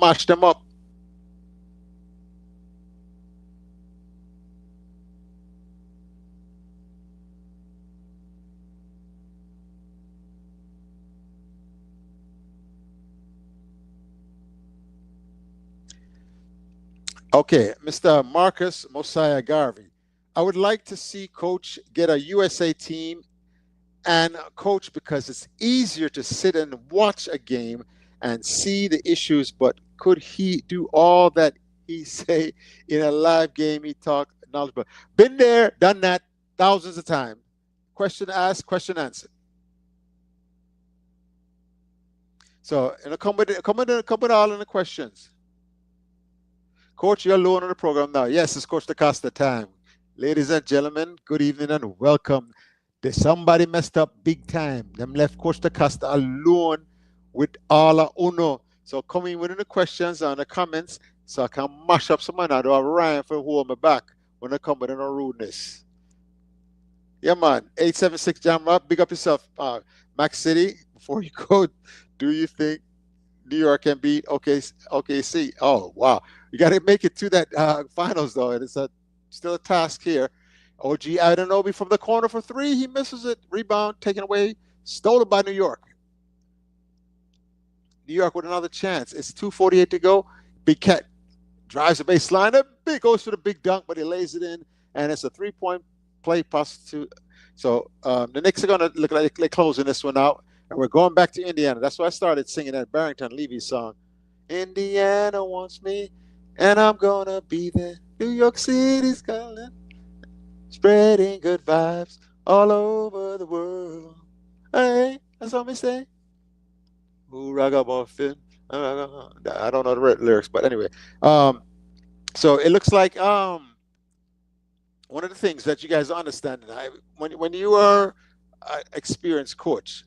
Mash them up. Okay, Mr. Marcus Mosiah Garvey. I would like to see Coach get a USA team and coach because it's easier to sit and watch a game and see the issues, but could he do all that he say in a live game? He talk knowledgeable. Been there, done that thousands of times. Question asked, question answered. So, come with all in the questions. Coach, you're alone on the program now. Yes, it's Coach DaCosta time. Ladies and gentlemen, good evening and welcome. There's somebody messed up big time. Them left Coach DaCosta alone with all of Uno. So come in with the questions and the comments so I can mash up someone. I do have Ryan for hold me back when I come with no rudeness. Yeah, man. 876 Jam Rock. Big up yourself. Mac City, before you go, do you think New York can beat OKC? Oh, wow. You got to make it to that finals, though. It's still a task here. OG Anunoby from the corner for three. He misses it. Rebound taken away. Stolen by New York. New York with another chance. It's 2:48 to go. Big Cat drives the baseline. Big goes for the big dunk, but he lays it in. And it's a three-point play pass to. So the Knicks are going to look like they're closing this one out. And we're going back to Indiana. That's why I started singing that Barrington Levy song. Indiana wants me, and I'm going to be there. New York City's calling. Spreading good vibes all over the world. Hey, that's what we say. Ooh, ragamuffin. I don't know the lyrics, but anyway. So it looks like one of the things that you guys understand, when you are an experienced coach,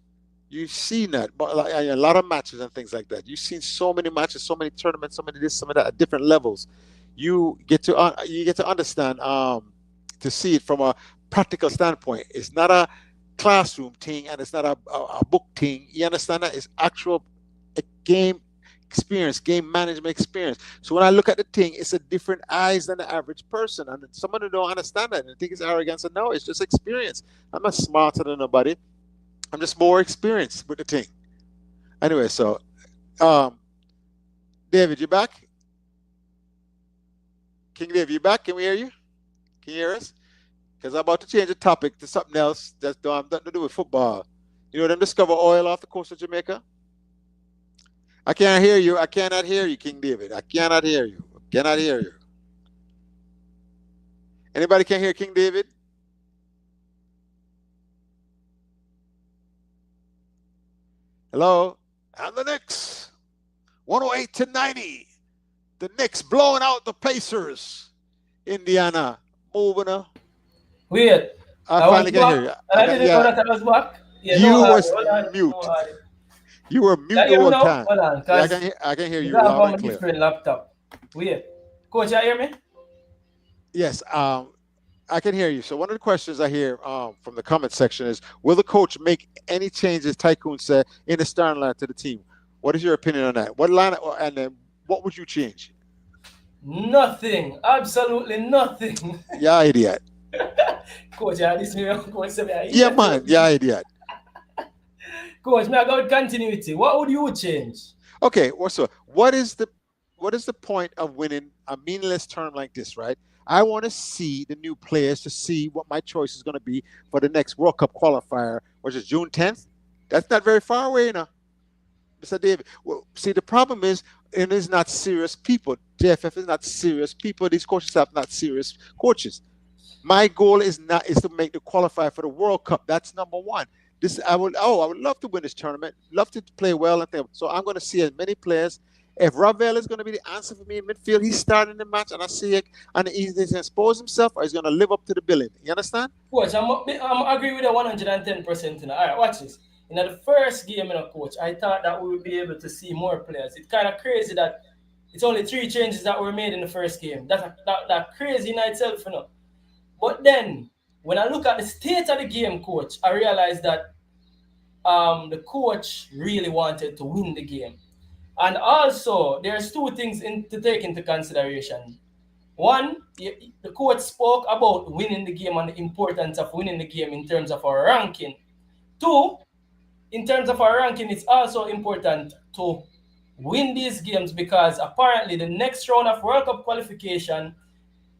you've seen that, but like a lot of matches and things like that. You've seen so many matches, so many tournaments, so many this, some of that at different levels. You get to understand to see it from a practical standpoint. It's not a classroom thing and it's not a book thing. You understand that? It's actual game experience, game management experience. So when I look at the thing, it's a different eyes than the average person. And someone who don't understand that and think it's arrogance. And no, it's just experience. I'm not smarter than nobody. I'm just more experienced with the thing. Anyway, so David, you back? King David, you back? Can we hear you? Can you hear us? Because I'm about to change the topic to something else that don't have nothing to do with football. You know them discover oil off the coast of Jamaica? I can't hear you. I cannot hear you, King David. I cannot hear you. I cannot hear you. Anybody can hear King David? Hello? And the Knicks. 108-90. The Knicks blowing out the Pacers. Indiana moving up. Wait. I finally can hear you. I didn't know that I was back. Yeah, you was mute. You were mute the whole time. Hold on, yeah, I can hear you loud and clear. Different laptop. Wait. Coach, you hear me? Yes. I can hear you. So one of the questions I hear from the comment section is, will the coach make any changes, Tycoon said, in the starting line to the team? What is your opinion on that? What line and then what would you change? Nothing. Absolutely nothing. Yeah, idiot. Coach, this me coach say yeah, man. Yeah, idiot. Coach, me I got continuity. What would you change? Okay, so what is the what is the point of winning a meaningless term like this, right? I want to see the new players to see what my choice is going to be for the next World Cup qualifier, which is June 10th. That's not very far away now, Mr. David. Well, see, the problem is it is not serious people. JFF is not serious people. These coaches are not serious coaches. My goal is to make the qualifier for the World Cup. That's number one. I would love to win this tournament, love to play well and things. So I'm going to see as many players. If Ravel is going to be the answer for me in midfield, he's starting the match, and I see it, and he's going to expose himself, or he's going to live up to the billing. You understand? Coach, I'm agree with the 110%. All right, watch this. In the first game, coach, I thought that we would be able to see more players. It's kind of crazy that it's only 3 changes that were made in the first game. That's crazy in itself, you know. But then, when I look at the state of the game, coach, I realized that the coach really wanted to win the game. And also, there's 2 things to take into consideration. One, the coach spoke about winning the game and the importance of winning the game in terms of our ranking. 2, in terms of our ranking, it's also important to win these games because apparently the next round of World Cup qualification,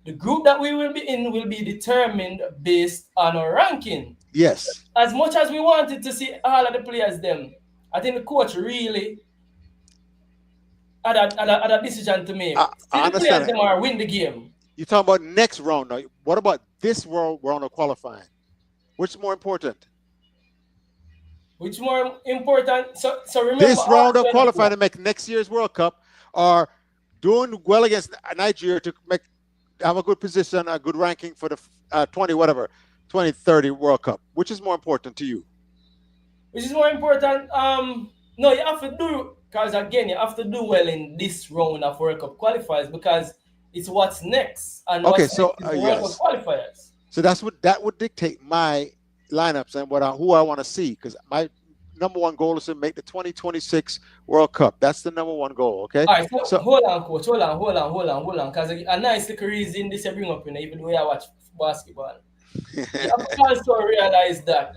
the group that we will be in will be determined based on our ranking. Yes. As much as we wanted to see all of the players them, I think the coach really had a decision to make. I understand. The players them are win the game. You're talking about next round now. What about this round of qualifying? Which is more important? Which more important? So remember this round of qualifying to make next year's World Cup, or doing well against Nigeria to have a good position, a good ranking for the 2030 World Cup. Which is more important to you? Which is more important? No, you have to do, because again, you have to do well in this round of World Cup qualifiers because it's what's next. And okay, what's so next is the World Cup qualifiers. So that would dictate my lineups and who I want to see, because my number one goal is to make the 2026 World Cup. That's the number one goal. Okay. All right. So hold on, coach. Hold on. Because a nice little reason this you bring up, even though I watch basketball. You have to also realize that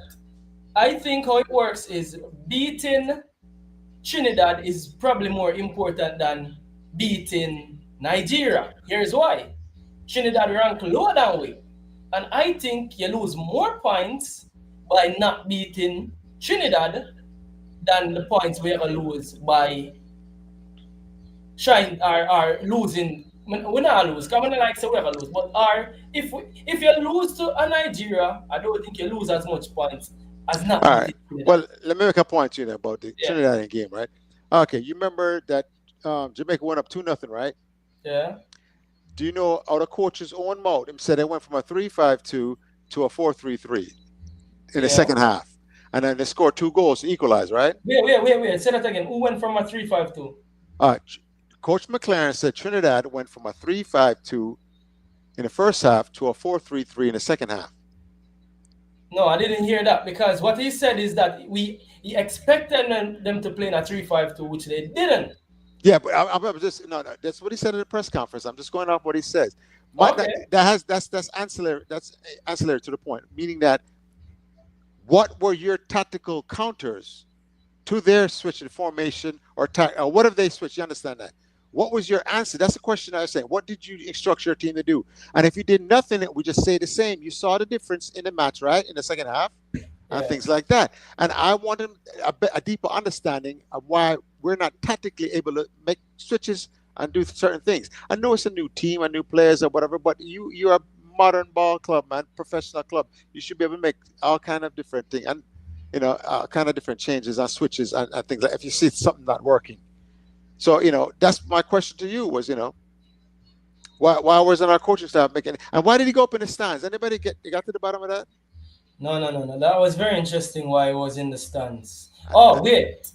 I think how it works is beating Trinidad is probably more important than beating Nigeria. Here's why. Trinidad rank lower than we. And I think you lose more points by not beating Trinidad than the points we ever lose by trying or losing. We not lose, because we not like say we ever lose. But if you lose to a Nigeria, I don't think you lose as much points as not. All right. Well, let me make a point to you about the Trinidad game, right? Okay, you remember that Jamaica went up 2-0, right? Yeah. Do you know, out of coach's own mouth, him said they went from a 3-5-2 to a 4-3-3 in the second half. And then they scored 2 goals to equalize, right? Wait. Say that again. Who went from a 3-5-2? Coach McLaren said Trinidad went from a 3-5-2 in the first half to a 4-3-3 in the second half. No, I didn't hear that, because what he said is that he expected them to play in a 3-5-2, which they didn't. Yeah, but I'm just that's what he said at the press conference. I'm just going off what he says. That's ancillary. That's ancillary to the point, meaning that what were your tactical counters to their switch in formation or what have they switched? You understand that? What was your answer? That's the question I was saying. What did you instruct your team to do? And if you did nothing, we just say the same. You saw the difference in the match, right? In the second half and things like that. And I wanted a deeper understanding of why we're not tactically able to make switches and do certain things. I know it's a new team and new players or whatever, but you're a modern ball club, man, professional club. You should be able to make all kind of different things and, kind of different changes and switches and things like if you see something not working. So, that's my question to you was, why wasn't our coaching staff making it? And why did he go up in the stands? Anybody got to the bottom of that? No. That was very interesting why he was in the stands. Oh, wait.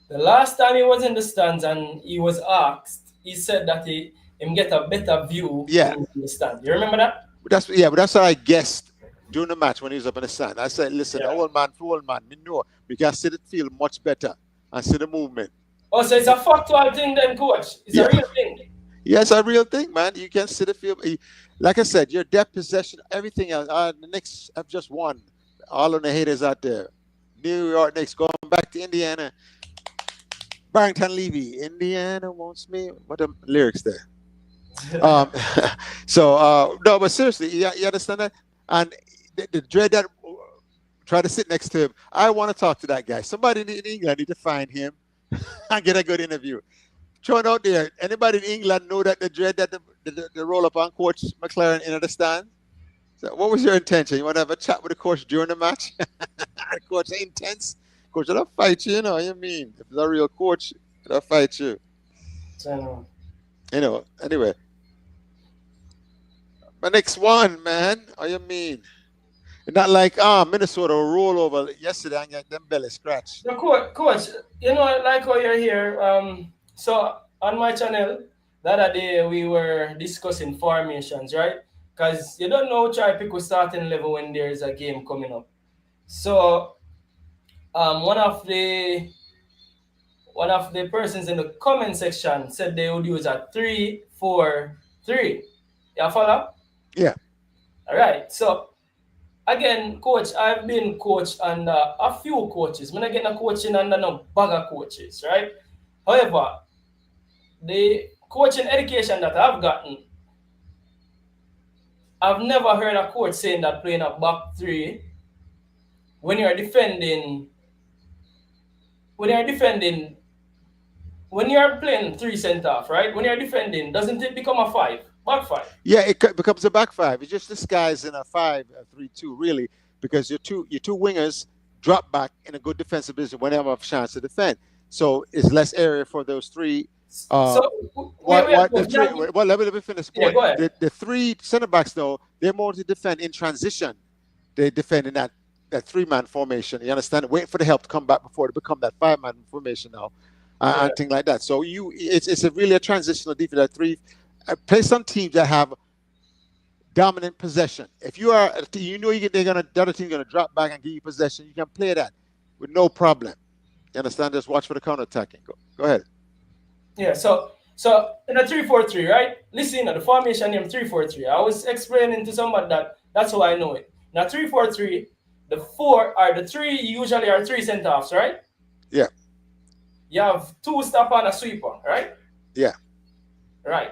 The last time he was in the stands and he was asked, he said that he get a better view in the stand. You remember that? But that's what I guessed during the match when he was up in the stand. I said, listen, old man, we know we can see the field much better and see the movement. Oh, so it's a factual thing then, coach? It's a real thing? Yeah, it's a real thing, man. You can see the field. Like I said, your depth possession, everything else. The Knicks have just won. All of the haters out there. New York Knicks going back to Indiana. Barrington Levy, Indiana wants me. What the lyrics there? No, but seriously, you understand that? And the dread that try to sit next to him. I want to talk to that guy. Somebody in England need to find him and get a good interview. Throw it out there. Anybody in England know that the dread that the roll up on Coach McLaren in the stand? So what was your intention? You want to have a chat with the coach during the match? Coach intense. Coach, I'll fight you, you know what you mean? If it's a real coach, I'll fight you. You know, anyway. My next one, man. What you mean? It's not like Minnesota roll over yesterday and get them belly scratched. No, coach, you know, like how you're here. So on my channel, the other day we were discussing formations, right? Because you don't know try pick a starting level when there's a game coming up. So one of the persons in the comment section said they would use a 3-4-3. You follow? Yeah. All right. So again, coach, I've been coached under a few coaches. I'm not getting a coaching under no bag of coaches, right? However, the coaching education that I've gotten, I've never heard a coach saying that playing a back three when you're defending, when you're playing three centre half, right? When you're defending, doesn't it become a back five? Yeah, it becomes a back five. It's just disguised in a 5-3-2, really, because your two wingers drop back in a good defensive position when they have a chance to defend. So it's less area for those three. Let me finish. Yeah, the three center backs, though, they're more to defend in transition. They defend in that 3-man formation. You understand? Wait for the help to come back before they become that 5-man formation now, and things like that. So it's really a transitional defense. That three. Play some teams that have dominant possession. If you are, you know, the other team gonna drop back and give you possession. You can play that with no problem. You understand? Just watch for the counter attacking. Go ahead. Yeah. So in a 3-4-3, right? Listen, the formation name 3-4-3. I was explaining to somebody that's how I know it. Now 3-4-3, the three usually are three centre halves, right? Yeah. You have two stopper and a sweeper, right? Yeah. Right.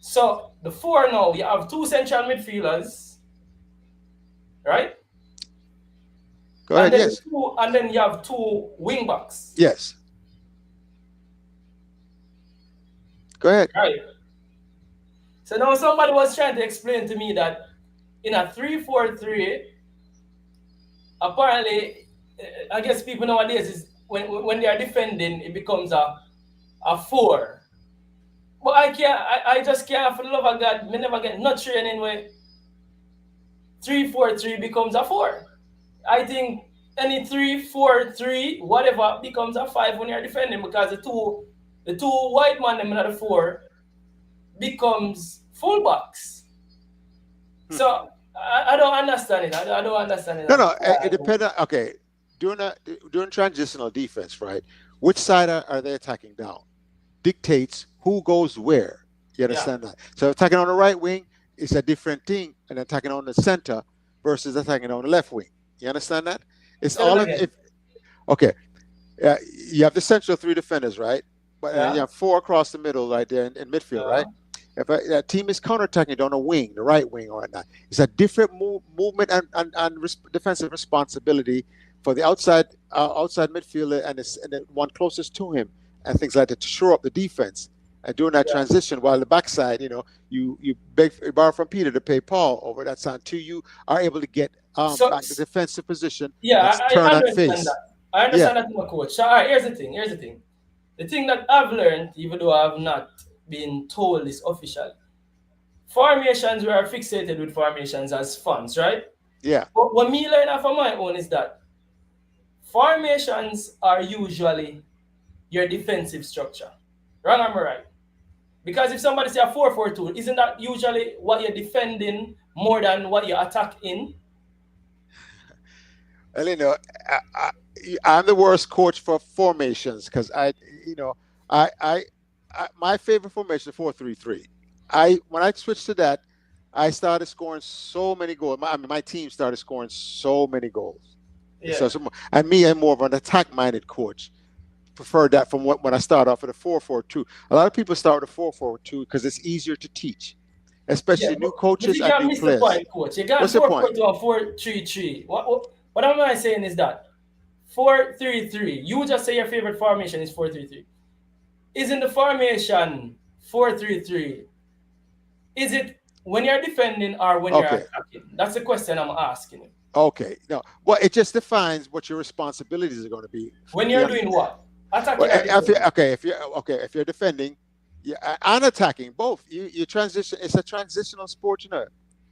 So the 4 now, you have two central midfielders, right? Go ahead, yes. And then you have two wing backs. Yes. Go ahead. Right. So now somebody was trying to explain to me that in a 3-4-3, apparently, I guess people nowadays is when they are defending, it becomes a 4. But I just can't, for the love of God, me never get no training where 3-4-3 becomes a 4. I think any 3-4-3, whatever, becomes a 5 when you're defending, because the two white man them in the 4 becomes fullbacks. So I don't understand it. I don't understand it. No, it depends. Okay, during transitional defense, right? Which side are they attacking down? Dictates who goes where. You understand that? So attacking on the right wing is a different thing, and attacking on the center versus attacking on the left wing. You understand that? It's all okay. You have the central 3 defenders, right? But you have 4 across the middle right there in midfield, right? If a team is counterattacking on a wing, the right wing or whatnot, it's a different movement and defensive responsibility for the outside midfielder and the one closest to him and things like that to shore up the defense and during that transition. While the backside, you borrow from Peter to pay Paul over that side until you are able to get back the defensive position. Yeah, turn I and understand face. that. I understand that, my coach. So, all right, here's the thing. The thing that I've learned, even though I have not been told this officially, formations, we are fixated with formations as fans, right? Yeah. But what me learn from my own is that formations are usually your defensive structure. Wrong or am I right? Because if somebody say a 4-4-2, isn't that usually what you're defending more than what you attack in? Well, I'm the worst coach for formations because my favorite formation is 4-3-3. When I switched to that, I started scoring so many goals. My team started scoring so many goals. Yeah. And I'm more of an attack-minded coach. prefer that from when I start off at a 4-4-2. A lot of people start with a 4-4-2 because it's easier to teach, especially new coaches you and can't new miss players. the point, coach. You can't What's the 4-4-2 point? and 4-3-3. What am I saying is that 4-3-3. You just say your favorite formation is 4-3-3. Isn't the formation 4-3-3? Is it when you're defending or when you're attacking? That's the question I'm asking you. Okay, no. Well, it just defines what your responsibilities are going to be. When you're doing what? Attacking. If you're defending, and attacking, both. You transition. It's a transitional sport, you know.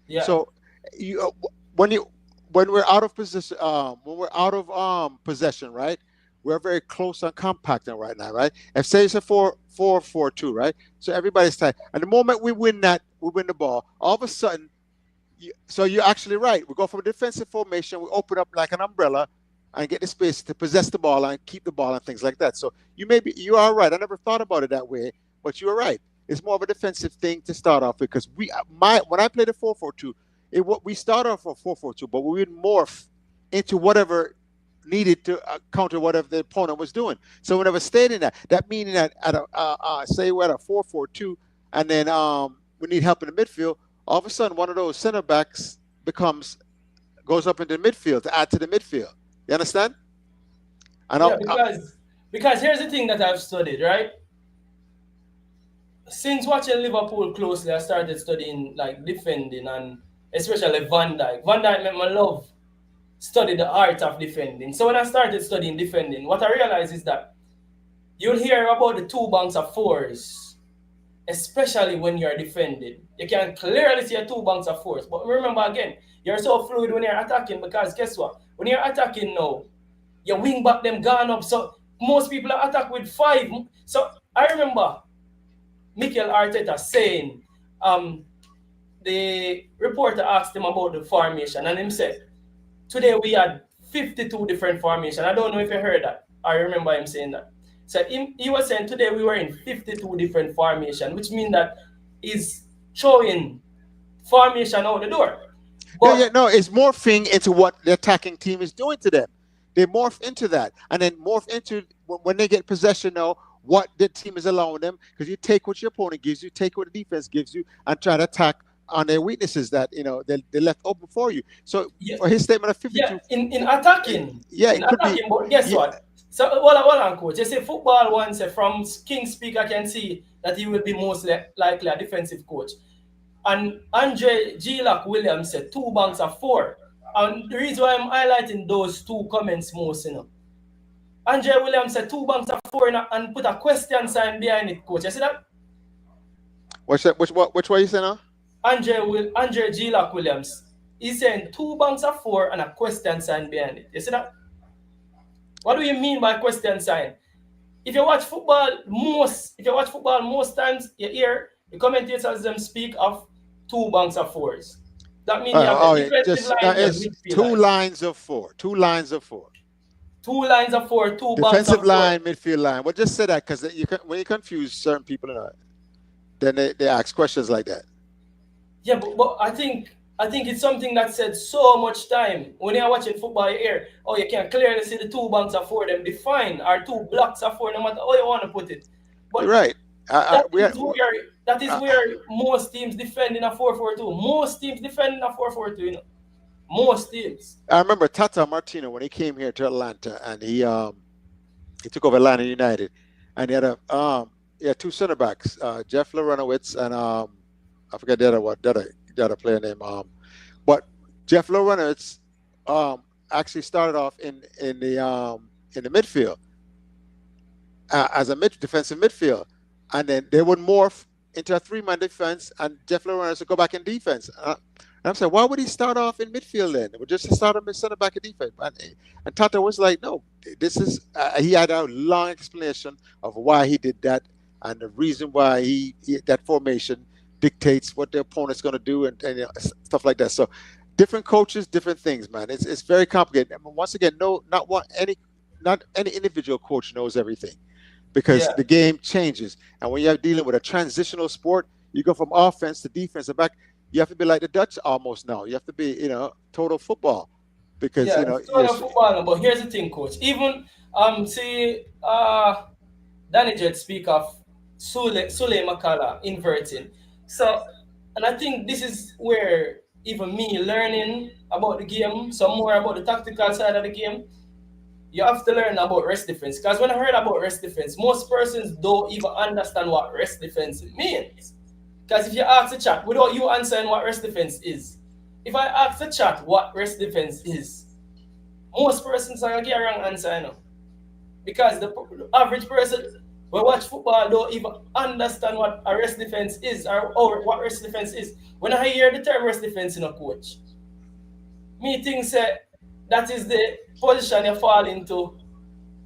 Yeah. So when we're out of position, possession, right? We're very close and compact right now, right? If say it's a 4-4-2, right? So everybody's tight. And the moment we win the ball, all of a sudden. So you're actually right. We go from a defensive formation. We open up like an umbrella and get the space to possess the ball and keep the ball and things like that. So you are right. I never thought about it that way, but you are right. It's more of a defensive thing to start off because when I played a 4-4-2, we start off a 4-4-2, but we would morph into whatever needed to counter whatever the opponent was doing. So we never stayed in that meaning that say we're at a 4-4-2 and then we need help in the midfield. All of a sudden, one of those center backs goes up into the midfield to add to the midfield. You understand? Because here's the thing that I've studied, right? Since watching Liverpool closely, I started studying like defending and especially Van Dijk. Van Dijk made me love study the art of defending. So when I started studying defending, what I realized is that you'll hear about the two banks of fours, especially when you're defending. You can clearly see a two banks of fours. But remember again, you're so fluid when you're attacking because guess what? When you're attacking now, your wing back them gone up. So most people are attack with 5. So I remember Mikel Arteta saying, the reporter asked him about the formation and him said, today we had 52 different formations. I don't know if you heard that. I remember him saying that. So he was saying today we were in 52 different formations, which means that he's throwing formation out the door. But no, it's morphing into what the attacking team is doing to them. They morph into that and then morph into when they get possession now, what the team is allowing them, because you take what your opponent gives you, take what the defense gives you, and try to attack on their weaknesses that they left open for you. So for his statement of 52, in attacking, but guess what? So hold on, coach. You say football one say from King's Speak I can see that he will be most likely a defensive coach. And Andre G. Williams said 2 banks of 4. And the reason why I'm highlighting those 2 comments most, Andre Williams said 2 banks of 4 and put a question sign behind it, coach. You see that? What's that? Which way you say now? Andre G. Williams. He's saying 2 banks of 4 and a question sign behind it. You see that? What do you mean by question sign? If you watch football most times you hear the commentators them speak of 2 banks of 4s. That means you have a defensive line. It's 2 lines of 4. 2 lines of 4. 2 lines of 4. 2 banks of 4. Defensive line, midfield line. Well, just say that because when you confuse certain people, then they ask questions like that. Yeah, but I think it's something that said so much time. When you're watching football, you hear, you can clearly see the 2 banks of 4 them defined, or 2 blocks of 4, no matter how you want to put it. But you're right. That is where most teams defend in a 4-4-2. Most teams defend in a 4-4-2, Most teams. I remember Tata Martino when he came here to Atlanta and he took over Atlanta United, and he had 2 center backs, Jeff Lorenowitz and I forget the other player name. But Jeff Lorenowitz actually started off in the midfield as a defensive midfield, and then they would morph into a 3-man defense, and Jeff Lorenowitz would go back in defense. And I'm saying, why would he start off in midfield then? It would just start him in center back in defense. And Tata was like, no, this is. He had a long explanation of why he did that and the reason why that formation dictates what the opponent's going to do and stuff like that. So different coaches, different things, man. It's very complicated. I mean, once again, not any individual coach knows everything, because the game changes. And when you're dealing with a transitional sport, you go from offense to defense and back. You have to be like the Dutch almost now. You have to be, total football because Yeah, you know it's all a football, but here's the thing, coach. Even see Danny Jet speak of Sule Makala inverting. So, and I think this is where even me learning about the game, some more about the tactical side of the game, you have to learn about rest defense. Because when I heard about rest defense, most persons don't even understand what rest defense means. Because if you ask the chat, without you answering what rest defense is, if I ask the chat what rest defense is, most persons are going to get a wrong answer, you know. Because the average person who watch football don't even understand what a rest defense is or what rest defense is. When I hear the term rest defense in a coach, me think that is the position you fall into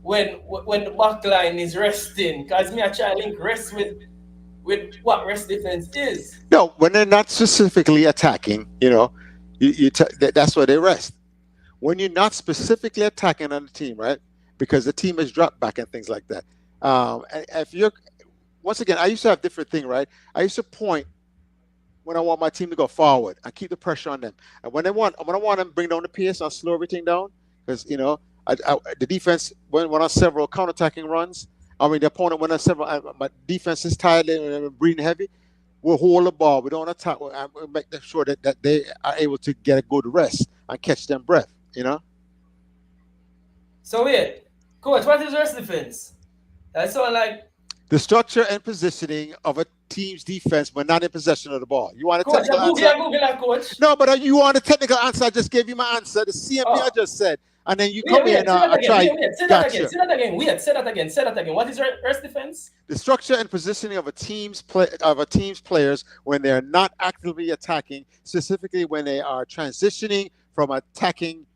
when the back line is resting. Because me I try to link rest with what rest defense is. no, when they're not specifically attacking, you know, that's where they rest. When you're not specifically attacking on the team, right? Because the team has dropped back and things like that. If you're, once again, I used to have different thing, right? I used to point when I want my team to go forward. I keep the pressure on them, and when I want them to bring down the pace, I'll slow everything down because you know the defense went on several counterattacking runs. I mean, the opponent went on several. My defense is tired and breathing heavy. We'll hold the ball. We don't attack. We'll make sure that they are able to get a good rest and catch them breath. You know. So wait, coach, what is rest defense? That sound like the structure and positioning of a team's defense when not in possession of the ball. You want a coach, technical answer? Google that, coach. No, but you want a technical answer? I just gave you my answer. The CMP I just said, and then you come here and I try. Say that again. Say that again. What is rest defense? The structure and positioning of a team's players when they are not actively attacking, specifically when they are transitioning from attacking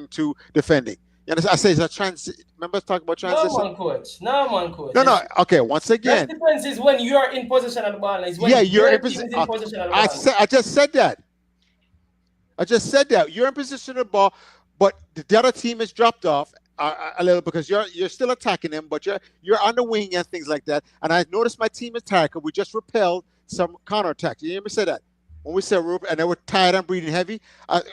to defending. You understand? I say it's remember talking about transition? No, man, coach. No. Okay, once again. Rest defense is when you are in possession of the ball. You're in possession of the ball. I just said that. You're in position of the ball, but the other team has dropped off a little because you're still attacking them, but you're on the wing and things like that. And I noticed my team is tired because we just repelled some counterattack. You hear me say that? When we said and they were tired and breathing heavy,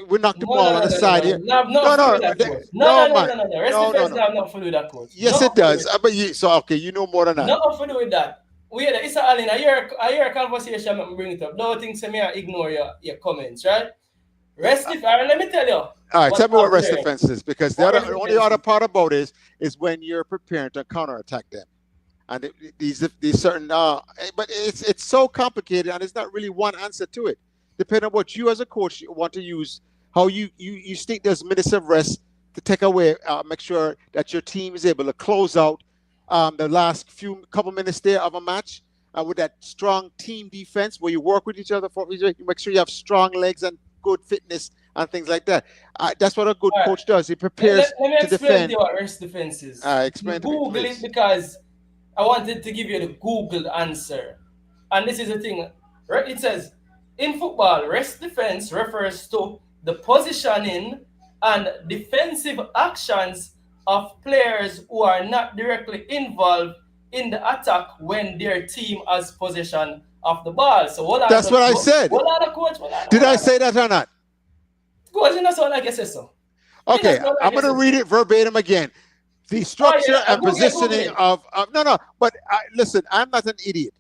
we knocked the ball on the side here. No. Rest defense have nothing to do with that, coach. Yes, it does. But you know more than that. Nothing to do with that. It's Alin. I hear a conversation. I'm bring it up. Don't think me ignore your comments, right? Rest defense. Let me tell you. All right, tell me what rest defense is, because the only other part about it is when you're preparing to counterattack them. And these certain, but it's so complicated, and there's not really one answer to it. Depending on what you as a coach want to use, how you stick those minutes of rest to take away, make sure that your team is able to close out the last couple minutes there of a match with that strong team defense where you work with each other. You make sure you have strong legs and good fitness and things like that. That's what a good coach does. He prepares let me to defend. explain to you what rest defense is. Explain to me, Google please. it because I wanted to give you the Google answer. And this is the thing. It says, in football, rest defense refers to the positioning and defensive actions of players who are not directly involved in the attack when their team has possession of the ball. So that's what I said. Coach. Did I say that or not? Coach, you know so like I said so. Okay, I'm going to read it verbatim again. The structure and positioning of no, but listen, I'm not an idiot.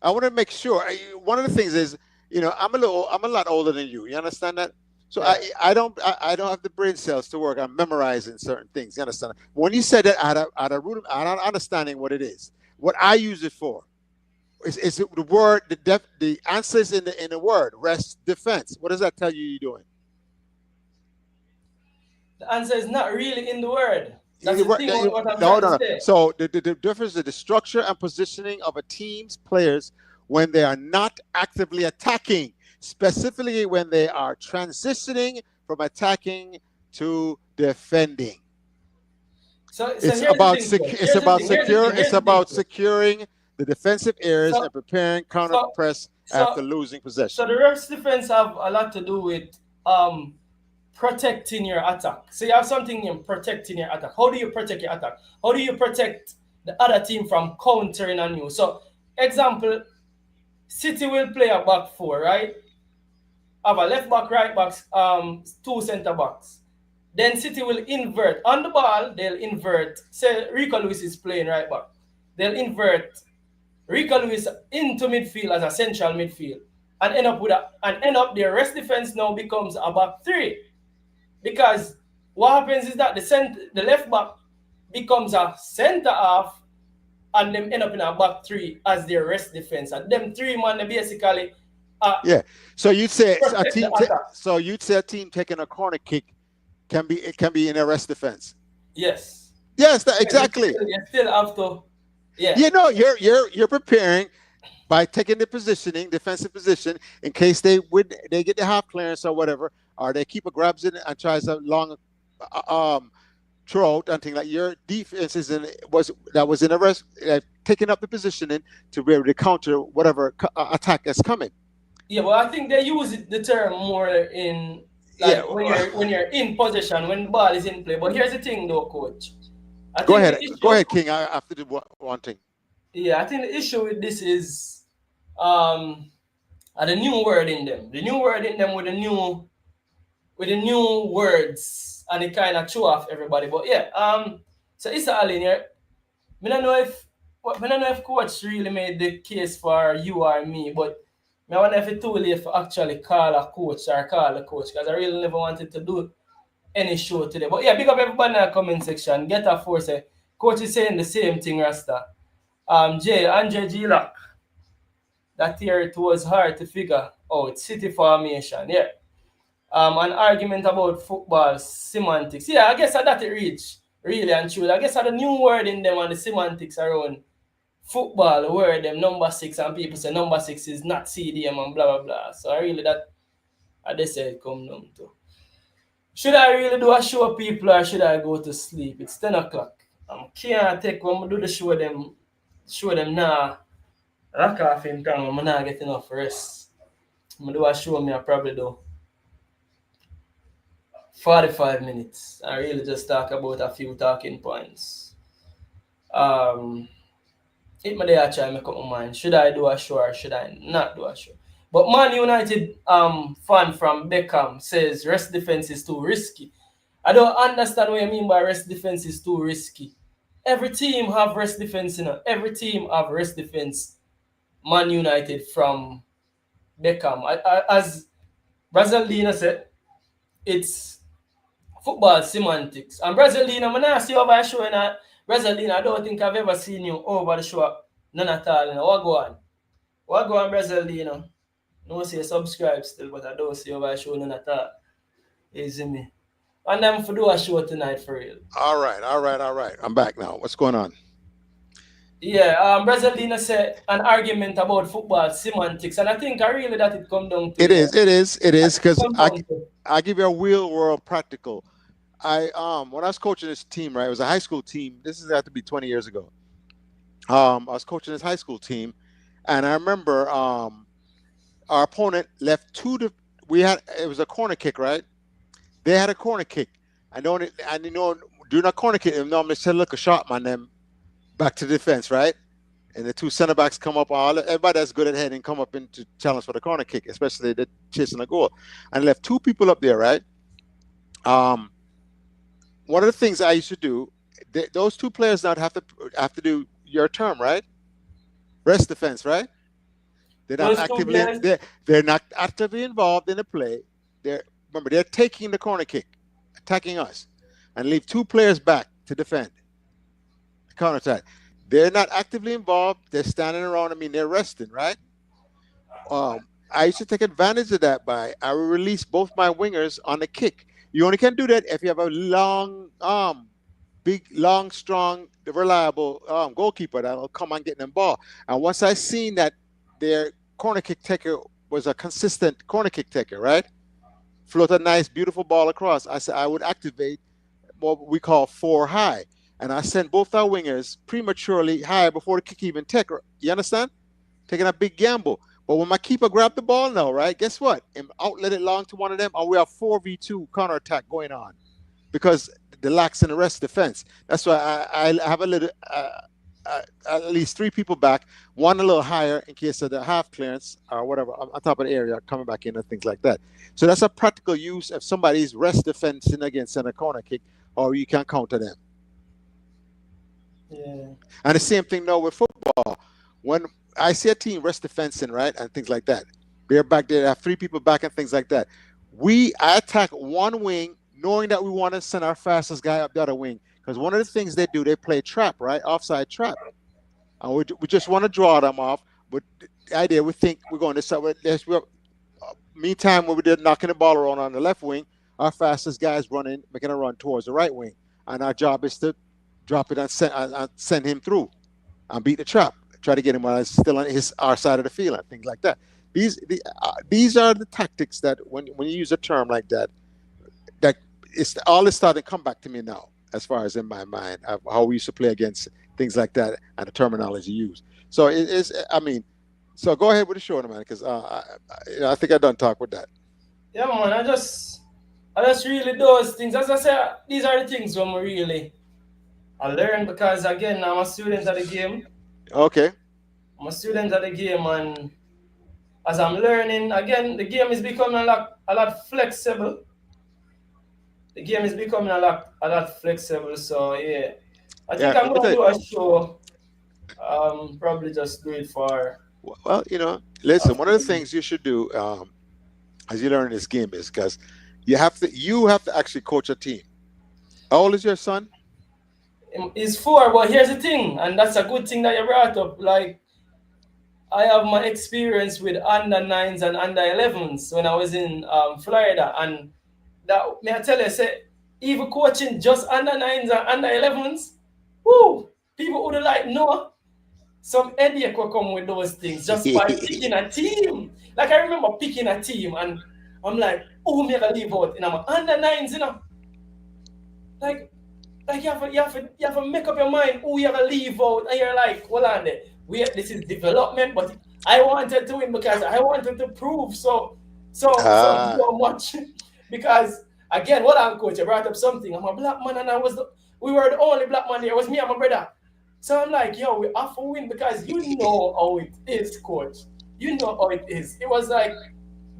I want to make sure. One of the things is, you know, I'm a lot older than you. You understand that? So I don't have the brain cells to work on memorizing certain things. You understand? When you said that, I had a understanding what it is. What I use it for is the word. The answer is in the word rest defense. What does that tell you you're doing? The answer is not really in the word. That's the thing what I'm no. to say. So the difference is the structure and positioning of a team's players when they are not actively attacking, specifically when they are transitioning from attacking to defending. So it's about securing the defensive areas and preparing counter press after losing possession. So the rest defense have a lot to do with protecting your attack. So you have something in protecting your attack. How do you protect your attack? How do you protect the other team from countering on you? So, example, City will play a back four, right? have a left back, right back, two centre backs. Then City will invert. On the ball, they'll invert. Say Rico Lewis is playing right back. They'll invert Rico Lewis into midfield as a central midfield. And end up their rest defense now becomes a back three. Because what happens is that the left back becomes a centre half and them end up in a back three as their rest defense. And them three man they basically So you'd say a protect team. the attack. So you'd say a team taking a corner kick can be in a rest defense. Yes. Yes, exactly. You still have to. Yeah. You know, you're preparing by taking the positioning, defensive position, in case they get the half clearance or whatever, or they keep a grabs in and tries a long throw out and things like your defense was in a rest, taking up the positioning to be able to counter whatever attack that's coming. Yeah, well, I think they use the term more in when you're in possession, when the ball is in play. But here's the thing, though, coach. Go ahead, King. I have to do one thing. Yeah, I think the issue with this is the new word in them. The new word in them with the new words, and it kind of threw off everybody. But yeah, so Issa Allen here. I don't know if coach really made the case for you or me, but I wonder if it's too late for actually call a coach or call a coach, because I really never wanted to do any show today. But yeah, big up everybody in the comment section. Get a force. Coach is saying the same thing, Rasta. Andre G. Lock. That year it was hard to figure out city formation. Yeah. An argument about football semantics. Yeah, I guess that it reached really and truly. I guess the new word in them and the semantics around football where them number 6 and people say number 6 is not CDM and blah blah blah. So I really they say it come down to. Should I really do a show people or should I go to sleep? It's 10 o'clock. I can't take when I do the show them now. Rock off in town, I'm not getting enough rest. I'm do a show me I probably do 45 minutes. I really just talk about a few talking points. If my day I try make up my mind, should I do a show or should I not do a show? But Man United fan from Beckham says rest defense is too risky. I don't understand what you mean by rest defense is too risky. Every team have rest defense, Every team have rest defense. Man United from Beckham. As Brazilina said, it's football semantics. And Brazilina, I'm not see over a show in Brazilina. I don't think I've ever seen you over the show. None at all. What go on, Brazilina? No say subscribe still, but I don't see over a show none at all. Easy me. And I'm for do a show tonight for real. All right. I'm back now. What's going on? Yeah, Brazilina said an argument about football semantics, and I think really that it come down to It is because I give you a real world practical. When I was coaching this team, right, it was a high school team. This is have to be 20 years ago. I was coaching this high school team, and I remember our opponent left it was a corner kick, right? They had a corner kick. During a corner kick, they normally say, look, a shot man them back to defense, right? And the two center backs come up, everybody that's good at heading come up into challenge for the corner kick, especially the chasing the goal. And left two people up there, right? One of the things I used to do, those two players now have to do your term, right? Rest defense, right? They're not actively involved in the play. They're taking the corner kick, attacking us, and leave two players back to defend. Counter attack. They're not actively involved. They're standing around. They're resting, right? I used to take advantage of that I will release both my wingers on the kick. You only can do that if you have a long, strong, reliable goalkeeper that'll come and get them ball. And once I seen that their corner kick taker was a consistent corner kick taker, right? Float a nice, beautiful ball across. I said I would activate what we call 4 high. And I sent both our wingers prematurely high before the kick even take. You understand? Taking a big gamble. But when my keeper grabbed the ball now, right, guess what? And outlet it long to one of them, and we have 4v2 counterattack going on because the lacks in the rest defense. That's why I have a little at least 3 people back, one a little higher in case of the half clearance or whatever on top of the area coming back in and things like that. So that's a practical use if somebody's rest defending against a corner kick, or you can counter them. Yeah. And the same thing now with football. When I see a team rest defending, right, and things like that, they're back there, they have 3 people back and things like that. I attack one wing knowing that we want to send our fastest guy up the other wing. Because one of the things they do, they play trap, right? Offside trap. And we just want to draw them off. But the idea, we think we're going this side. Meantime, when we did knocking the ball around on the left wing, our fastest guy is running, making a run towards the right wing. And our job is to drop it and send him through and beat the trap. Try to get him while he's still on our side of the field and things like that. These are the tactics that when you use a term like that it's all is starting to come back to me now, as far as in my mind, of how we used to play against things like that and the terminology used. So it is, so go ahead with the show, man, because I think I done talk with that. Yeah, man, I just really those things. As I said, these are the things when I learn, because again, I'm a student of the game. Okay. I'm a student of the game, and as I'm learning, again, the game is becoming a lot flexible. The game is becoming a lot flexible. So yeah, I think I'm gonna do a show. Probably just do it for. Well, listen. One of the things you should do as you learn this game is because you have to actually coach a team. How old is your son? He's 4, but here's the thing, and that's a good thing that you brought up. Like, I have my experience with under 9s and under 11s when I was in Florida, and that, may I tell you, say, even coaching just under 9s and under 11s, woo, people would like no. Some headache will come with those things just by picking a team. Like, I remember picking a team, and I'm like, oh, me gonna leave out, and I'm under 9s, Like you have to make up your mind who you have to leave out, and you're like, hold on there. This is development, but I wanted to win because I wanted to prove so much. Because again, what I'm coach, I brought up something. I'm a black man, and we were the only black man there. It was me and my brother. So I'm like, yo, we have to win because you know how it is, coach. You know how it is. It was like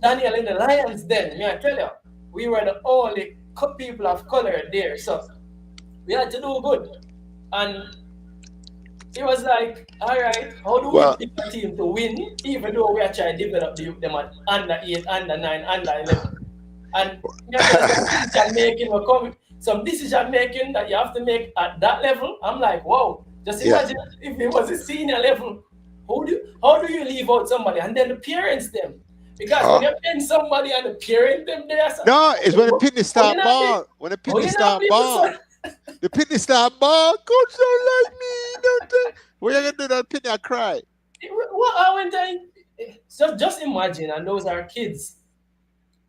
Daniel in the Lions then. May I tell you, we were the only people of color there. So we had to do good. And it was like, all right, how do we pick a team to win, even though we are trying to develop them at under 8, under 9, under 11. And some decision making that you have to make at that level. I'm like, wow, just imagine if it was a senior level. How do you leave out somebody? And then the parents them. Because when you pin somebody and the parent them there. No, it's when the pitney start ball. When the pitney start ball. The pitney start ball. Coach don't like me. What you gonna do that pitney? I cry. So just imagine, and those are kids.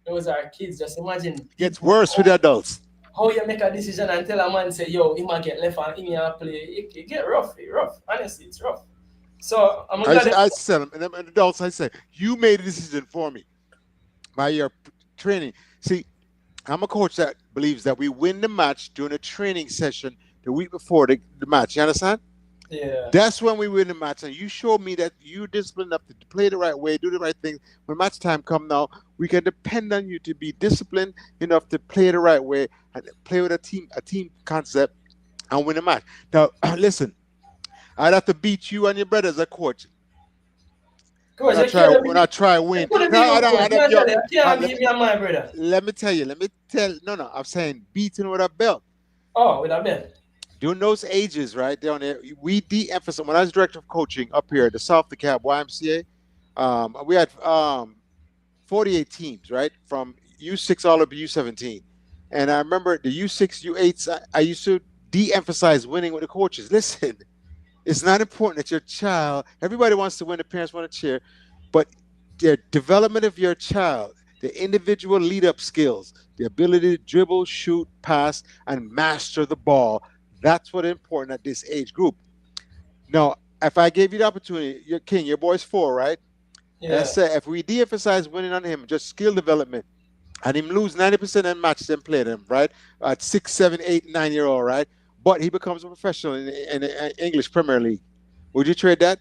Just imagine. It gets worse with the adults. How you make a decision and tell a man say, yo, he might get left and in your play. It get rough. Honestly, it's rough. So I tell them, and the adults, I say, you made a decision for me by your training. See, I'm a coach that believes that we win the match during a training session the week before the match. You understand? Yeah. That's when we win the match. And you show me that you're disciplined enough to play the right way, do the right thing. When match time comes now, we can depend on you to be disciplined enough to play the right way and play with a team concept and win the match. Now, listen, I'd have to beat you and your brother as a coach. When I try win. Let me tell. No, I'm saying beating with a belt. Oh, with a belt. During those ages, right down there, we de-emphasize. When I was director of coaching up here at the South DeKalb YMCA, we had 48 teams, right, from U6 all up to U17. And I remember the U6, U8s, I used to de-emphasize winning with the coaches. Listen, it's not important that your child, everybody wants to win, the parents want to cheer, but the development of your child, the individual lead-up skills, the ability to dribble, shoot, pass, and master the ball, that's what's important at this age group. Now, if I gave you the opportunity, your boy's 4, right? Yeah. I said, if we de-emphasize winning on him, just skill development, and him lose 90% of matches and play them, right? At 6, 7, 8, 9-year-old, right? but he becomes a professional in the English Premier League. Would you trade that?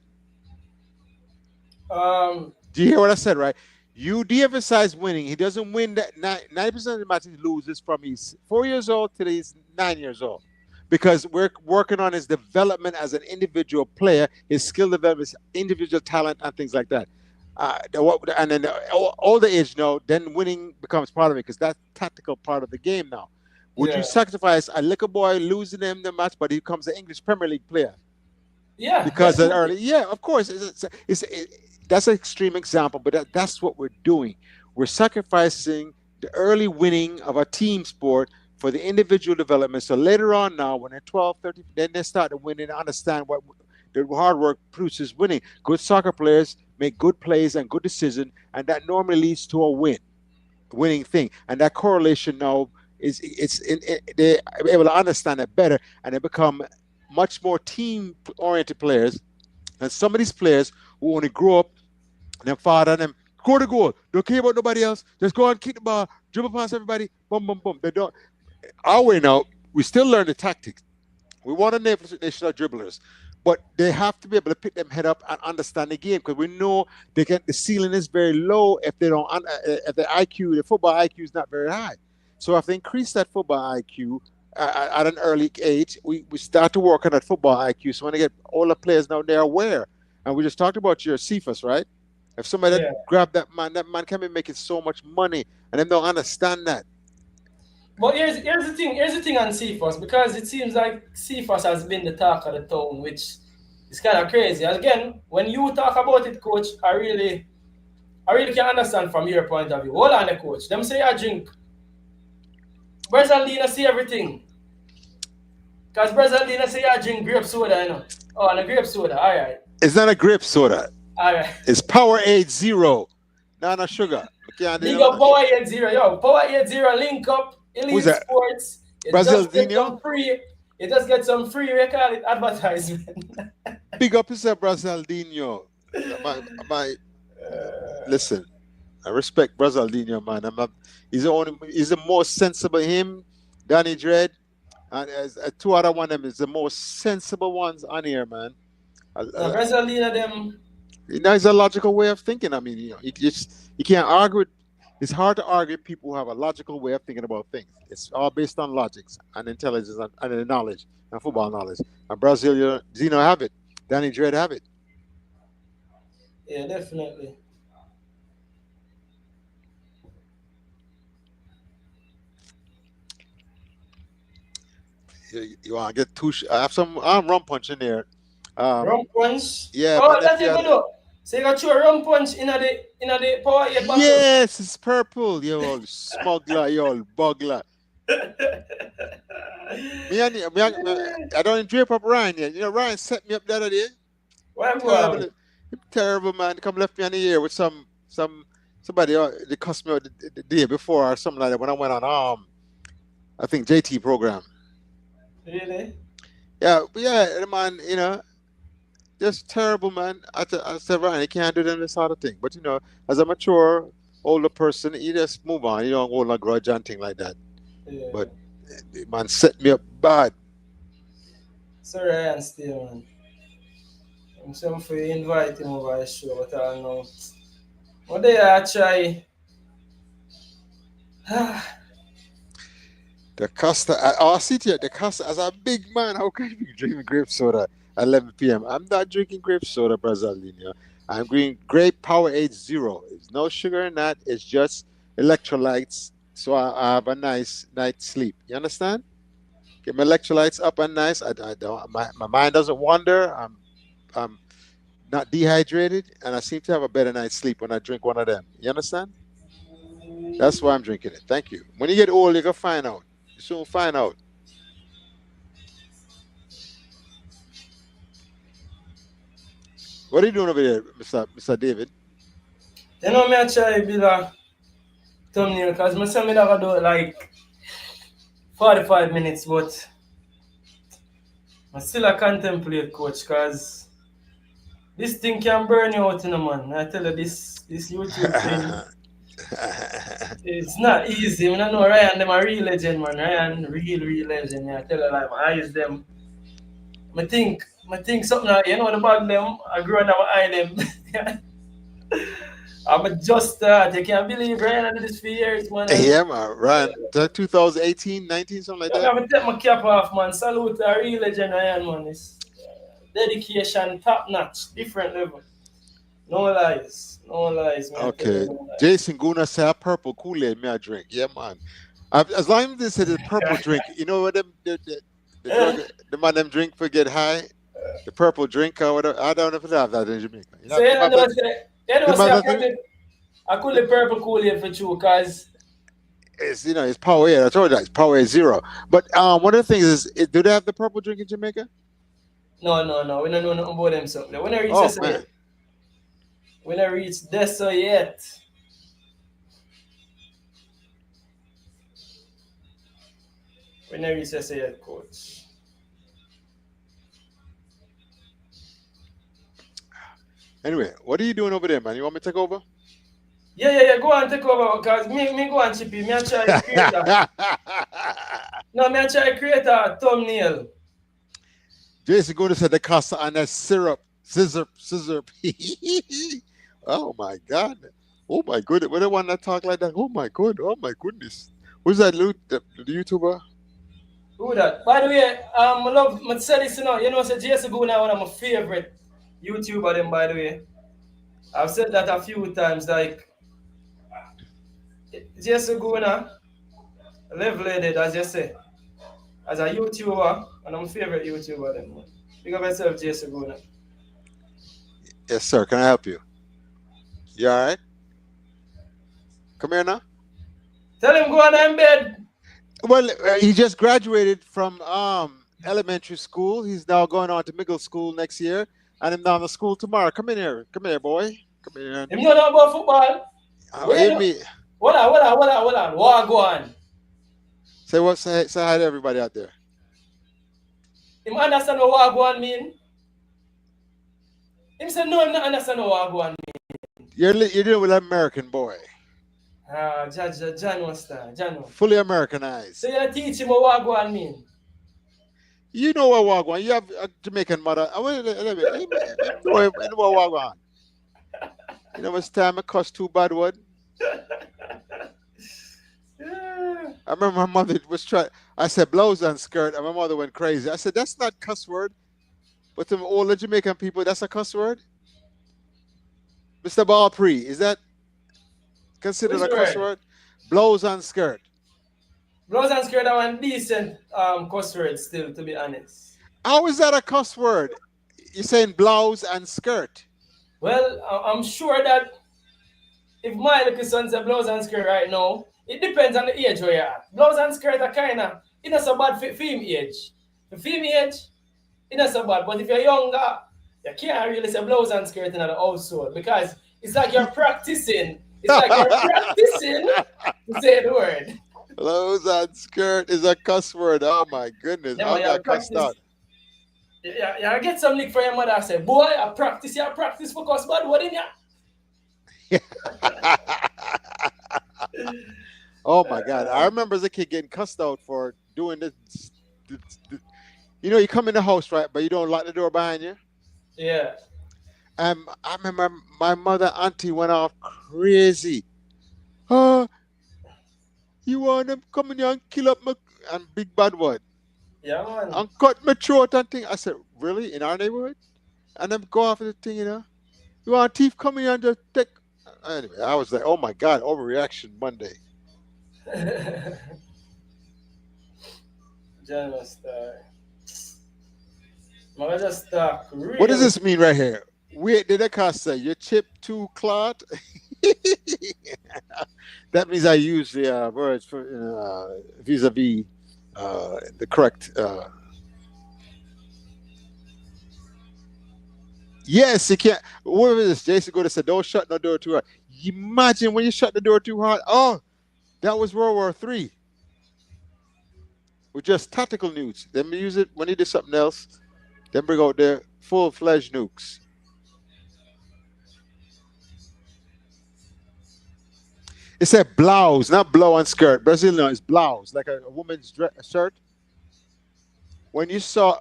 Do you hear what I said, right? You de-emphasize winning. He doesn't win that 90% of the matches he loses from he's 4 years old till he's 9 years old. Because we're working on his development as an individual player, his skill development, his individual talent, and things like that. And then older age, then winning becomes part of it because that's tactical part of the game now. Would you sacrifice a little boy losing him the match, but he becomes an English Premier League player? Yeah. Because of early, of course. That's an extreme example, but that's what we're doing. We're sacrificing the early winning of a team sport for the individual development. So later on now, when they're 12, 13, then they start to win and understand what the hard work produces winning. Good soccer players make good plays and good decisions, and that normally leads to a winning thing. And that correlation now they're able to understand it better, and they become much more team-oriented players. And some of these players who only grow up, and their father and them go to goal, don't care about nobody else, just go and kick the ball, dribble past everybody, boom, boom, boom. They don't. Our way now, we still learn the tactics. We want a national dribblers, but they have to be able to pick them head up and understand the game because we know the ceiling is very low if they don't. If the football IQ is not very high. So if they increase that football IQ at an early age, we start to work on that football IQ. So when they get all the players now, they're aware. And we just talked about your Cephas, right? If somebody grab that man can be making so much money, and they don't understand that. But here's the thing on Cephas, because it seems like Cephas has been the talk of the town, which is kind of crazy. Again, when you talk about it, coach, I really can understand from your point of view. Hold on, the coach. Them say I drink. Brazalina see everything. Because Brazalina say I drink grape soda, Oh, and a grape soda, all right. It's not a grape soda. All right. It's Powerade Zero. No sugar. Big up Powerade Zero. Yo, Powerade Zero link up. Elite Sports. Brazaldinho? It just get some free record advertisement. Big up yourself, Brazaldinho. Listen, I respect Brazaldinho, man. He's the most sensible. Him, Danny Dredd, and two other one of them is the most sensible ones on here, man. Brazaldinho, them. It's a logical way of thinking. I mean, you can't argue it. It's hard to argue with people who have a logical way of thinking about things. It's all based on logics and intelligence and knowledge and football knowledge. And Brazil, Zeno have it. Danny Dredd have it. Yeah, definitely. You want to get two? I have some rum punch in there. Rum punch? Yeah. Oh, that's it, good. So you got your rum punch in the Powerade bottle? Yes, it's purple. You old smuggler, you old bugler. I don't drape up Ryan yet. Ryan set me up the other day. What? Terrible man. Come left me on the air with somebody they cussed me out the day before or something like that when I went on I think JT program. Really? Yeah, man, just terrible, man. I said, Ryan, you can't do this sort of thing. But, as a mature, older person, you just move on. You don't hold a grudge and thing like that. Yeah. But, man, set me up bad. Sorry, Ryan, still, man. I'm sorry for you invite him over the show, but I don't know. What day I try? The Costa, I sit here, the Costa, as a big man, how can you be drinking grape soda at 11 p.m.? I'm not drinking grape soda, Brazaldinho. I'm drinking grape Powerade Zero. There's no sugar in that. It's just electrolytes, so I have a nice night's sleep. You understand? Get my electrolytes up and nice. I don't. My mind doesn't wander. I'm not dehydrated, and I seem to have a better night's sleep when I drink one of them. You understand? That's why I'm drinking it. Thank you. When you get old, you're gonna find out. You soon find out. What are you doing over there, Mr. David? Me I try to build a thumbnail because I say me that do like 45 minutes, but I still a contemplate, coach, because this thing can burn you out, man. I tell you, this YouTube thing. It's not easy. I know Ryan, them a real legend, man. Ryan, real legend. I tell you, like, my eyes them. I think something like, you know, the bag them, I grew up my eye them. I'm just, you can't believe Ryan did this for years, man. Yeah, man. Ryan, 2018, 19, something like I'm that. going to take my cap off, man. Salute to a real legend, Ryan, man. It's dedication, top notch, different level. No lies, man. Okay. No lies. Jason Guna say a purple Kool-Aid me I drink. Yeah, man. As long as they say the purple drink, you know what them the drug, the man them drink for get high? The purple drink or whatever. I don't know if they have that in Jamaica. You know, So you know, I call the purple Kool-Aid for you, because it's, you know, it's Power. I told you that it's Power Zero. But one of the things is, do they have the purple drink in Jamaica? No. We don't know nothing about them. So when I reach Oh, this man. yet. When I reach this yet. When I reach this yet, coach. Anyway, what are you doing over there, man? You want me to take over? Yeah. Go on, take over, because me go on, Chippy. Me I try to create a... No, me I try to create a thumbnail. Jason going to say the Costa and that syrup. Scissor. Oh my God. Oh my goodness. When I want to talk like that, oh my goodness. Who's that the YouTuber? Who that? By the way, I love my say this, you know, so Jason Guna one of my favorite YouTuber them, by the way. I've said that a few times, like Jason Guna, level-headed, as you say, as a YouTuber, and I'm favorite YouTuber them, man. Pick up yourself, Jason Guna. Yes, sir. Can I help you? You all right? Come here now. Tell him go on in bed. Well, he just graduated from elementary school. He's now going on to middle school next year, and I'm down to school tomorrow. Come in here, boy. Come here. Him know about football. Hear me. Hold on. What go on? Say what? Say hi to everybody out there. Him understand what go on mean? Him say no, him not understand what go on mean. You're dealing with an American boy. John was that. John. Fully Americanized. So you teach him what go on mean? You know what Wagwan. You have a Jamaican mother. Let me know what Wagwan. You know, it's time I cuss too bad word. I remember my mother was trying. I said blouse and skirt, and my mother went crazy. I said that's not cuss word, but to all the Jamaican people, that's a cuss word. Mr. Balpree, is that considered a cuss word? Blouse and skirt. Blouse and skirt are one decent cuss word still, to be honest. How is that a cuss word? You're saying blouse and skirt. Well, I'm sure that if my little son says blouse and skirt right now, it depends on the age where you're at. Blouse and skirt are kind of, it's not so bad for female age. For female age, it's not so bad. But if you're younger, you can't really say blouse and skirt in the household, because it's like you're practicing. It's like you're practicing to say the word. Blouse and skirt is a cuss word. Oh my goodness. Yeah, I got cussed out. Yeah, get some lick for your mother. I say, boy, I practice for cuss bad word in ya. Oh my God. I remember as a kid getting cussed out for doing this. You know, you come in the house, right, but you don't lock the door behind you. Yeah. I remember my mother, auntie went off crazy. You want them come in here and kill up my and big bad word. Yeah, man. And cut my throat and thing. I said, really? In our neighborhood? And them go after the thing, you know? You want a thief coming here and just take. Anyway, I was like, oh my God, overreaction Monday. What does this mean right here? Wait, did I say your chip too clot? That means I use the words for vis-a-vis the correct. Yes, you can't. What is this? Jason go to say, don't shut the door too hard. Imagine when you shut the door too hard. Oh, that was World War III. With just tactical nukes. Then we use it when he did something else. Then bring out their full-fledged nukes. It said blouse, not blow and skirt. Brazilian is blouse, like a woman's shirt. When they saw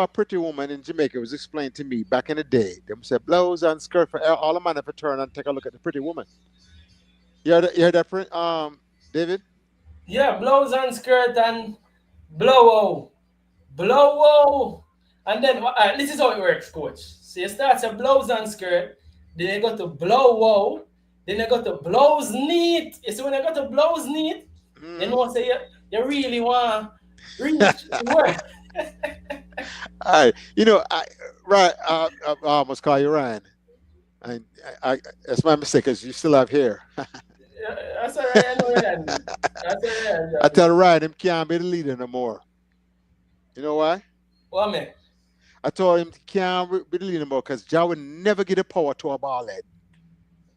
a pretty woman in Jamaica, it was explained to me back in the day. They said blouse and skirt for all the man if turn and take a look at the pretty woman. You heard that print, David? Yeah, blouse and skirt and blow. And then this is how it works, coach. So you start a blouse and skirt, then you go to blow, then you go to blouse neat. You see when you go to blouse neat, you know say you really want reach work. I almost call you Ryan. I that's my mistake because you still have hair. That's all right, I know Ryan. That's all right. I tell Ryan him can't be the leader no more. You know why? What man? I told him he can't be the leader no more because Jah would never get the power to a ball head.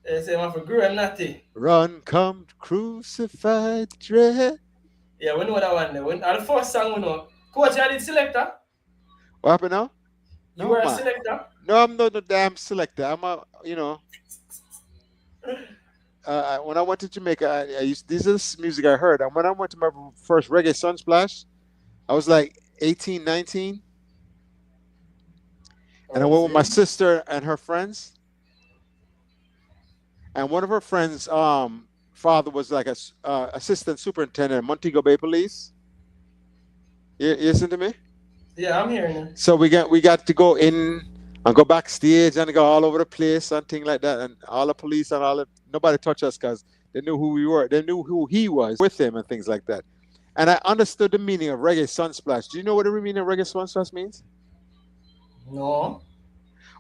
They say man for grew and natty. Run, come, crucified, dread. Yeah, we know that one there. The first song we know. Coach, you did selector? What happened now? You were a selector? No, I'm not a damn selector. I'm when I went to Jamaica, this is music I heard. And when I went to my first reggae Sunsplash, I was like 18, 19. And I went with my sister and her friends. And one of her friends' father was like a assistant superintendent at Montego Bay Police. You listen to me? Yeah, I'm hearing you. So we got to go in and go backstage and go all over the place and things like that. And all the police and nobody touched us because they knew who we were. They knew who he was with him and things like that. And I understood the meaning of Reggae Sunsplash. Do you know what the meaning of Reggae Sunsplash means? No.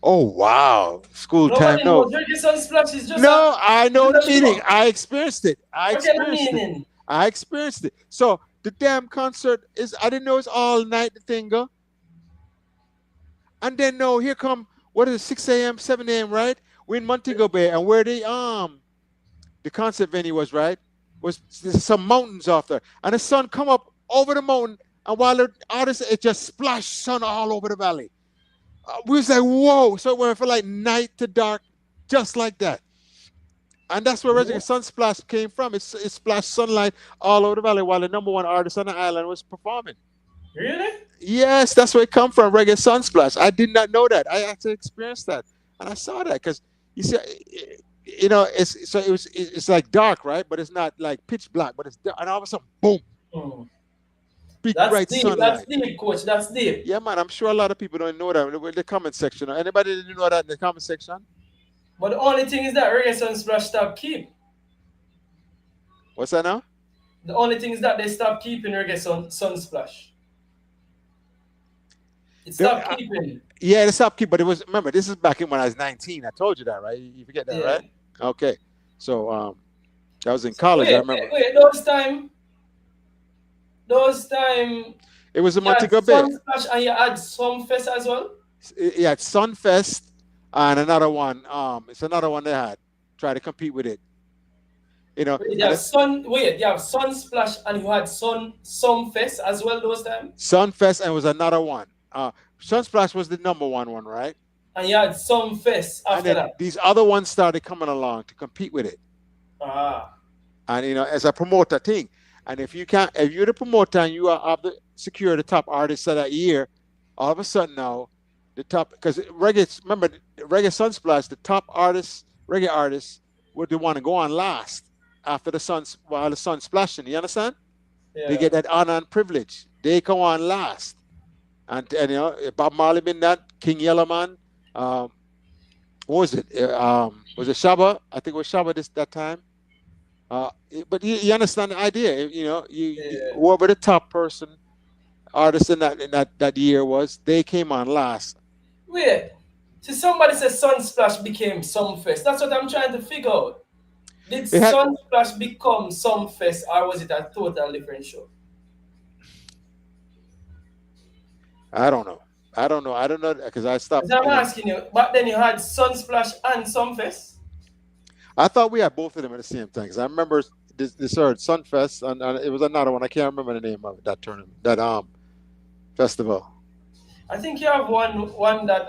Oh, wow. School time. No. Reggae Sunsplash is just no, I know the meaning. I experienced it. I experienced it. So the damn concert I didn't know it's all night the thing go. And then here come, what is it, 6 a.m., 7 a.m., right? We're in Montego Bay, and where the concert venue was, right? There's some mountains off there. And the sun come up over the mountain, and while the artists, it just splashed sun all over the valley. We was like, whoa. So it went from like night to dark, just like that. And that's where Reggae Sunsplash came from. It splashed sunlight all over the valley while the number one artist on the island was performing. Really? Yes, that's where it come from, Reggae Sunsplash. I did not know that. I actually experienced that. And I saw that because, you see, it's like dark, right? But it's not like pitch black, but it's dark. And all of a sudden, boom. Big bright sunlight. That's deep, coach. That's deep. Yeah, man. I'm sure a lot of people don't know that in the comment section. Anybody didn't know that in the comment section? But the only thing is that Reggae Sunsplash stopped keep. What's that now? The only thing is that they stopped keeping Reggae Sunsplash. It stopped keeping. Yeah, it stopped keeping. But it was, remember, this is back in when I was 19. I told you that, right? You forget that, right? Okay. So I was in college. I remember. Wait, those time. It was in Montego Bay. Sunsplash and you had Sunfest as well? Yeah, it's Sunfest and another one. It's another one they had. Try to compete with it. You have Sunsplash and you had Sunfest as well those times? Sunfest and was another one. Sunsplash was the number one, right? And you had Sunfest after that. These other ones started coming along to compete with it. And as a promoter thing. And if you're the promoter and you secure the top artist of that year, all of a sudden now, the top, because remember, Reggae Sunsplash, the top reggae artists would the one to go on last after while the sun's splashing. You understand? Yeah. They get that honor and privilege. They come on last. And Bob Marley been that, King Yellowman, what was it? Was it Shabba? I think it was Shabba that time. But you understand the idea, whoever the top artist in that year was, they came on last. Wait, so somebody says Sunsplash became Sunfest. That's what I'm trying to figure out. Did Sunsplash become Sunfest, or was it a total different show? I don't know because I stopped. I'm asking you, but then you had Sunsplash and Sunfest. I thought we had both of them at the same time. Because I remember this heard Sunfest, and it was another one. I can't remember the name of that tournament, that festival. I think you have one that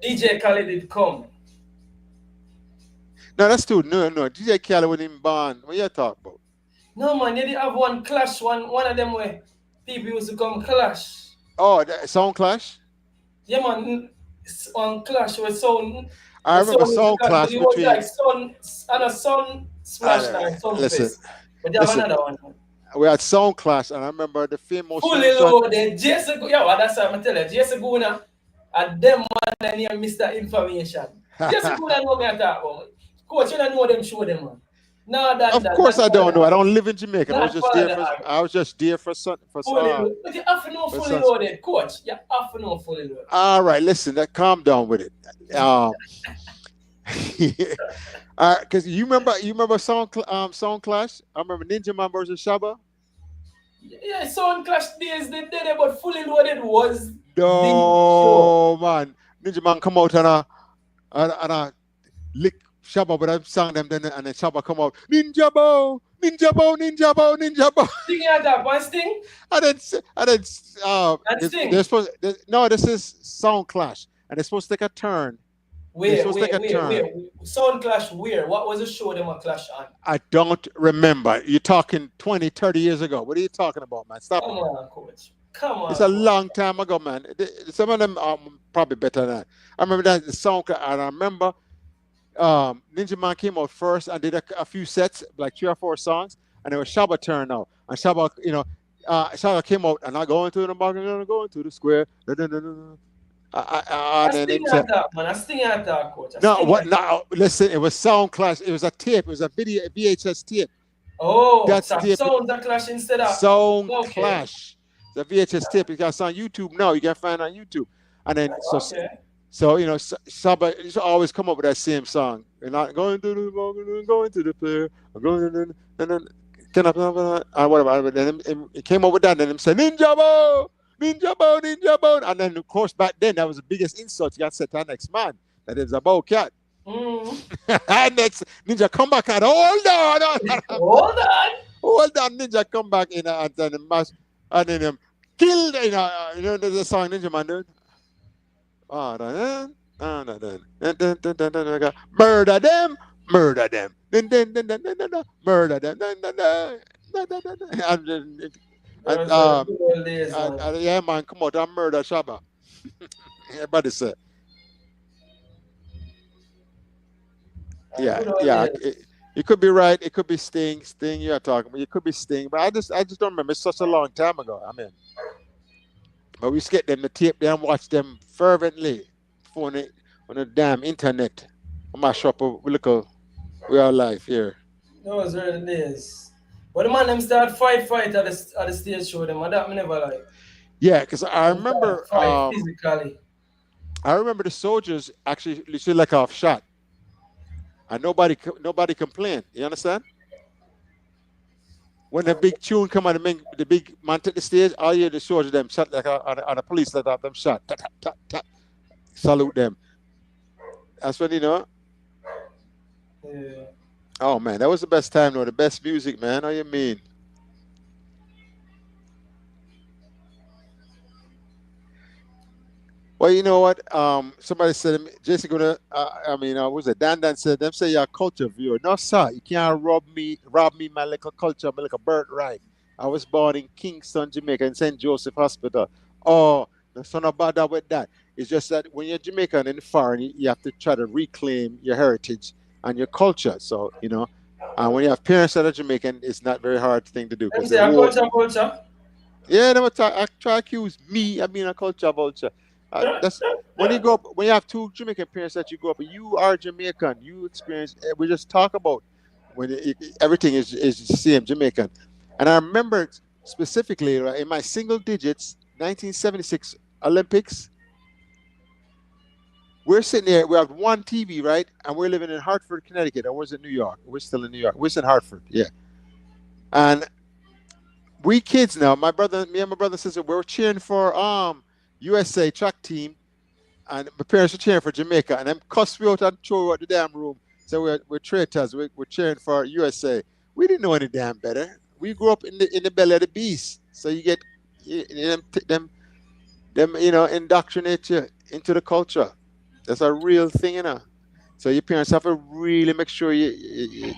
DJ Khaled did come. No, that's too no. DJ Khaled with him born. What you talk about? No man, they did have one clash, one of them where people used to come clash. Oh, Sound Clash? Yeah man, on clash with sound. I remember Sound But Clash it was between. like sun and a sun splash like Listen, Sunfest. But they have another one. we had Sound Clash, and I remember the famous. Fully loaded. Jason, yeah, well, that's what I'm telling you. Jason Guna and them man near Mr. Information. Jason Guna know me at that one. Coach, you don't know them, show them, man. No, Of course, I don't know. I don't live in Jamaica. I was just there for some. But you have to know fully loaded, coach. You have to know fully loaded. All right, listen. Calm down with it. Because you remember Sound Clash? I remember Ninja Man versus Shabba. Yeah, Sound Clash days they did it, but fully loaded was. No man, Ninja Man come out and a lick Shabba, but I sang them then, and then Shabba come out, Ninja Bow, Ninja Bow, Ninja Bow, Ninja Bow. Sting at that one, Sting? And Sting? This is Sound Clash, and they're supposed to take a turn. Wait. Sound Clash where? What was the show them a clash on? I don't remember. You're talking 20, 30 years ago. What are you talking about, man? Stop it. Come on, coach. Come on. It's a long time ago, man. Some of them are probably better than that. I remember that the Sound Clash, and I remember Ninja Man came out first and did a few sets, like 3 or 4 songs, and it was Shabba turn now. And Shabba, Shabba came out and I go into the market, and I go into the square. I sting at that, coach. Listen, it was Sound Clash. It was a tape. It was a VHS tape. Oh, that's tape. Sound Clash instead of Sound Clash. The VHS tape. You got on YouTube now. You can find it on YouTube. And then So Shabba used to always come up with that same song. And not going to the player, I'm going whatever. Then it came up with that, and then him said, Ninja Bow, Ninja Bow, Ninja Bow. And then of course back then that was the biggest insult you got said to our next man. That is a bow cat. And next Ninja come back and hold on, Ninja come back in and then mash and then kill there's a song Ninja Man dude. Murder them, murder them. Murder them. Yeah, man, come out and murder Shabba. Everybody said. Yeah. You could be right. It could be Sting. You are talking about. It could be Sting, but I just don't remember. It's such a long time ago. I mean. But we used to get them to tape them, watch them fervently on the damn internet. I'm not sure we are live here. Those were the days. But the man them start fight at the stage show them, and that me never like. Yeah, because I remember physically. I remember the soldiers actually literally like off shot. And nobody complained. You understand? When the big tune come on, the big man take the stage, all you hear the soldiers them shot like on a police let off them shot. Tap, tap, tap. Salute them. That's when Yeah. Oh man, that was the best time though, the best music, man. How you mean? Well, you know what? Somebody said, Jason, was it Dan said, them say you're a culture viewer. No, sir, you can't rob me my little culture, my little birthright. I was born in Kingston, Jamaica, in St. Joseph Hospital. Oh, there's not bother with that. It's just that when you're Jamaican and foreign, you have to try to reclaim your heritage and your culture. So, and when you have parents that are Jamaican, it's not very hard thing to do. Culture. Yeah, they try to accuse me of being a culture vulture. That's when you go up, when you have 2 Jamaican parents that you grow up, you are Jamaican. You experience. We just talk about when everything is the same Jamaican. And I remember specifically in my single digits, 1976 Olympics. We're sitting there. We have one TV, right? And we're living in Hartford, Connecticut. I was in New York. We're still in New York. We're in Hartford, yeah. And we kids now, me and my brother and sister, we were cheering for USA track team, and my parents were cheering for Jamaica, and them cussed me out and throw out the damn room. So we're traitors. We're cheering for USA. We didn't know any damn better. We grew up in the belly of the beast. So you get them indoctrinate you into the culture. That's a real thing, So your parents have to really make sure you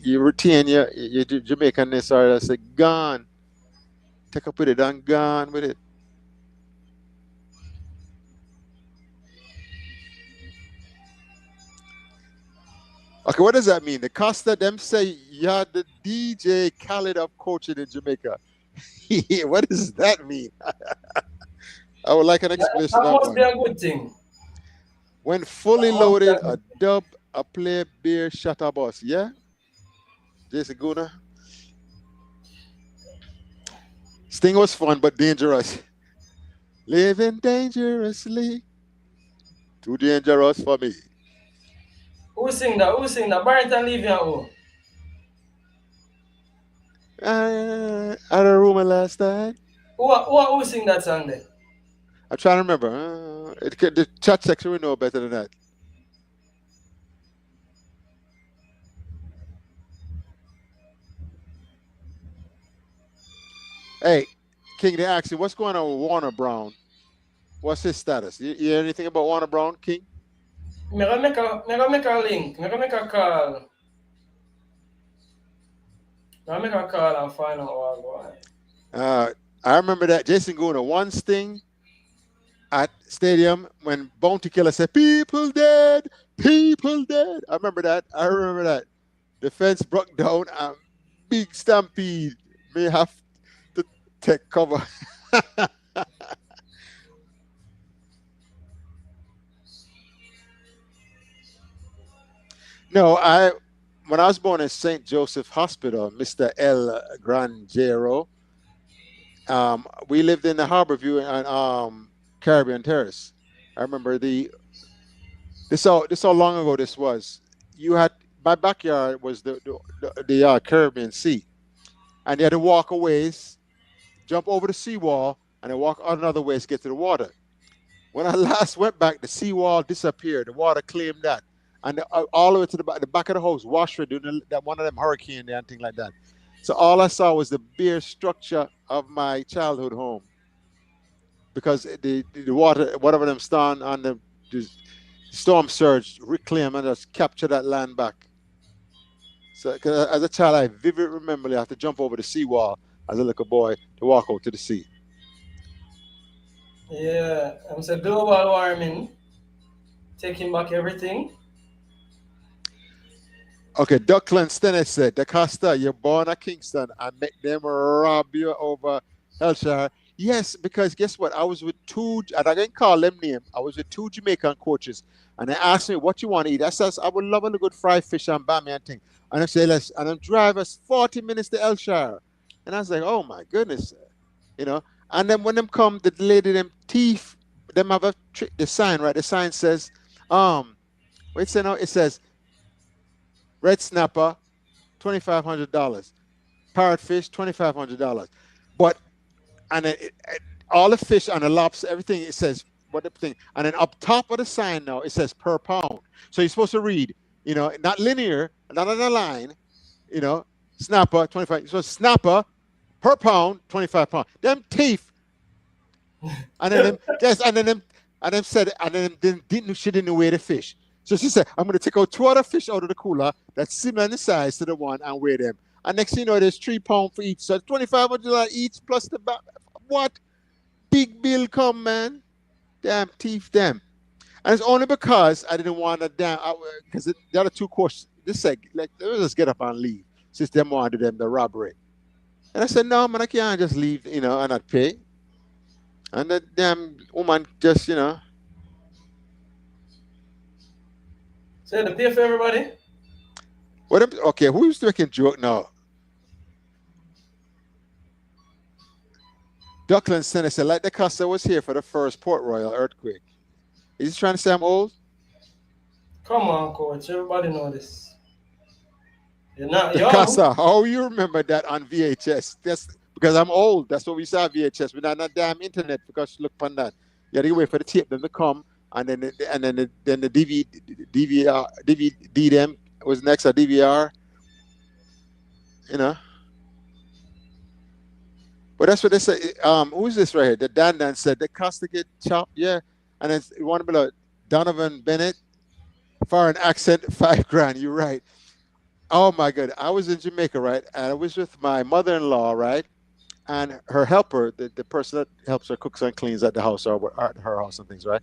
retain your Jamaicanness, or else say gone. Take up with it and gone with it. Okay, what does that mean? The Costa them say you're the DJ Khaled of coaching in Jamaica. What does that mean? I would like an explanation. That must be a good thing. When fully loaded, a dub, a play, beer, shatter bus. Yeah? Jason Guna? Sting was fun but dangerous. Living dangerously. Too dangerous for me. Who sing that? Who sing that? Barrington Levy and who? I had a rumor last night. Who sing that song then? I'm trying to remember. The chat section will know better than that. Hey, King, they ask you, what's going on with Warner Brown? What's his status? You hear anything about Warner Brown, King? I'm going to make a link. I'm going to make a call. I'll make a call and find out what's going on. I remember that Jason Guna, one sting at stadium when Bounty Killer said, people dead. I remember that. The fence broke down and big stampede. May have to take cover. No, when I was born in St. Joseph Hospital, Mr. L. Granjero, we lived in the Harborview and Caribbean Terrace. I remember this how long ago this was. My backyard was the Caribbean Sea, and you had to walk a ways, jump over the seawall, and then walk another ways to get to the water. When I last went back, the seawall disappeared. The water claimed that. And all the way to the back of the house, washed during that one of them hurricane there and things like that. So all I saw was the bare structure of my childhood home, because the water, whatever them storm on the storm surge, reclaim and just capture that land back. So as a child, I vividly remember I have to jump over the seawall as a little boy to walk out to the sea. Yeah, I'm saying global warming, taking back everything. Okay, Duckland Stennett said, Da Costa, you're born at Kingston and make them rob you over Hellshire. Yes, because guess what? I was with and I didn't call them name. I was with two Jamaican coaches, and they asked me, what you want to eat? I says, I would love a good fried fish and bami and thing. And I say, and then drive us 40 minutes to Hellshire. And I was like, oh my goodness. And then when them come, the lady, them teeth, them have the sign, right? The sign says, wait, say now, it says, red snapper, $2,500. Parrotfish, $2,500. But all the fish and the lobster, everything, it says what the thing. And then up top of the sign now, it says per pound. So you're supposed to read, not linear, not on a line, snapper, 25. So snapper per pound, 25 pounds. Them teeth. And then she didn't weigh the fish. So she said, I'm going to take out 2 other fish out of the cooler that's similar in size to the one and weigh them. And next thing you know, there's 3 pounds for each. So $2,500 each plus the back. What? Big bill come, man. Damn teeth, them. And it's only because I didn't want to because the other 2 courses, this said, let's just get up and leave. Since them wanted them the robbery. And I said, no, man, I can't just leave, and not pay. And the damn woman just, So to pay for everybody? Okay, who's making joke now? Duckland Center said, like the Costa was here for the first Port Royal earthquake. Is he trying to say I'm old? Come on, coach. Everybody know this. You're not young. Costa, how you remember that on VHS? That's because I'm old. That's what we saw VHS. We not damn internet because look upon that. You had to wait for the tape them to come, and then the DVD them was next, a DVR. But that's what they say. Who's this right here? The Dan said the Costa get chopped, yeah. And then one below Donovan Bennett, Foreign accent, $5,000. You're right. Oh my God. I was in Jamaica, right? And I was with my mother-in-law, right? And her helper, the person that helps her cooks and cleans at the house or at her house and things, right?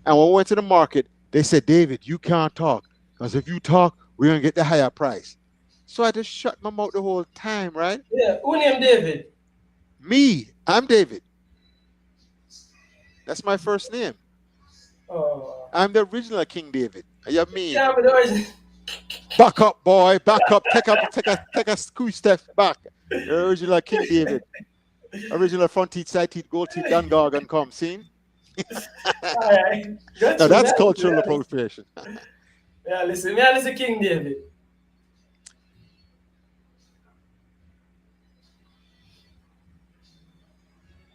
And when we went to the market, they said, David, you can't talk. Because if you talk, we're going to get the higher price. So I just shut my mouth the whole time, right? Yeah, who named David? Me. I'm David. That's my first name. Oh. I'm the original King David. You mean? Yeah, but the original. Back up, boy. Back up. Take a scoot step back. The original King David. Original front teeth, side teeth, gold teeth, and gargan come. See? Alright. Now that's cultural appropriation. Yeah, listen, King David.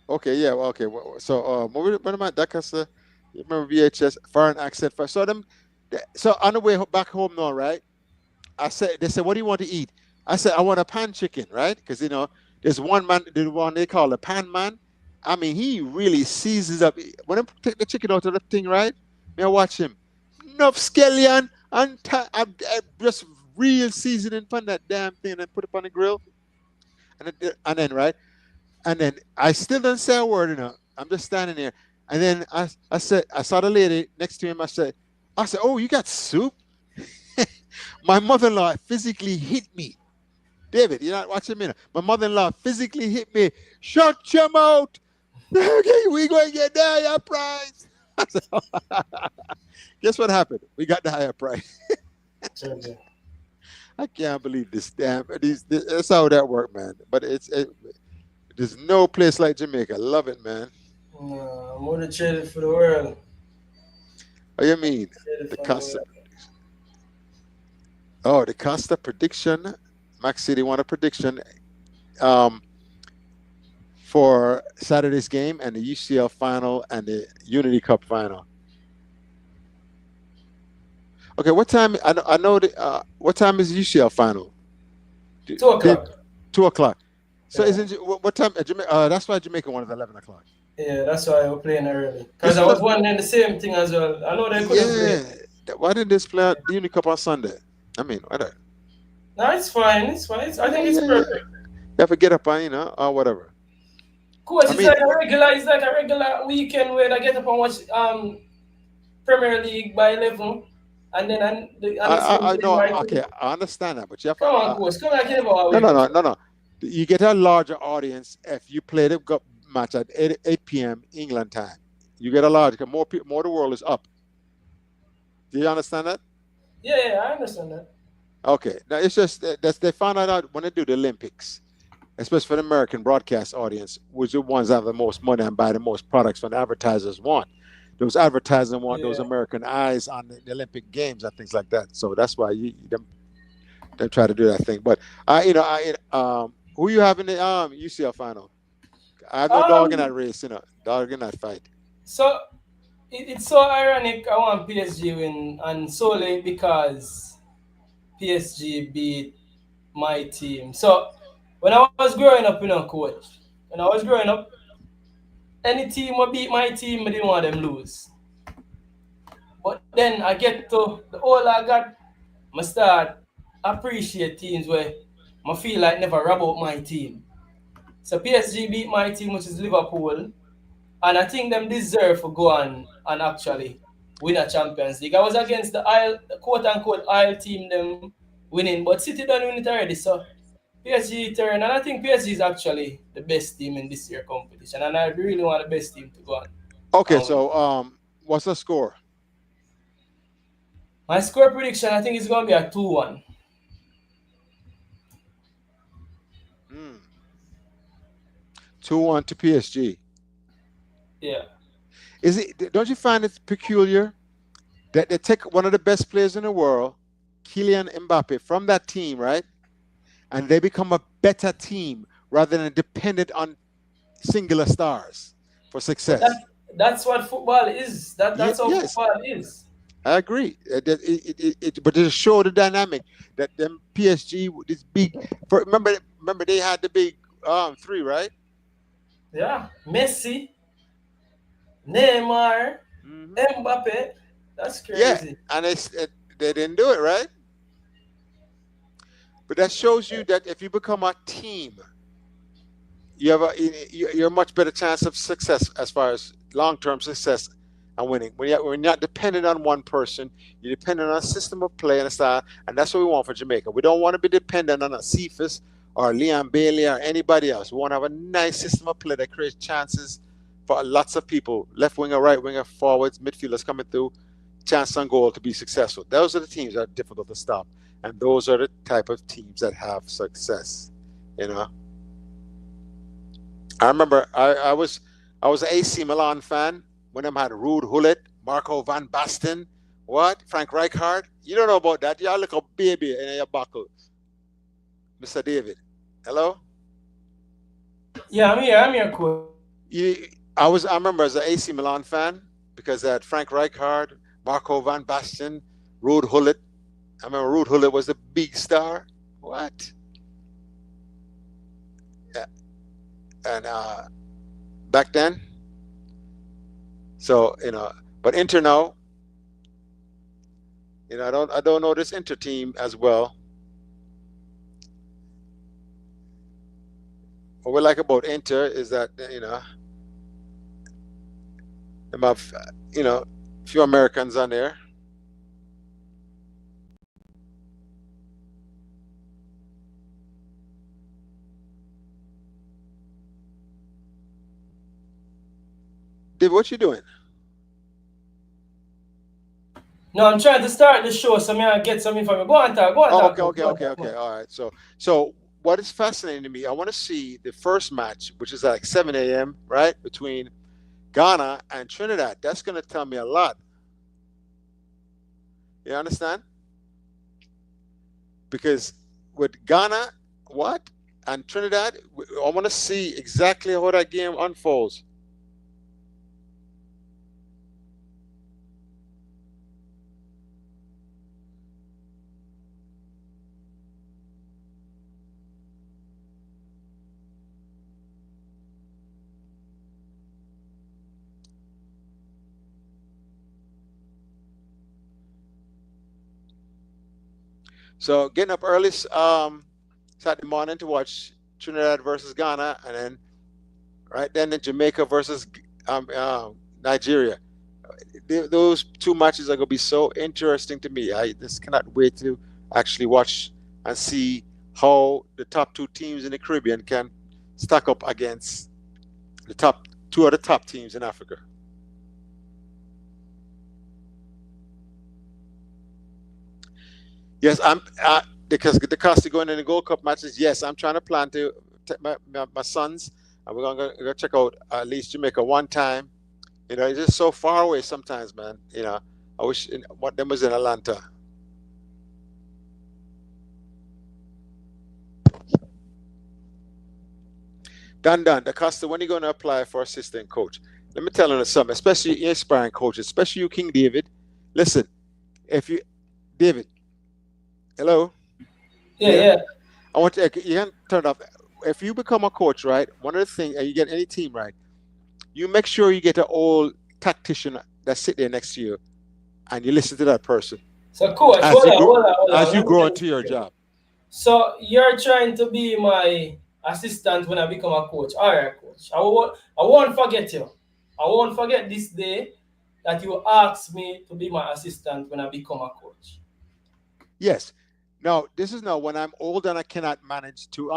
Okay, yeah, well, okay. So, what am I? That you remember VHS foreign accent first. So on the way back home now, right? They said, what do you want to eat? I said, I want a pan chicken, right? Because there's one man, the one they call the pan man. I mean, he really seasons up. When I take the chicken out of the thing, right? May I watch him? Enough scallion and just real seasoning on that damn thing and put it on the grill. And then right? And then I still don't say a word, I'm just standing there. And then I said, I saw the lady next to him. I said, oh, you got soup? My mother-in-law physically hit me. David, you're not watching me now. My mother-in-law physically hit me. Shut your mouth. Okay, we going to get the higher price. Guess what happened? We got the higher price. I can't believe this damn. That's how that worked, man. But there's no place like Jamaica. Love it, man. I'm more than traded for the world. What do you mean? The cost of prediction. Max City won a prediction for Saturday's game and the UCL final and the Unity Cup final. Okay, what time? I know. What time is the UCL final? 2 o'clock. 2 o'clock. So Yeah. isn't what time? That's why Jamaica won at 11 o'clock. Yeah, that's why we're playing early. Because I was wondering the same thing as well. I know they couldn't play. Why didn't they play the Unity Cup on Sunday? I mean, why not? No, it's fine. I think it's perfect. You have to get up on, or whatever. Coach, it's like a regular weekend where I get up and watch Premier League by 11. And then I know. Okay, I understand that, but you have to. Come on, Coach. Come on, No. You get a larger audience if you play the match at 8 p.m. England time. You get a larger, more people, more the world is up. Do you understand that? Yeah, I understand that. Okay. Now it's just that they found out when they do the Olympics, especially for the American broadcast audience, which are the ones that have the most money and buy the most products when advertisers want. Those advertisers want those American eyes on the Olympic Games and things like that. So that's why they try to do that thing. But who you have in the UCL final? I have no dog in that race, dog in that fight. So it's so ironic. I want PSG win, and solely because PSG beat my team. So when I was growing up, Coach, when I was growing up, any team would beat my team, I didn't want them lose. But then I get to the all I got, I start appreciate teams where I feel like never rub out my team. So PSG beat my team, which is Liverpool, and I think them deserve to go on and actually win a Champions League. I was against the quote-unquote Isle team, them winning, but City done win it already, so PSG turn, and I think PSG is actually the best team in this year competition, and I really want the best team to go on. Okay, so what's the score? My score prediction, I think it's going to be a 2-1. 2-1 to PSG. Yeah. Don't you find it peculiar that they take one of the best players in the world, Kylian Mbappe, from that team, right? And they become a better team rather than dependent on singular stars for success. That's what football is. That's how football is. I agree. But to show the dynamic that them PSG, this big. Remember they had the big three, right? Yeah, Messi, Neymar, Mbappe. That's crazy. Yeah, and They didn't do it, right? But that shows you that if you become a team, you're a much better chance of success as far as long-term success and winning. When you're not dependent on one person, you're dependent on a system of play and a style, and that's what we want for Jamaica. We don't want to be dependent on a Cephas or Leon Bailey or anybody else. We want to have a nice system of play that creates chances for lots of people, left winger, right winger, forwards, midfielders coming through, chance on goal to be successful. Those are the teams that are difficult to stop, and those are the type of teams that have success. You know, I remember I was an AC Milan fan when them had Ruud Gullit, Marco van Basten, Frank Rijkaard. You don't know about that. Y'all look a baby in your buckle. Mr. David. Hello? Yeah, I'm here, cool. I remember as an AC Milan fan because they had Frank Rijkaard, Marco van Basten, Ruud Gullit. I remember Ruud Gullit was the big star. What? Yeah. And back then. So, but Inter now, I don't know this Inter team as well. What we like about Inter is that, they have, a few Americans on there. Dave, what you doing? No, I'm trying to start the show, so I get some information. Go on, talk. Okay. All right. So what is fascinating to me, I want to see the first match, which is at like 7 a.m., right, between Ghana and Trinidad. That's going to tell me a lot. You understand? Because with Ghana, and Trinidad, I want to see exactly how that game unfolds. So getting up early Saturday morning to watch Trinidad versus Ghana, and then the Jamaica versus Nigeria. Those two matches are going to be so interesting to me. I just cannot wait to actually watch and see how the top two teams in the Caribbean can stack up against the two of the top teams in Africa. Yes, because the cost of going in the Gold Cup matches. Yes, I'm trying to plan to take my sons, and we're gonna go check out at least Jamaica one time. It's just so far away sometimes, man. I wish one of them was in Atlanta. Dan, the cost of when you're going to apply for assistant coach. Let me tell you something, especially inspiring coaches, especially you, King David. Listen, David. Hello? Yeah. I want you can turn it off. If you become a coach, right, one of the things, and you get any team, right, you make sure you get an old tactician that sit there next to you and you listen to that person. So, coach, as you grow into your job. So, you're trying to be my assistant when I become a coach. All right, coach. I won't forget you. I won't forget this day that you asked me to be my assistant when I become a coach. Yes. Now, this is now when I'm old and I cannot manage to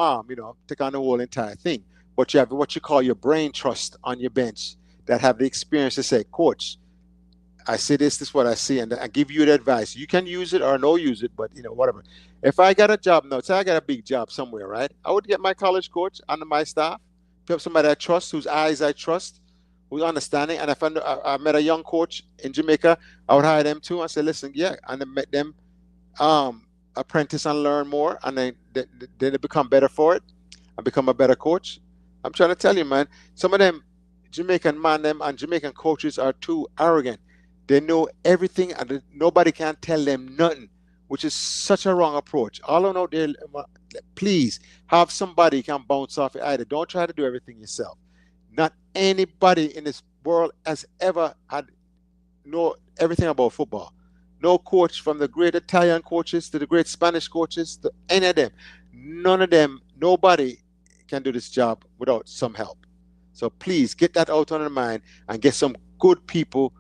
take on the whole entire thing. But you have what you call your brain trust on your bench that have the experience to say, Coach, I see this is what I see, and I give you the advice. You can use it or no use it, but whatever. If I got a job now, say I got a big job somewhere, right? I would get my college coach under my staff, pick somebody I trust, whose eyes I trust, who's understanding. And if I met a young coach in Jamaica, I would hire them too and say, listen, yeah, and then make them apprentice and learn more, and then they become better for it and become a better coach. I'm trying to tell you, man, some of them Jamaican and Jamaican coaches are too arrogant. They know everything and nobody can tell them nothing, which is such a wrong approach. All I know, please have somebody you can bounce off either. Don't try to do everything yourself. Not anybody in this world has ever know everything about football. No coach, from the great Italian coaches to the great Spanish coaches, to any of them, none of them, nobody can do this job without some help. So please get that out on your mind and get some good people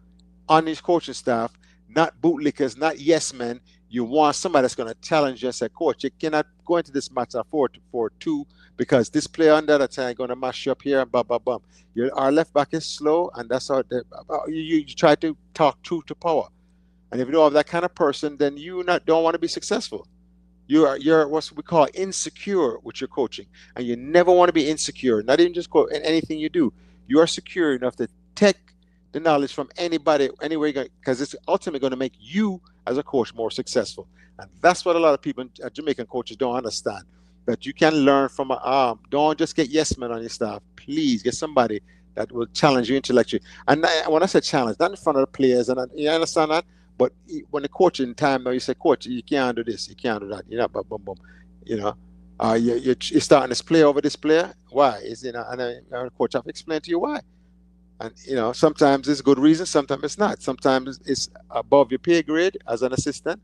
on his coaching staff, not bootlickers, not yes men. You want somebody that's going to challenge you and say, Coach, you cannot go into this match at 4-2 because this player on the other side going to mash you up here and blah, blah, blah. Our left back is slow, and that's how you try to talk truth to power. And if you don't have that kind of person, then you don't want to be successful. You're what we call insecure with your coaching, and you never want to be insecure. Not even just in anything you do. You are secure enough to take the knowledge from anybody, anywhere, because it's ultimately going to make you as a coach more successful. And that's what a lot of people, Jamaican coaches, don't understand. That you can learn from don't just get yes men on your staff. Please get somebody that will challenge you intellectually. And when I say challenge, not in front of the players, and you understand that. But when the coach in time, now you say, Coach, you can't do this, you can't do that. You know, boom, boom, boom. You know, you're starting this player over this player. Why? And the coach have to explain to you why. And sometimes it's good reason, sometimes it's not. Sometimes it's above your pay grade as an assistant.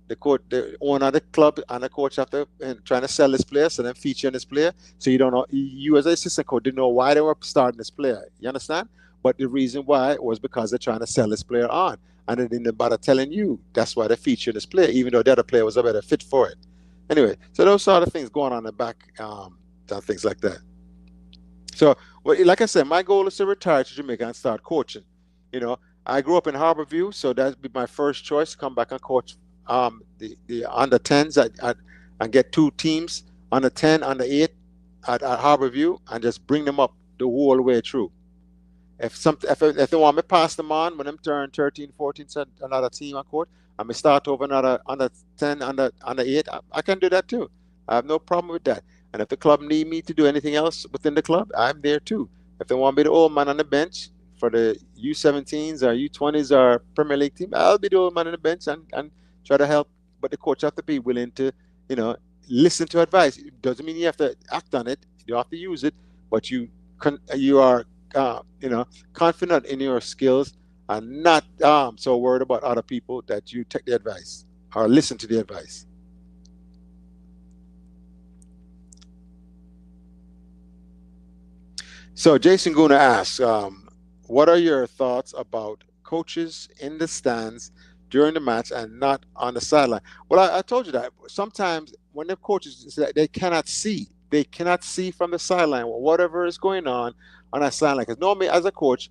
The owner of the club and the coach have to trying to sell this player, so then featuring this player. So you don't know, you as an assistant coach didn't know why they were starting this player. You understand? But the reason why was because they're trying to sell this player on. And they didn't bother telling you that's why they featured this player, even though the other player was a better fit for it. Anyway, so those sort of things going on in the back, things like that. So, like I said, my goal is to retire to Jamaica and start coaching. I grew up in Harborview, so that'd be my first choice, come back and coach the under 10s and get 2 teams, under 10, under 8 at Harborview, and just bring them up the whole way through. If they want me to pass them on when them turn 13, 14, to another team I coach, and me start over another under 10, under 8, I can do that too. I have no problem with that. And if the club need me to do anything else within the club, I'm there too. If they want me the old man on the bench for the U17s or U20s or Premier League team, I'll be the old man on the bench and try to help. But the coach have to be willing to, listen to advice. It doesn't mean you have to act on it. You have to use it, but you are confident in your skills and not so worried about other people that you take the advice or listen to the advice. So Jason Guna asks, what are your thoughts about coaches in the stands during the match and not on the sideline? Well, I told you that sometimes when the coaches, they cannot see from the sideline whatever is going on that sideline. Because normally as a coach,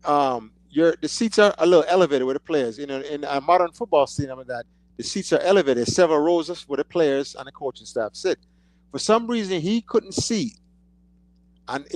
the seats are a little elevated with the players. In a modern football stadium, that the seats are elevated, several rows where the players and the coaching staff sit. For some reason, he couldn't see. And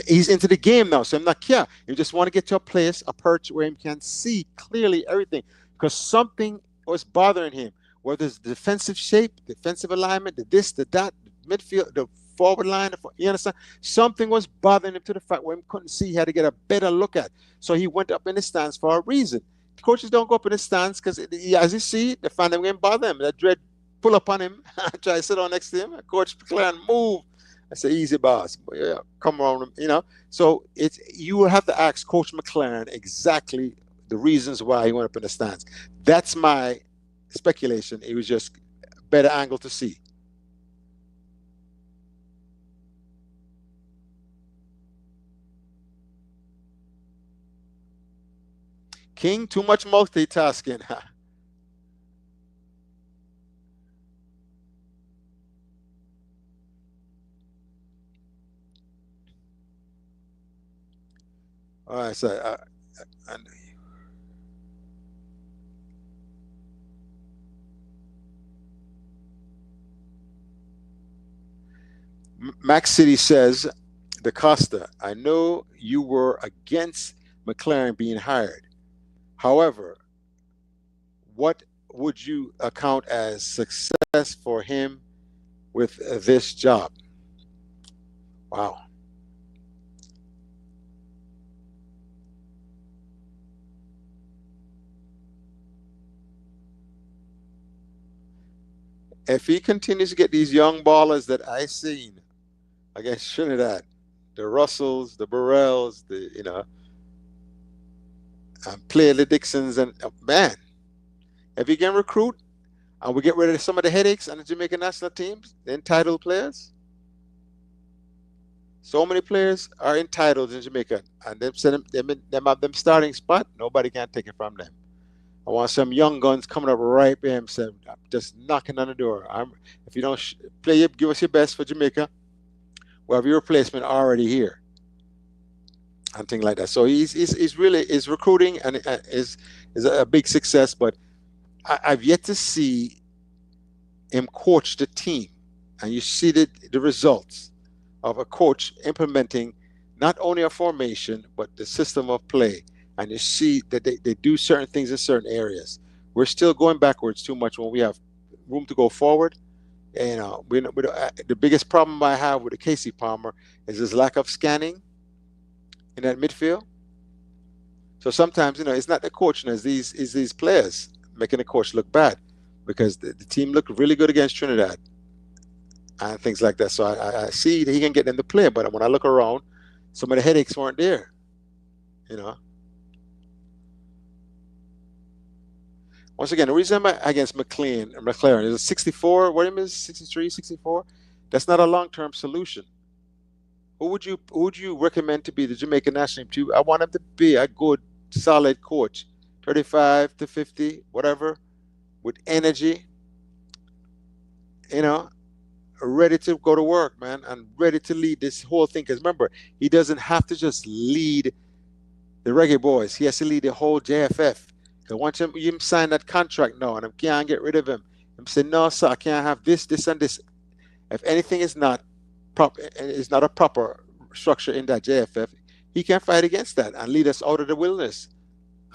he's into the game now, so I'm not care. You just want to get to a place, a perch where he can see clearly everything, because something was bothering him. Whether it's the defensive shape, defensive alignment, the this, the that, the midfield, the forward line, you understand? Something was bothering him to the fact where he couldn't see. He had to get a better look at. So he went up in the stands for a reason. The coaches don't go up in the stands because, as you see, they find them going to bother him. That dread pull up on him, try to sit on next to him. Coach McLaren, move. I say, easy, boss. Yeah, come on, So you will have to ask Coach McLaren exactly the reasons why he went up in the stands. That's my speculation. It was just a better angle to see. King, too much multitasking. All right, so Max City says, DaCosta, I know you were against McLaren being hired. However, what would you account as success for him with this job? Wow. If he continues to get these young ballers that I seen against Trinidad, the Russells, the Burrells, play the Dixons, and man, If you can recruit and we get rid of some of the headaches on the Jamaican national teams, the entitled players. So many players are entitled in Jamaica, and them have them starting spot. Nobody can take it from them. I want some young guns coming up right behind him, just knocking on the door. If you don't give us your best for Jamaica, we'll have your replacement already here, and things like that. So he's really recruiting and is a big success. But I've yet to see him coach the team, and you see the results of a coach implementing not only a formation but the system of play, and you see that they do certain things in certain areas. We're still going backwards too much when we have room to go forward. And the biggest problem I have with the Casey Palmer is his lack of scanning in that midfield. So sometimes it's not the coach, it's these players making the coach look bad, because the team looked really good against Trinidad and things like that. So I see that he can get them to play, but when I look around, some of the headaches weren't there. Once again, the reason I'm against McLaren is 64. What is 63, 64? That's not a long-term solution. Who would you recommend to be the Jamaican national team? I want him to be a good, solid coach, 35 to 50, whatever, with energy. Ready to go to work, man, and ready to lead this whole thing. Because remember, he doesn't have to just lead the Reggae Boyz. He has to lead the whole JFF. Because once you sign that contract now, and I can't get rid of him, I'm saying, no, sir, I can't have this, this, and this. If anything is not proper, is not a proper structure in that JFF, he can fight against that and lead us out of the wilderness,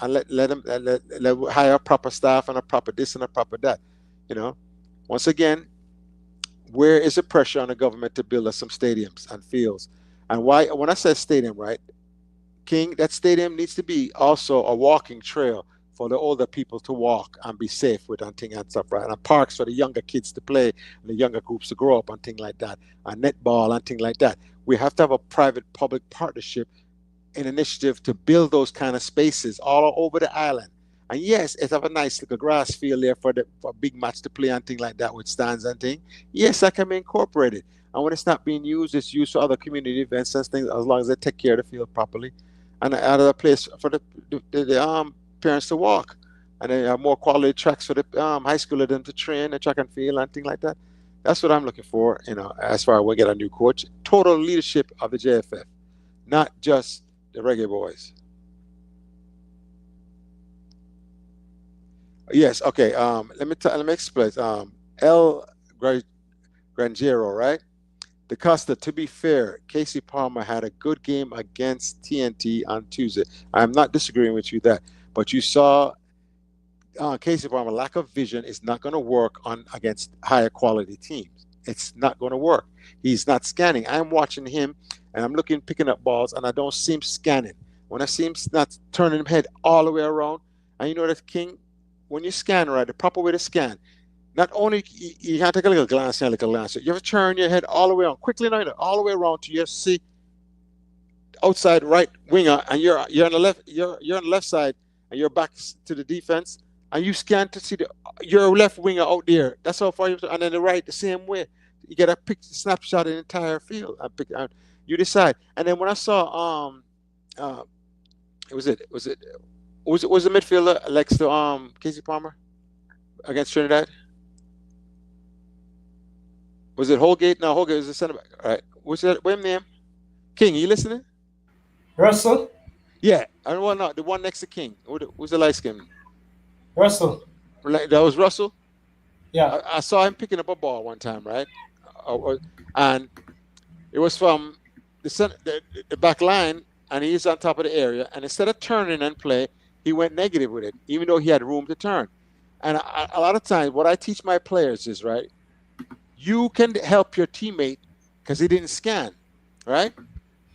and let him hire a proper staff and a proper this and a proper that. Once again, where is the pressure on the government to build us some stadiums and fields? And why? When I say stadium, right, King, that stadium needs to be also a walking trail for the older people to walk and be safe with and things and stuff, right? And parks for the younger kids to play and the younger groups to grow up and things like that, and netball and things like that. We have to have a private-public partnership, an initiative to build those kind of spaces all over the island. And yes, it have a nice little grass field there for a big match to play and things like that with stands and things. Yes, that can be incorporated. And when it's not being used, it's used for other community events and things, as long as they take care of the field properly. And another place for the parents to walk, and then have more quality tracks for the high schooler them to train and track and field and things like that. That's what I'm looking for, as far as we get a new coach. Total leadership of the JFF, not just the Reggae Boyz. Yes, okay. Let me explain. El Granjero, right? The Costa, to be fair, Casey Palmer had a good game against TNT on Tuesday. I'm not disagreeing with you that. But you saw Casey Palmer, lack of vision is not going to work against higher quality teams. It's not going to work. He's not scanning. I'm watching him, and I'm picking up balls, and I don't see him scanning. When I see him not turning his head all the way around, and that, King, when you scan right, the proper way to scan, not only you can't take a little glance here, you have to turn your head all the way on quickly, all the way around to see outside right winger, and you're on the left. You're on the left side. And you're back to the defense, and you scan to see your left winger out there. That's how far you have to, and then the right the same way. You get a snapshot of the entire field. You decide. And then when I saw was the midfielder next to Casey Palmer against Trinidad? Was it Holgate? No, Holgate was the center back. All right. What's that? What's his name? King, are you listening? Russell? Yeah. No, the one next to King. Who's the light skin? Russell. That was Russell? Yeah. I saw him picking up a ball one time, right? And it was from the back line, and he's on top of the area. And instead of turning and play, he went negative with it, even though he had room to turn. And a lot of times, what I teach my players is, right, you can help your teammate because he didn't scan, right?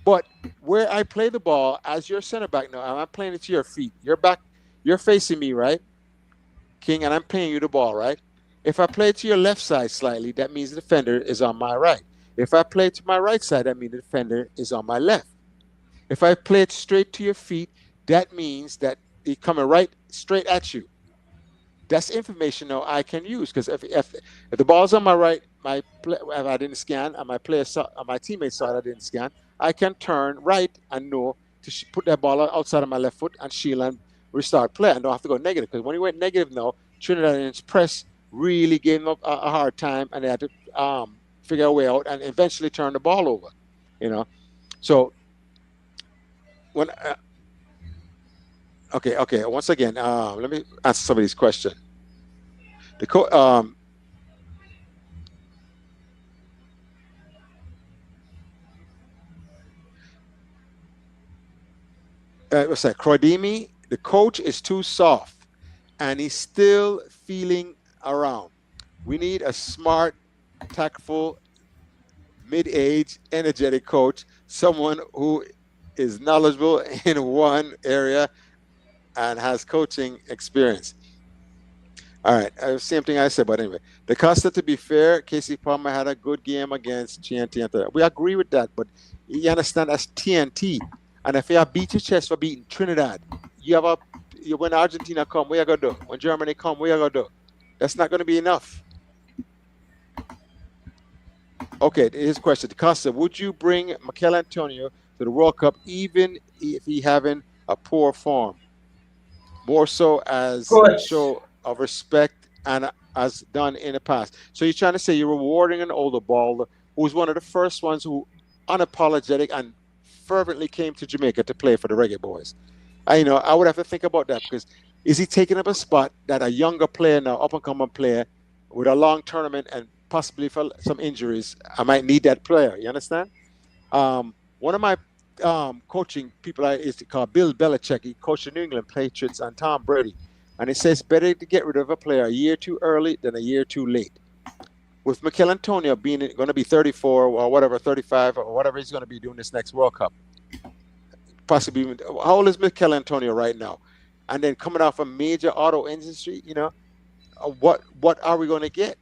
But where I play the ball as your center back now, I'm playing it to your feet. You're facing me, right, King, and I'm playing you the ball, right? If I play it to your left side slightly, that means the defender is on my right. If I play it to my right side, that means the defender is on my left. If I play it straight to your feet, that means that he's coming right straight at you. that's information now I can use, because if the ball's on my right, if I didn't scan, and my teammate saw it, I didn't scan, I can turn right and know to put that ball outside of my left foot and shield and restart play, and don't have to go negative. Because when he went negative now, Trinidad and his press really gave him a hard time, and they had to figure a way out and eventually turn the ball over. So when okay. Once again, let me answer somebody's question. What's that? Crodimi, the coach is too soft, and he's still feeling around. We need a smart, tactful, mid-age, energetic coach, someone who is knowledgeable in one area and has coaching experience. All right, same thing I said, but anyway. The Costa, to be fair, Casey Palmer had a good game against TNT. We agree with that, but you understand that's TNT. And if you have beat your chest for beating Trinidad, when Argentina come, what you going to do? When Germany come, what you going to do? That's not going to be enough. Okay, here's a question. Costa, would you bring Mikel Antonio to the World Cup even if he having a poor form? More so as a show of respect and as done in the past. So you're trying to say you're rewarding an older baller who was one of the first ones who unapologetic and fervently came to Jamaica to play for the Reggae Boyz. I would have to think about that, because is he taking up a spot that a younger player now, up-and-coming player, with a long tournament and possibly for some injuries, I might need that player. You understand? One of my coaching people is called Bill Belichick. He coached the New England Patriots and Tom Brady. And he says better to get rid of a player a year too early than a year too late. With Mikel Antonio going to be 34 or whatever, 35 or whatever he's going to be doing this next World Cup. Possibly, how old is Mikel Antonio right now? And then coming off a major auto industry, what are we going to get?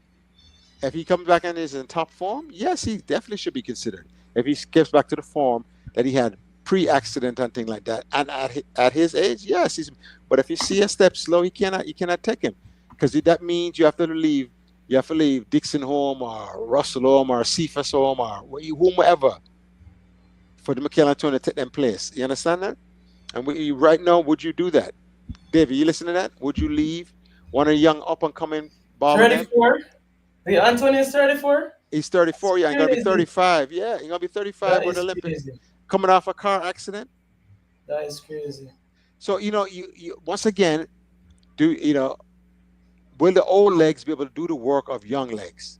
If he comes back and is in top form, yes, he definitely should be considered. If he gets back to the form that he had pre-accident and things like that, and at his age, yes, but if you see a step slow, you cannot take him, because that means you have to leave Dixon home or Russell home or Cephas home or whomever for the Mikel Antonio to take them place. You understand that? And right now, would you do that? David, you listen to that? Would you leave one of the young up-and-coming ballers? 34? The Antonio is 34? He's 34, yeah. He's going to be 35. Yeah, he's going to be 35 with the Olympics. Crazy. Coming off a car accident. That is crazy. So, you once again, will the old legs be able to do the work of young legs?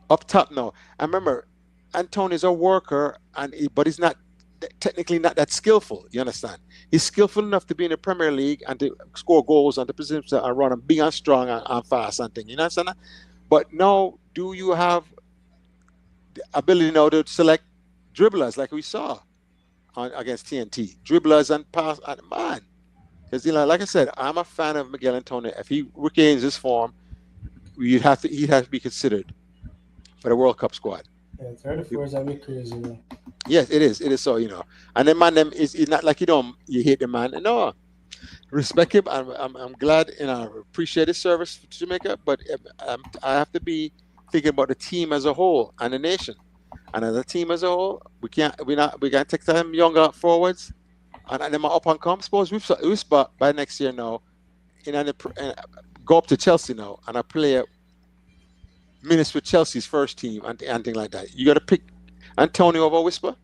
Up top, no. I remember, Antonio's a worker, but he's not technically not that skillful. You understand? He's skillful enough to be in the Premier League and to score goals and to position himself and run and be and strong and fast and things. You understand that? But now, do you have the ability now to select dribblers like we saw against TNT? Dribblers and pass, and man. Because like I said, I'm a fan of Miguel Antonio. If he regains his form, he'd have to be considered for the World Cup squad. Yeah, 34 is a bit crazy, man. Yes, it is. It is so, And the man is not like you hate the man. No, respect him. I'm glad and I appreciate his service to Jamaica, but I have to be thinking about the team as a whole and the nation. And as a team as a whole, we can't take them younger forwards. And then my up and come. Suppose we spot by next year now, go up to Chelsea now, and I play minutes with Chelsea's first team and things like that. You got to pick Antonio over Whisper.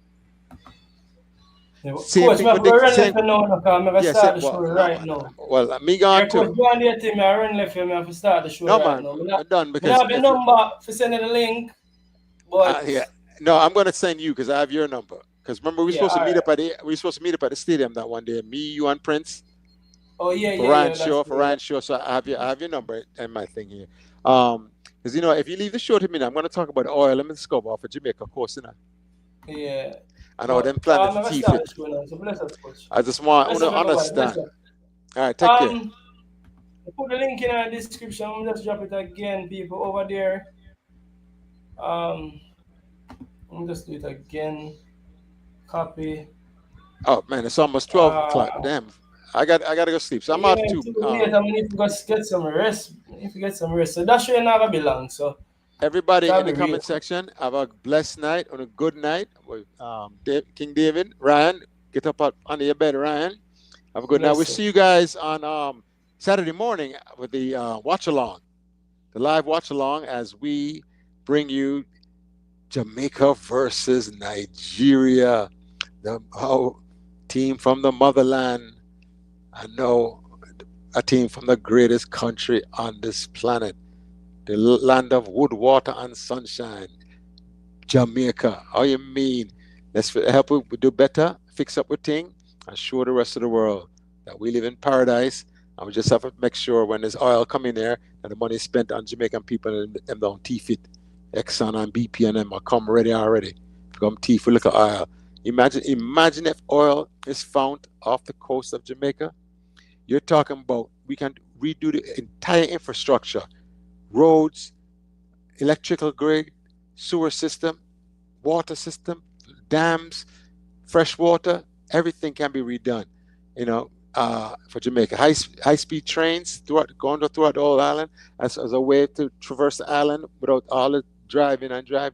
Yeah, coach, I'm going to run left now because I'm going to start the show right now. Well, me going too. Coach, go on your team, I run left here, I'm to start the show right now. I'm done because I have the number for sending the link, but no, I'm going to send you because I have your number. Because remember, we were supposed to meet up at the stadium that one day. Me, you, and Prince. Oh yeah, for Ryan Shaw. So I have your number and my thing here. Because if you leave the show to me now, I'm going to talk about the oil and discover off of Jamaica, of course, Yeah. I know them planning to teeth it. I just want to understand. All right, take care. I put the link in the description. I'll just drop it again, people over there. I'll just do it again. Copy. Oh man, it's almost 12 o'clock. Damn, I got to go sleep. So I'm Yeah, out too. too late. I need to go get some rest. I need to get some rest. So that show not gonna be long. So Everybody that'll in the be real comment quick. section, have a blessed night and a good night. With King David, Ryan, get up under your bed, Ryan. Have a good night. We'll Bless you. see you guys on Saturday morning with the watch along, the live watch along, as we bring you Jamaica versus Nigeria, the team from the motherland. I know, a team from the greatest country on this planet, the land of wood, water, and sunshine, Jamaica. How you mean? Let's help we do better, fix up with thing, and show the rest of the world that we live in paradise. And we just have to make sure when there's oil coming there, that the money is spent on Jamaican people and them don't teeth it. Exxon and BP and them are come ready already. Come teeth with little oil. Imagine if oil is found off the coast of Jamaica. You're talking about we can redo the entire infrastructure, roads, electrical grid, sewer system, water system, dams, fresh water, everything can be redone, for Jamaica. High-speed trains going throughout the whole island as a way to traverse the island without all the driving and drive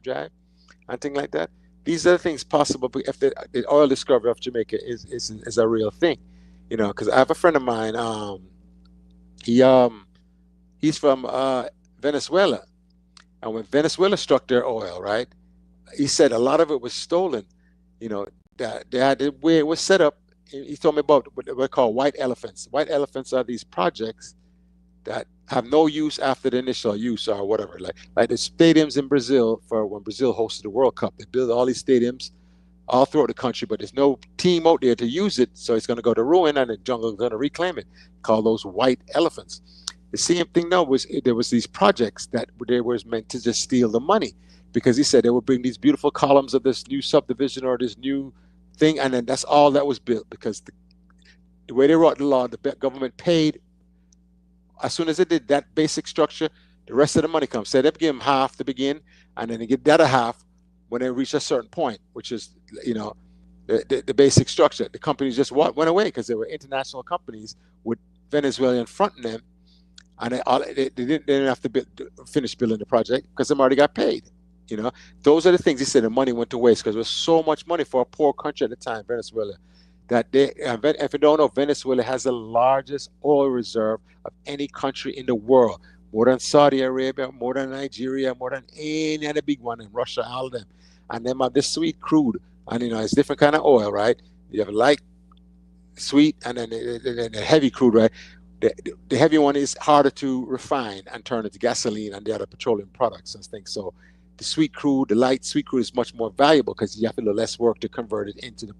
and things like that. These are the things possible if the oil discovery of Jamaica is a real thing, because I have a friend of mine, he's from Venezuela, and when Venezuela struck their oil, right, he said a lot of it was stolen, that they had the way it was set up. He told me about what they call white elephants. White elephants are these projects that have no use after the initial use or whatever. Like the stadiums in Brazil, for when Brazil hosted the World Cup, they build all these stadiums all throughout the country, but there's no team out there to use it, so it's going to go to ruin, and the jungle is going to reclaim it. Call those white elephants. The same thing now was there was these projects that they was meant to just steal the money, because he said they would bring these beautiful columns of this new subdivision or this new thing, and then that's all that was built, because the way they wrote the law, the government paid. As soon as they did that basic structure, the rest of the money comes. So they give them half to begin, and then they get the other half when they reach a certain point, which is, the basic structure. The companies just went away because they were international companies with Venezuelan fronting them, and they didn't have to finish building the project because them already got paid. Those are the things he said the money went to waste, because there was so much money for a poor country at the time, Venezuela, that if you don't know, Venezuela has the largest oil reserve of any country in the world, more than Saudi Arabia, more than Nigeria, more than any other big one, in Russia, all of them. And them have this sweet crude, and it's different kind of oil, right? You have light, sweet, and then the heavy crude, right? The heavy one is harder to refine and turn into gasoline and the other petroleum products and things. So the sweet crude, the light sweet crude, is much more valuable because you have to do less work to convert it into the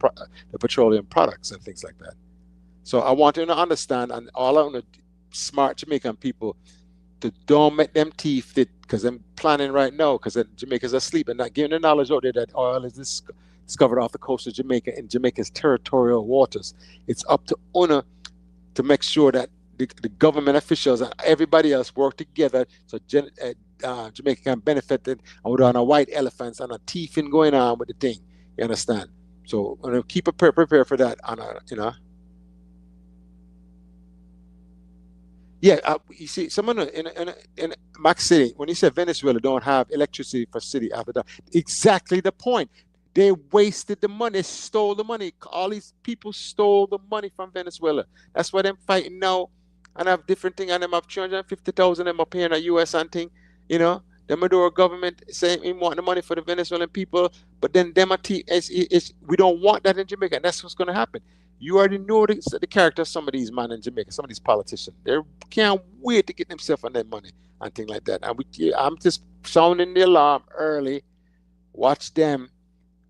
petroleum products and things like that. So I want you to understand, and all I want to smart Jamaican people, to don't make them teeth fit, because I'm planning right now, because Jamaica's asleep and not giving the knowledge out there that oil is discovered off the coast of Jamaica in Jamaica's territorial waters. It's up to UNA to make sure that the government officials and everybody else work together so Jamaica can benefit it, and without a white elephants and a teething going on with the thing. You understand? So keep prepared for that. Yeah, you see, someone in Max City, when you said Venezuela don't have electricity for city after that, exactly the point. They wasted the money. They stole the money. All these people stole the money from Venezuela. That's why they're fighting now and have different thing, and them have 350,000 them are paying a US and thing. The Maduro government saying we want the money for the Venezuelan people, but then we don't want that in Jamaica, and that's what's going to happen. You already know the character of some of these men in Jamaica, some of these politicians. They can't wait to get themselves on their money and things like that. And I'm just sounding the alarm early. Watch them.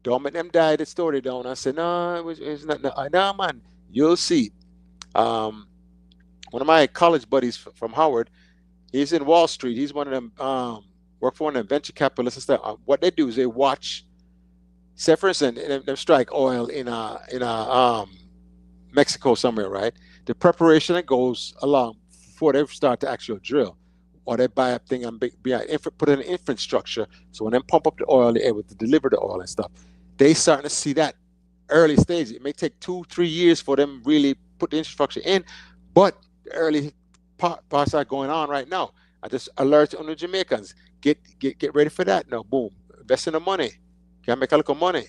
Don't make them die the story down. I said, no, it's not. No, man, you'll see. One of my college buddies from Howard, he's in Wall Street. He's one of them, work for one of them venture capitalists and stuff. What they do is they watch, say for instance, they strike oil in Mexico somewhere, right? The preparation that goes along before they start to actually drill, or they buy a thing and put in an infrastructure, so when they pump up the oil, they're able to deliver the oil and stuff. They starting to see that early stage. It may take 2-3 years for them really put the infrastructure in, but the early parts are going on right now. I just alert on the Jamaicans. Get ready for that now. Boom. Invest in the money. Can make a little money.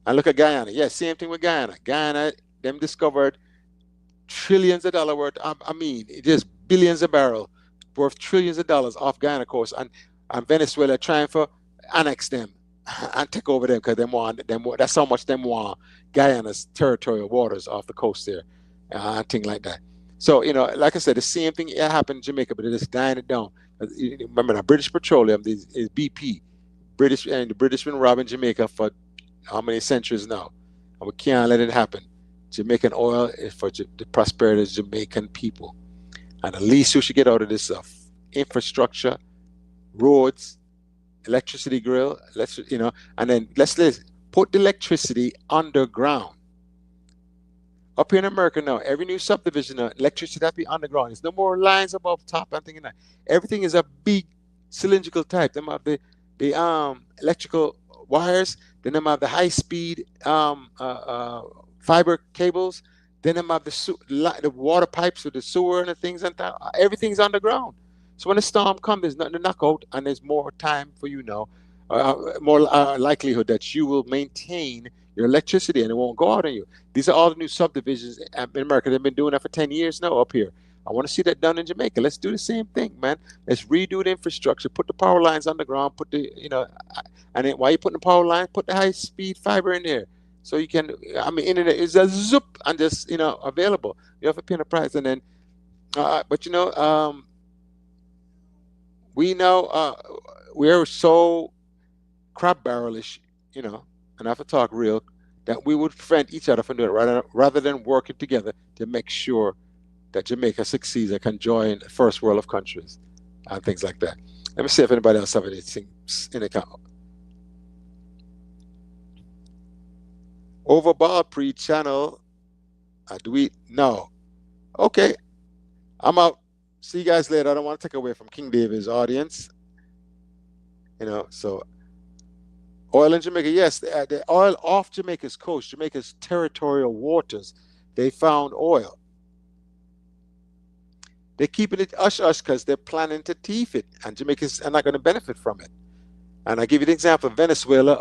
And look at Guyana. Yeah, same thing with Guyana. Guyana, them discovered trillions of dollars worth. I mean, it is billions of barrels worth trillions of dollars off Guyana coast, and Venezuela trying for annex them and take over them because them want them. That's how much them want Guyana's territorial waters off the coast there, and things like that. So like I said, the same thing happened in Jamaica, but they're just dying it down. Remember, now British Petroleum is BP. The British been robbing Jamaica for how many centuries now? And we can't let it happen. Jamaican oil is for the prosperity of Jamaican people. And the least you should get out of this stuff, infrastructure, roads, electricity grill, and then let's put the electricity underground. Up here in America now, every new subdivision, electricity has to be underground. There's no more lines above top and thinking that. Everything is a big cylindrical type. Them have the electrical wires, then them have the high-speed fiber cables, then them have the water pipes with the sewer and the things and that. Everything's underground. So when a storm comes, there's nothing to knock out, and there's more time for more likelihood that you will maintain your electricity and it won't go out on you. These are all the new subdivisions in America. They've been doing that for 10 years now up here. I want to see that done in Jamaica. Let's do the same thing, man. Let's redo the infrastructure, put the power lines underground, put the, and then while you're putting the power line, put the high-speed fiber in there. So you can, internet is a zoop and just, available. You have to pay the price. And then, but we know we're so crab barrelish, and I have to talk real, that we would prevent each other from doing it rather than working together to make sure that Jamaica succeeds and can join the first world of countries and things like that. Let me see if anybody else have anything in account. Overball pre-channel. Do we? No. Okay. I'm out. See you guys later. I don't want to take away from King David's audience. So oil in Jamaica, yes, the oil off Jamaica's coast, Jamaica's territorial waters, they found oil. They're keeping it hush-hush because they're planning to teeth it, and Jamaicans are not going to benefit from it. And I give you the example of Venezuela.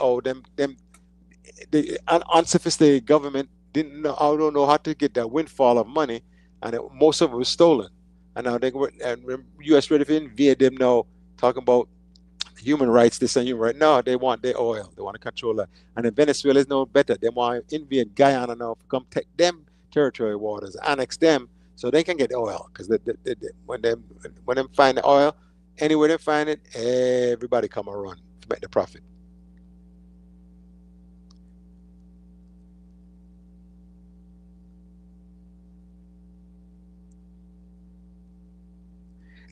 The unsophisticated government I don't know how to get that windfall of money, and most of it was stolen. And now and U.S. ready to invade them now, talking about human rights, this and human rights. No, they want their oil. They want to control that. And in Venezuela is no better. They want to invade Guyana now, come take them territorial waters, annex them, so they can get oil. Because when they find the oil, anywhere they find it, everybody come and run to make the profit.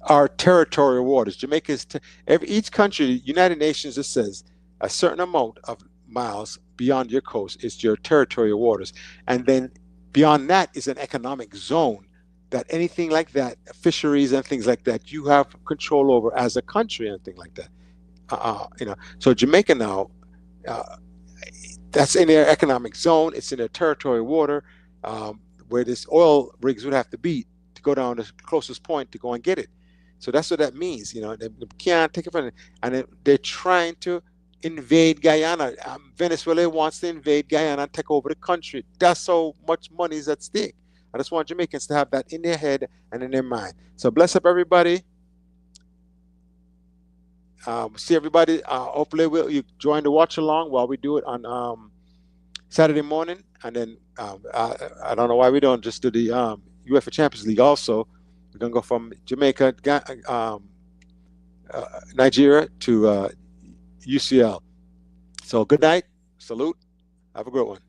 Our territorial waters. Jamaica is each country, United Nations, it says a certain amount of miles beyond your coast is your territorial waters, and then beyond that is an economic zone that anything like that, fisheries and things like that, you have control over as a country and things like that. So Jamaica now, that's in their economic zone. It's in their territorial water, where this oil rigs would have to be to go down the closest point to go and get it. So that's what that means. They can't take it from it. And they're trying to invade Guyana. Venezuela wants to invade Guyana and take over the country. That's how much money is at stake. I just want Jamaicans to have that in their head and in their mind. So bless up everybody. See everybody. Hopefully you join the watch along while we do it on Saturday morning. And then I don't know why we don't just do the UEFA Champions League also. We're going to go from Jamaica, Nigeria to UCL. So good night. Salute. Have a great one.